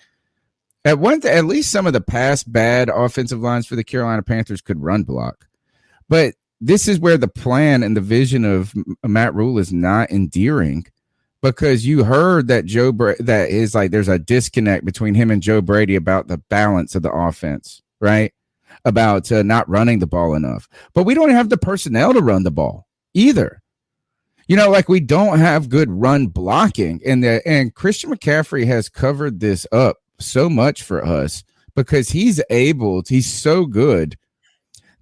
At least some of the past bad offensive lines for the Carolina Panthers could run block. But this is where the plan and the vision of Matt Rhule is not endearing, because you heard that that is like there's a disconnect between him and Joe Brady about the balance of the offense, right? About not running the ball enough. But we don't have the personnel to run the ball either. You know, like we don't have good run blocking, and Christian McCaffrey has covered this up so much for us because he's so good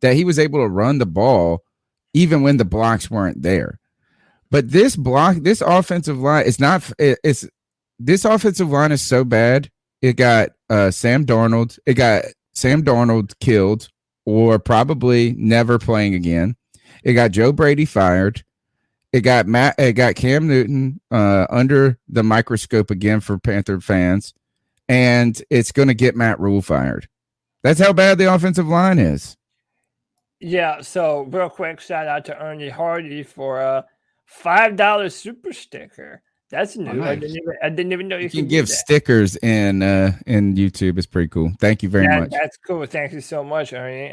that he was able to run the ball even when the blocks weren't there. But this offensive line this offensive line is so bad. It got Sam Darnold killed or probably never playing again. It got Joe Brady fired. It got Cam Newton under the microscope again for Panther fans, and it's going to get Matt Rhule fired. That's how bad the offensive line is. Yeah, so real quick, shout out to Ernie Hardy for a $5 super sticker. That's new. Nice. I didn't even know You can give stickers in YouTube. It's pretty cool. Thank you very much. That's cool. Thank you so much, Ernie.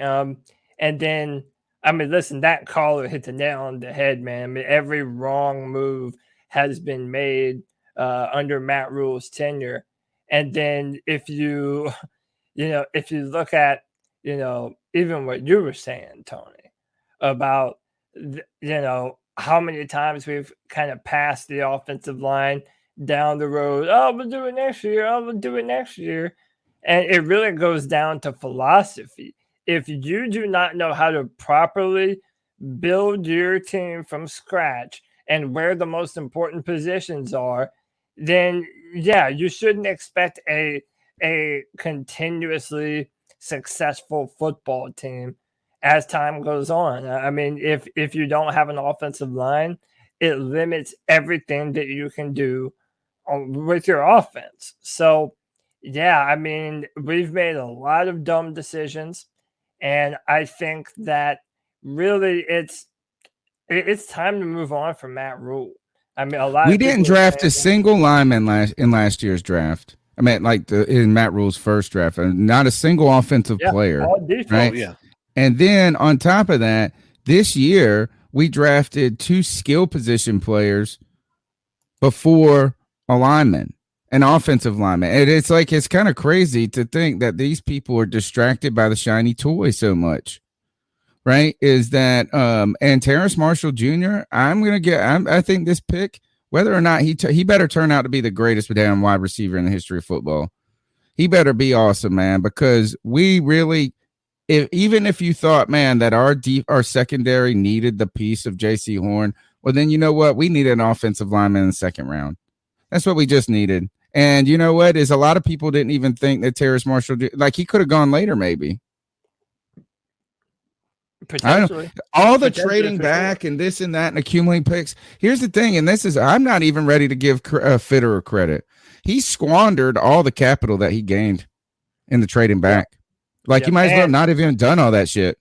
And then, I mean, listen, that caller hit the nail on the head, man. I mean, every wrong move has been made under Matt Rhule's tenure. And then if you look at, even what you were saying, Tony, about, how many times we've kind of passed the offensive line down the road. Oh, we'll do it next year. Oh, we'll do it next year. And it really goes down to philosophy. If you do not know how to properly build your team from scratch and where the most important positions are, then yeah, you shouldn't expect a continuously successful football team as time goes on. I mean, if you don't have an offensive line, it limits everything that you can do with your offense. So, yeah, I mean, we've made a lot of dumb decisions, and I think that really it's time to move on from Matt Rhule. I mean, we didn't draft a single lineman in last year's draft. I mean, like in Matt Rhule's first draft, not a single offensive player. Right? Yeah. And then on top of that, this year we drafted 2 skill position players before a lineman, an offensive lineman. And it's kind of crazy to think that these people are distracted by the shiny toy so much. Right? Is that and Terrace Marshall Jr. I think this pick, whether or not he better turn out to be the greatest damn wide receiver in the history of football. He better be awesome, man, because we really. Even if you thought, man, that our secondary needed the piece of J.C. Horn, well, then you know what? We needed an offensive lineman in the second round. That's what we just needed. And you know what? Is a lot of people didn't even think that Terrace Marshall, he could have gone later, maybe. Potentially. All the trading back and this and that and accumulating picks. Here's the thing, and I'm not even ready to give Fitterer credit. He squandered all the capital that he gained in the trading back. You might as well not have even done all that shit.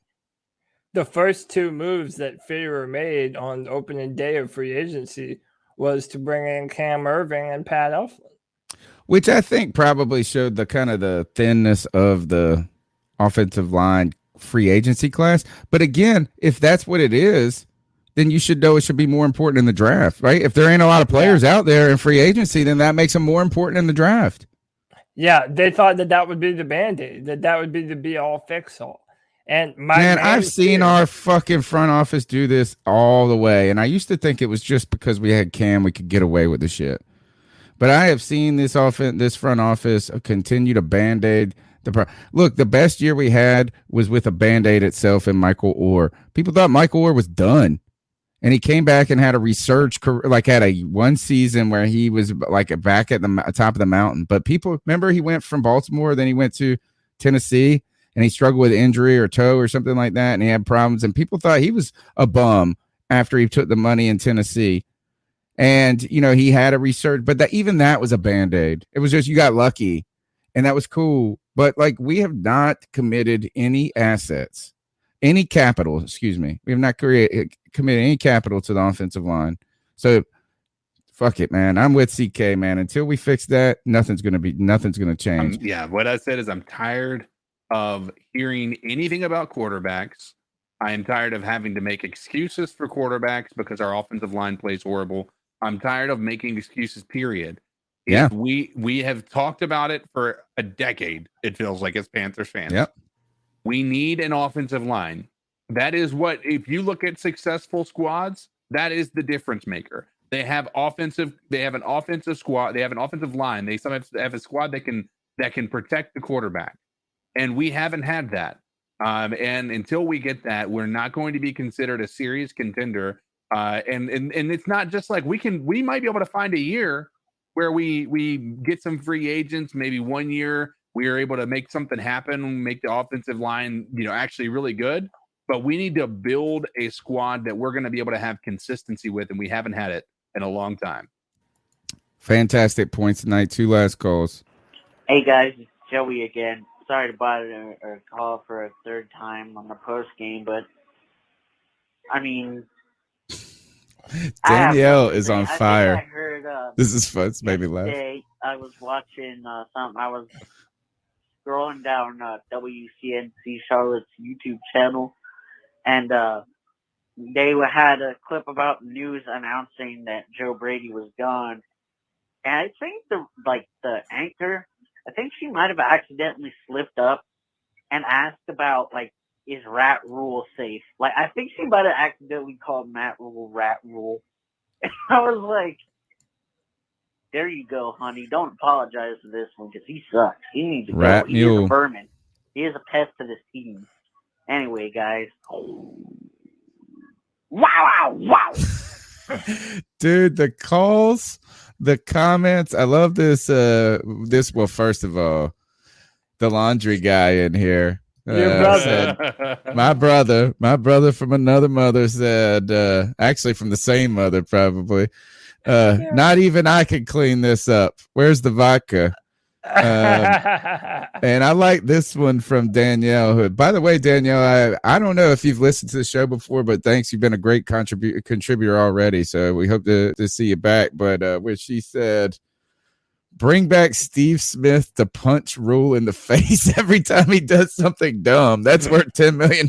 The first 2 moves that Fitterer made on the opening day of free agency was to bring in Cam Irving and Pat Elflein. Which I think probably showed the kind of the thinness of the offensive line free agency class. But again, if that's what it is, then you should know it should be more important in the draft, right? If there ain't a lot of players out there in free agency, then that makes them more important in the draft. Yeah, they thought that would be the Band-Aid, that would be the be-all, fix-all. And I've seen our fucking front office do this all the way, and I used to think it was just because we had Cam we could get away with the shit. But I have seen this front office continue to Band-Aid. Look, the best year we had was with a Band-Aid itself in Michael Orr. People thought Michael Orr was done. And he came back and had a resurge career, had a one season where he was back at the top of the mountain. But people remember he went from Baltimore, then he went to Tennessee, and he struggled with injury or toe or something like that, and he had problems. And people thought he was a bum after he took the money in Tennessee. And he had a resurge, but even that was a Band-Aid. It was just you got lucky, and that was cool. But we have not committed any assets. Any capital, excuse me. We have not committed any capital to the offensive line. So fuck it, man. I'm with CK, man. Until we fix that, nothing's gonna change. Yeah, what I said is I'm tired of hearing anything about quarterbacks. I am tired of having to make excuses for quarterbacks because our offensive line plays horrible. I'm tired of making excuses, period. Yeah. We have talked about it for a decade, it feels like, as Panthers fans. Yep. We need an offensive line. That is what, if you look at successful squads, that is the difference maker. They have an offensive squad, they have an offensive line. They sometimes have a squad that can protect the quarterback. And we haven't had that. And until we get that, we're not going to be considered a serious contender. And it's not just like we might be able to find a year where we get some free agents. Maybe 1 year we are able to make something happen, make the offensive line, actually really good. But we need to build a squad that we're going to be able to have consistency with, and we haven't had it in a long time. Fantastic points tonight. 2 last calls. Hey guys, it's Joey again. Sorry to bother or call for a third time on the post game, but I mean, Danielle is on fire. I heard, this is fun. It's made me laugh. I was watching something. I was scrolling down WCNC Charlotte's YouTube channel, and they had a clip about the news announcing that Joe Brady was gone. And I think the anchor, I think she might have accidentally slipped up and asked about, is Rat Rule safe? I think she might have accidentally called Matt Rhule Rat Rule. And I was like, there you go, honey. Don't apologize for this one because he sucks. He needs to Rat go. He Mule. is a vermin. He is a pest to this team. Anyway, guys. Wow. Dude, the calls, the comments. I love this. Well, first of all, the laundry guy in here. Your brother. Said, my brother from another mother said, actually from the same mother, probably. Not even I can clean this up. Where's the vodka? And I like this one from Danielle. Who, by the way, Danielle, I don't know if you've listened to the show before, but thanks. You've been a great contributor already. So we hope to see you back. But where she said, bring back Steve Smith to punch Rhule in the face every time he does something dumb. That's worth $10 million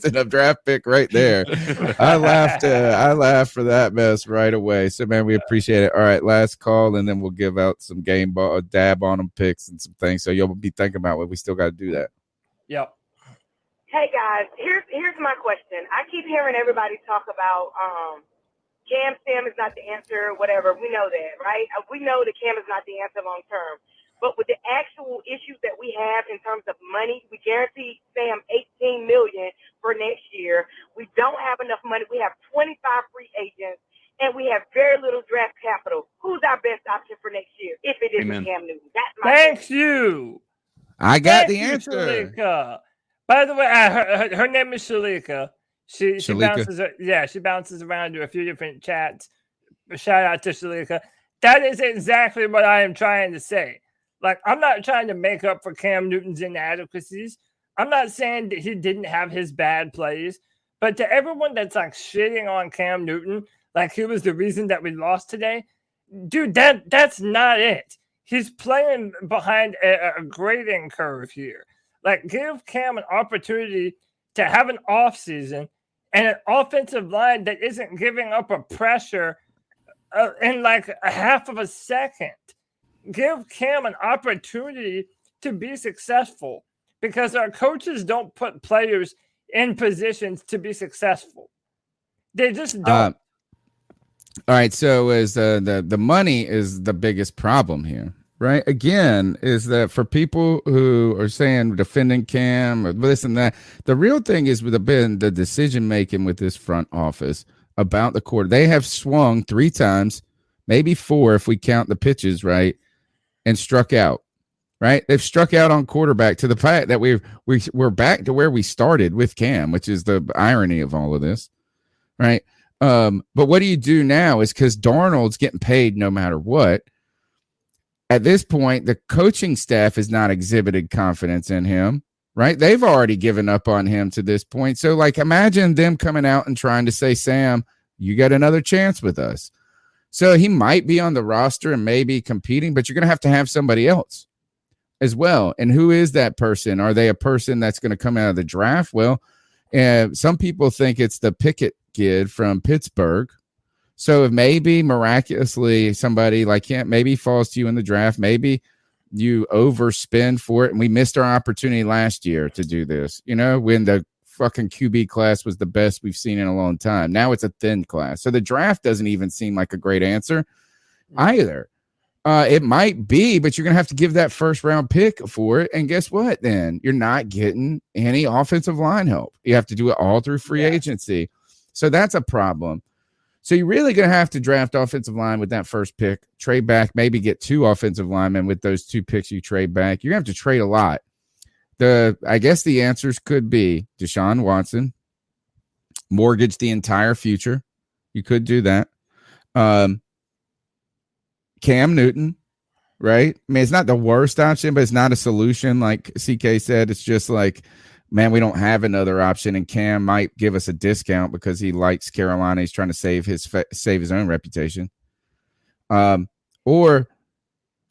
in a draft pick right there. I laughed for that mess right away. So, man, we appreciate it. All right, last call, and then we'll give out some game ball, dab on them picks and some things. So you'll be thinking about what we still got to do that. Yep. Hey, guys, here's my question. I keep hearing everybody talk about Cam is not the answer, whatever. We know that, right? We know that Cam is not the answer long term. But with the actual issues that we have in terms of money, we guarantee Sam $18 million for next year. We don't have enough money. We have 25 free agents, and we have very little draft capital. Who's our best option for next year if it isn't Cam Newton? That's my Thank you. I got Thank the you, answer. Shalika. By the way, her name is Shalika. She bounces around to a few different chats. Shout out to Shalika. That is exactly what I am trying to say. I'm not trying to make up for Cam Newton's inadequacies. I'm not saying that he didn't have his bad plays, but to everyone that's shitting on Cam Newton, he was the reason that we lost today, dude, that's not it. He's playing behind a grading curve here. Give Cam an opportunity to have an offseason and an offensive line that isn't giving up a pressure in a half of a second. Give Cam an opportunity to be successful because our coaches don't put players in positions to be successful. They just don't. All right, so is the money is the biggest problem here, right? Again, is that for people who are saying defending Cam or this and that, the real thing is with the decision making with this front office about the quarter. They have swung 3 times, maybe 4 if we count the pitches, right, and struck out. Right, they've struck out on quarterback to the fact that we're back to where we started with Cam, which is the irony of all of this, right? But what do you do now is because Darnold's getting paid no matter what. At this point, the coaching staff has not exhibited confidence in him, right? They've already given up on him to this point. So, imagine them coming out and trying to say, Sam, you got another chance with us. So he might be on the roster and maybe competing, but you're going to have somebody else as well. And who is that person? Are they a person that's going to come out of the draft? Well, some people think it's the Pickett kid from Pittsburgh. So if maybe miraculously somebody like him maybe falls to you in the draft, maybe you overspend for it. And we missed our opportunity last year to do this, when the fucking QB class was the best we've seen in a long time. Now it's a thin class. So the draft doesn't even seem like a great answer either. It might be, but you're going to have to give that first round pick for it. And guess what? Then you're not getting any offensive line help. You have to do it all through free agency. So that's a problem. So you're really going to have to draft offensive line with that first pick, trade back, maybe get 2 offensive linemen with those 2 picks you trade back. You're going to have to trade a lot. I guess the answers could be Deshaun Watson, mortgage the entire future. You could do that. Cam Newton, right? I mean, it's not the worst option, but it's not a solution. Like CK said, it's just like, man, we don't have another option, and Cam might give us a discount because he likes Carolina. He's trying to save his own reputation. Or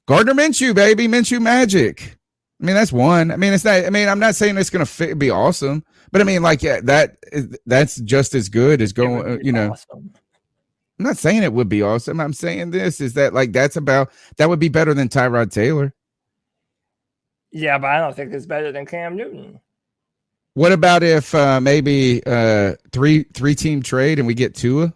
Gardner Minshew, baby, Minshew magic. I mean, that's one. I mean, it's not. I mean, I'm not saying it's going to be awesome, but I mean, like, that's just as good as going. Awesome. I'm not saying it would be awesome. I'm saying this is that that would be better than Tyrod Taylor. Yeah, but I don't think it's better than Cam Newton. What about if maybe three team trade and we get Tua?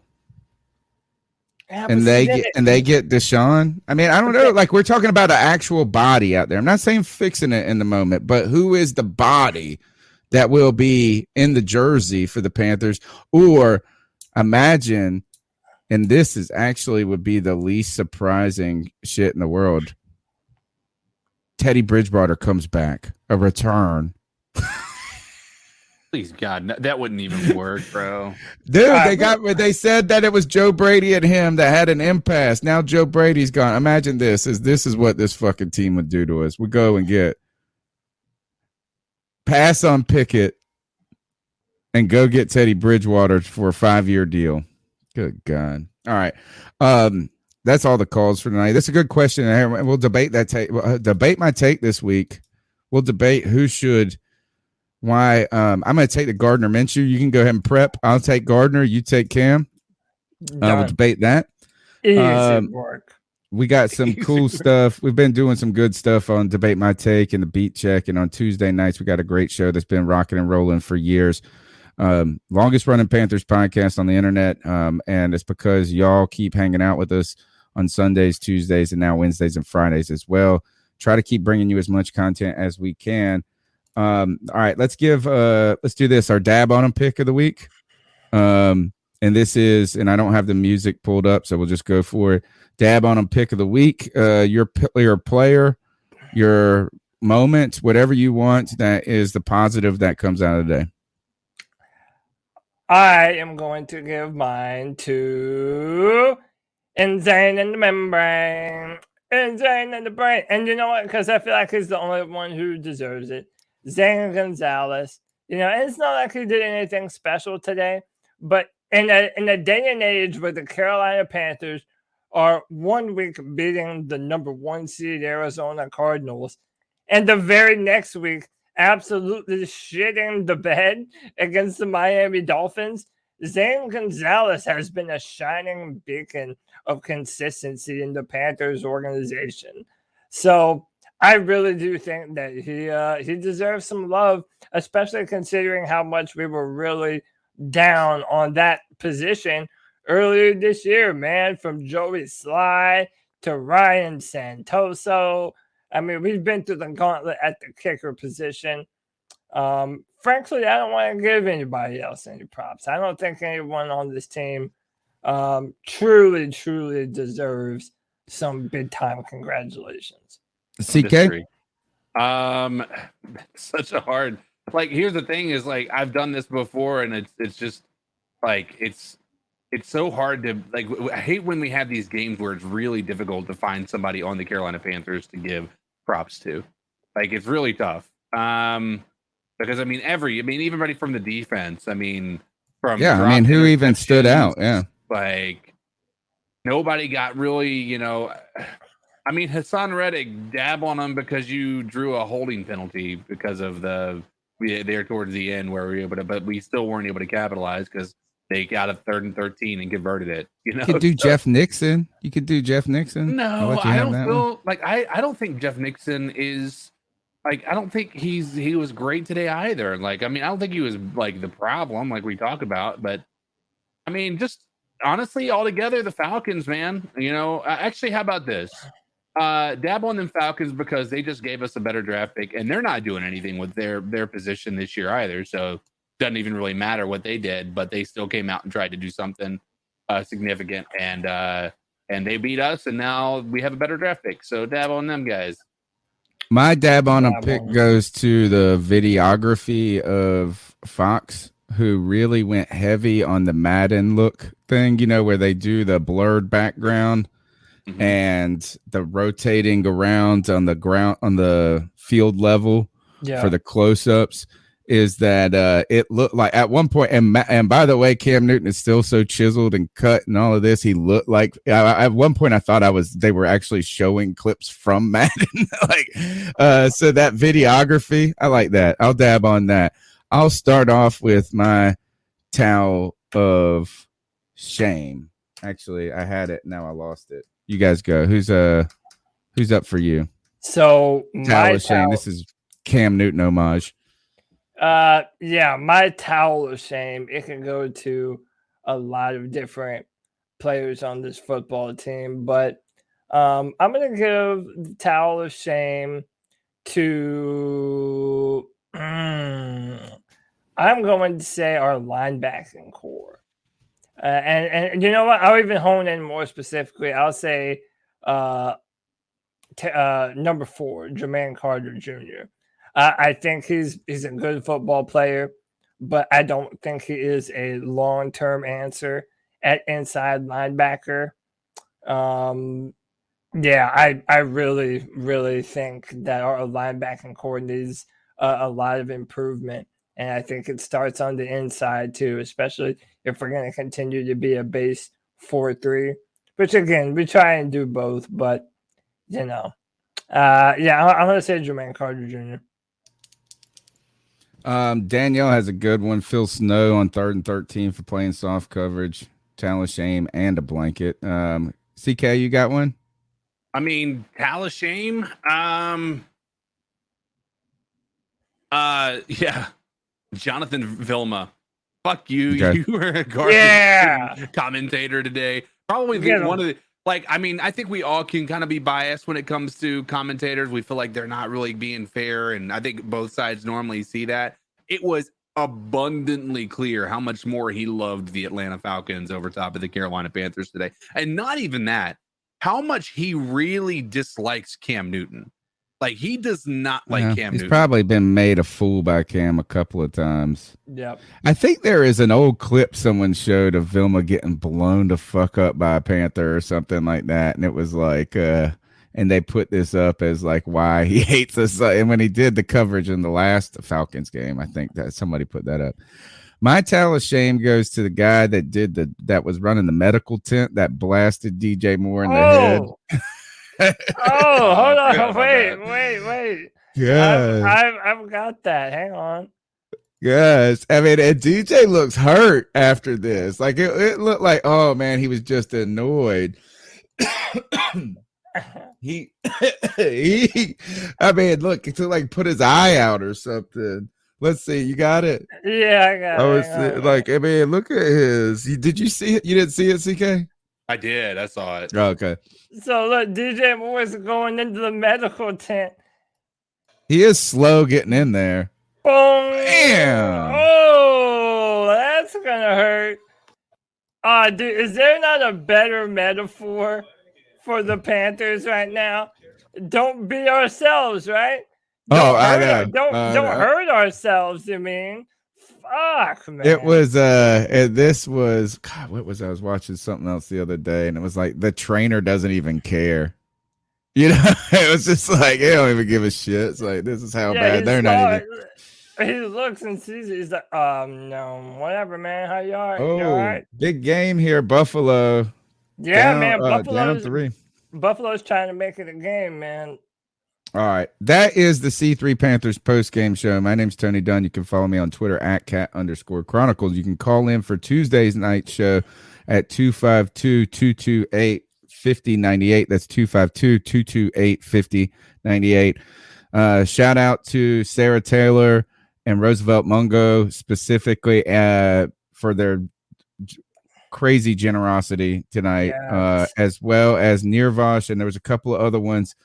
Yeah, and they get Deshaun. I mean, I don't know. Like, we're talking about an actual body out there. I'm not saying fixing it in the moment, but who is the body that will be in the jersey for the Panthers? Or imagine, and this is actually would be the least surprising shit in the world. Teddy Bridgewater comes back, a return. Please God, that wouldn't even work, bro. Dude, they said that it was Joe Brady and him that had an impasse. Now Joe Brady's gone. Imagine this is what this fucking team would do to us. We go and get pass on Pickett and go get Teddy Bridgewater for a 5-year deal. Good God. All right. That's all the calls for tonight. That's a good question. We'll debate that debate my take this week. We'll debate who should. Why? I'm going to take the Gardner Minshew. You can go ahead and prep. I'll take Gardner. You take Cam. We'll debate that. Easy work. We got some cool stuff. We've been doing some good stuff on Debate My Take and the Beat Check. And on Tuesday nights, we got a great show that's been rocking and rolling for years. Longest running Panthers podcast on the internet. And it's because y'all keep hanging out with us on Sundays, Tuesdays, and now Wednesdays and Fridays as well. Try to keep bringing you as much content as we can. All right, let's do this. Our dab on 'em pick of the week. And this is, and I don't have the music pulled up, so we'll just go for it. Dab on 'em pick of the week. Your player, your moment, whatever you want, that is the positive that comes out of the day. I am going to give mine to Insane in the Membrane. Insane in the Brain. And you know what? Because I feel like he's the only one who deserves it. Zane Gonzalez, and it's not like he did anything special today, but in a day and age where the Carolina Panthers are 1 week beating the number 1 seed Arizona Cardinals, and the very next week absolutely shitting the bed against the Miami Dolphins, Zane Gonzalez has been a shining beacon of consistency in the Panthers organization. So I really do think that he deserves some love, especially considering how much we were really down on that position earlier this year, man, from Joey Sly to Ryan Santoso. I mean, we've been through the gauntlet at the kicker position. Frankly, I don't want to give anybody else any props. I don't think anyone on this team truly deserves some big-time congratulations. CK? Such a hard, like, here's the thing is, like, I've done this before, and it's just like it's so hard to, like, I hate when we have these games where it's really difficult to find somebody on the Carolina Panthers to give props to. Like, it's really tough. Because I mean everybody from the defense, who even stood out, yeah. Like, Nobody got really, I mean, Hassan Reddick, dab on him because you drew a holding penalty because of there towards the end where we were able to, but we still weren't able to capitalize because they got a 3rd and 13 and converted it. You could do Jeff Nixon. You could do Jeff Nixon. No, I don't feel like I don't think Jeff Nixon is like, I don't think he was great today either. Like, I mean, I don't think he was like the problem like we talk about, but I mean, just honestly, altogether, the Falcons, man, actually, how about this? Dab on them Falcons because they just gave us a better draft pick and they're not doing anything with their position this year either. So doesn't even really matter what they did, but they still came out and tried to do something significant and they beat us and now we have a better draft pick. So dab on them guys. My dab on a pick goes to the videography of Fox, who really went heavy on the Madden look thing, where they do the blurred background and the rotating around on the ground on the field level for the close-ups. Is that it looked like at one point, and by the way, Cam Newton is still so chiseled and cut and all of this. He looked like at one point I thought they were actually showing clips from Madden. So that videography, I like that. I'll dab on that. I'll start off with my towel of shame. Actually, I had it. Now I lost it. You guys go. Who's up for you? So towel of shame. This is Cam Newton homage. My towel of shame. It can go to a lot of different players on this football team, but I'm gonna give the towel of shame to. I'm going to say our linebacking core. And you know what? I'll even hone in more specifically. I'll say number 4, Jermaine Carter Jr. I think he's a good football player, but I don't think he is a long-term answer at inside linebacker. I really, really think that our linebacking core needs a lot of improvement. And I think it starts on the inside too, especially if we're going to continue to be a base 4-3, which again, we try and do both, but I'm going to say Jermaine Carter Jr. Danielle has a good one. Phil Snow on 3rd and 13 for playing soft coverage, towel of shame, and a blanket. CK, you got one? I mean, towel of shame. Jonathan Vilma. Fuck you. Okay. You were a garbage commentator today. Probably one of the I think we all can kind of be biased when it comes to commentators. We feel like they're not really being fair, and I think both sides normally see that. It was abundantly clear how much more he loved the Atlanta Falcons over top of the Carolina Panthers today. And not even that, how much he really dislikes Cam Newton. Like, he does not like Cam Newton. He's probably been made a fool by Cam a couple of times. Yep. I think there is an old clip someone showed of Vilma getting blown the fuck up by a Panther or something like that. And it was like, and they put this up as like why he hates us. And when he did the coverage in the last Falcons game, I think that somebody put that up. My towel of shame goes to the guy that that was running the medical tent that blasted DJ Moore in the head. Hold on. Wait. Yes. I've got that. Hang on. Yes. I mean, and DJ looks hurt after this. Like, it looked like, oh, man, he was just annoyed. he I mean, look, to like put his eye out or something. Let's see. You got it? Yeah, I got it. I mean, look at his. Did you see it? You didn't see it, CK? I did. I saw it. Oh, okay. So look, DJ Moore's going into the medical tent. He is slow getting in there. Boom! Damn! Oh, that's gonna hurt. Dude, is there not a better metaphor for the Panthers right now? Don't be ourselves, right? Don't hurt ourselves. You mean? Fuck, man. It was this was God, what was I was watching something else the other day, and it was like the trainer doesn't even care. You know, it was just like they don't even give a shit. It's like this is how bad they're not even. He looks and sees it. He's like, no, whatever, man. How you are? Oh, you all right? Big game here, Buffalo. Yeah, Down, man. down 3. Buffalo's trying to make it a game, man. All right. That is the C3 Panthers post-game show. My name's Tony Dunn. You can follow me on Twitter at @cat_chronicles. You can call in for Tuesday's night show at 252-228-5098. That's 252-228-5098. Shout out to Sarah Taylor and Roosevelt Mungo specifically for their crazy generosity tonight, Yes. as well as Nirvash, and there was a couple of other ones.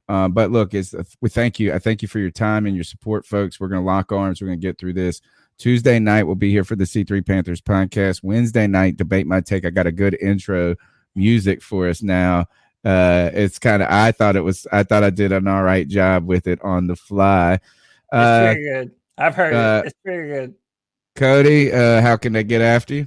But look, we thank you. I thank you for your time and your support, folks. We're going to lock arms. We're going to get through this. Tuesday night, we'll be here for the C3 Panthers podcast. Wednesday night, Debate My Take. I got a good intro music for us now. It's kind of, I thought I did an all right job with it on the fly. It's pretty good. I've heard it. It's pretty good. Cody, how can they get after you?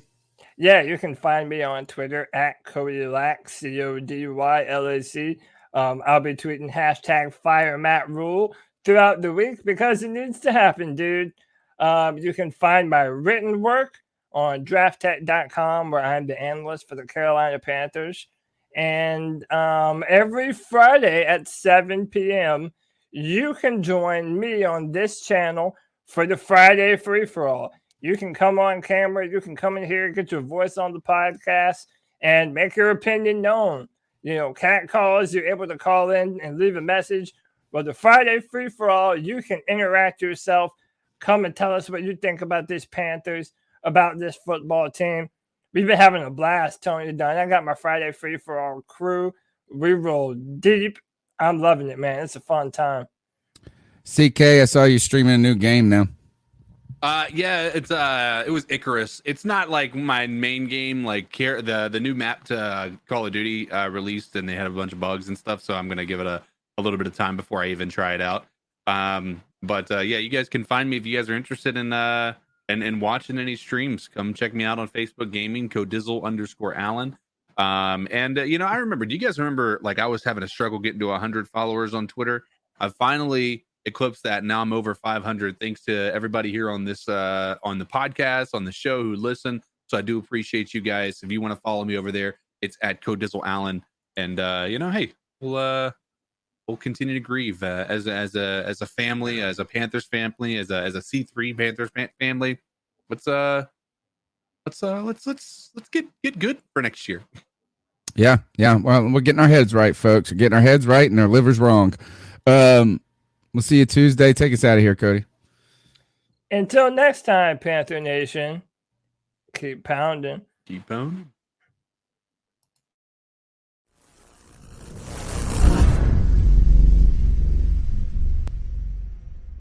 Yeah, you can find me on Twitter at CodyLac, CodyLac. I'll be tweeting hashtag Fire Matt Rhule throughout the week because it needs to happen, dude. You can find my written work on drafttech.com, where I'm the analyst for the Carolina Panthers. And every Friday at 7 p.m., you can join me on this channel for the Friday free-for-all. You can come on camera. You can come in here, get your voice on the podcast, and make your opinion known. You know, cat calls, you're able to call in and leave a message. But the Friday free-for-all, you can interact yourself. Come and tell us what you think about this Panthers, about this football team. We've been having a blast, Tony Dunn. I got my Friday free-for-all crew. We roll deep. I'm loving it, man. It's a fun time. CK, I saw you streaming a new game now. Yeah, it was Icarus. It's not like my main game, like the new map to Call of Duty released, and they had a bunch of bugs and stuff, so I'm gonna give it a little bit of time before I even try it out. But yeah, you guys can find me if you guys are interested in watching any streams. Come check me out on Facebook Gaming, Codizzle_Allen. And you know, I remember, do you guys remember, like, I was having a struggle getting to 100 followers on Twitter? I finally eclipsed that. Now I'm over 500, thanks to everybody here on this on the podcast, on the show, who listen. So I do appreciate you guys. If you want to follow me over there, it's at CoDizzleAllen. And you know, hey, we'll continue to grieve as a family, as a Panthers family, as a C3 Panthers family. Let's get good for next year. Yeah. Well, we're getting our heads right, folks. We're getting our heads right and our livers wrong. We'll see you Tuesday. Take us out of here, Cody. Until next time, Panther Nation, keep pounding. Keep pounding.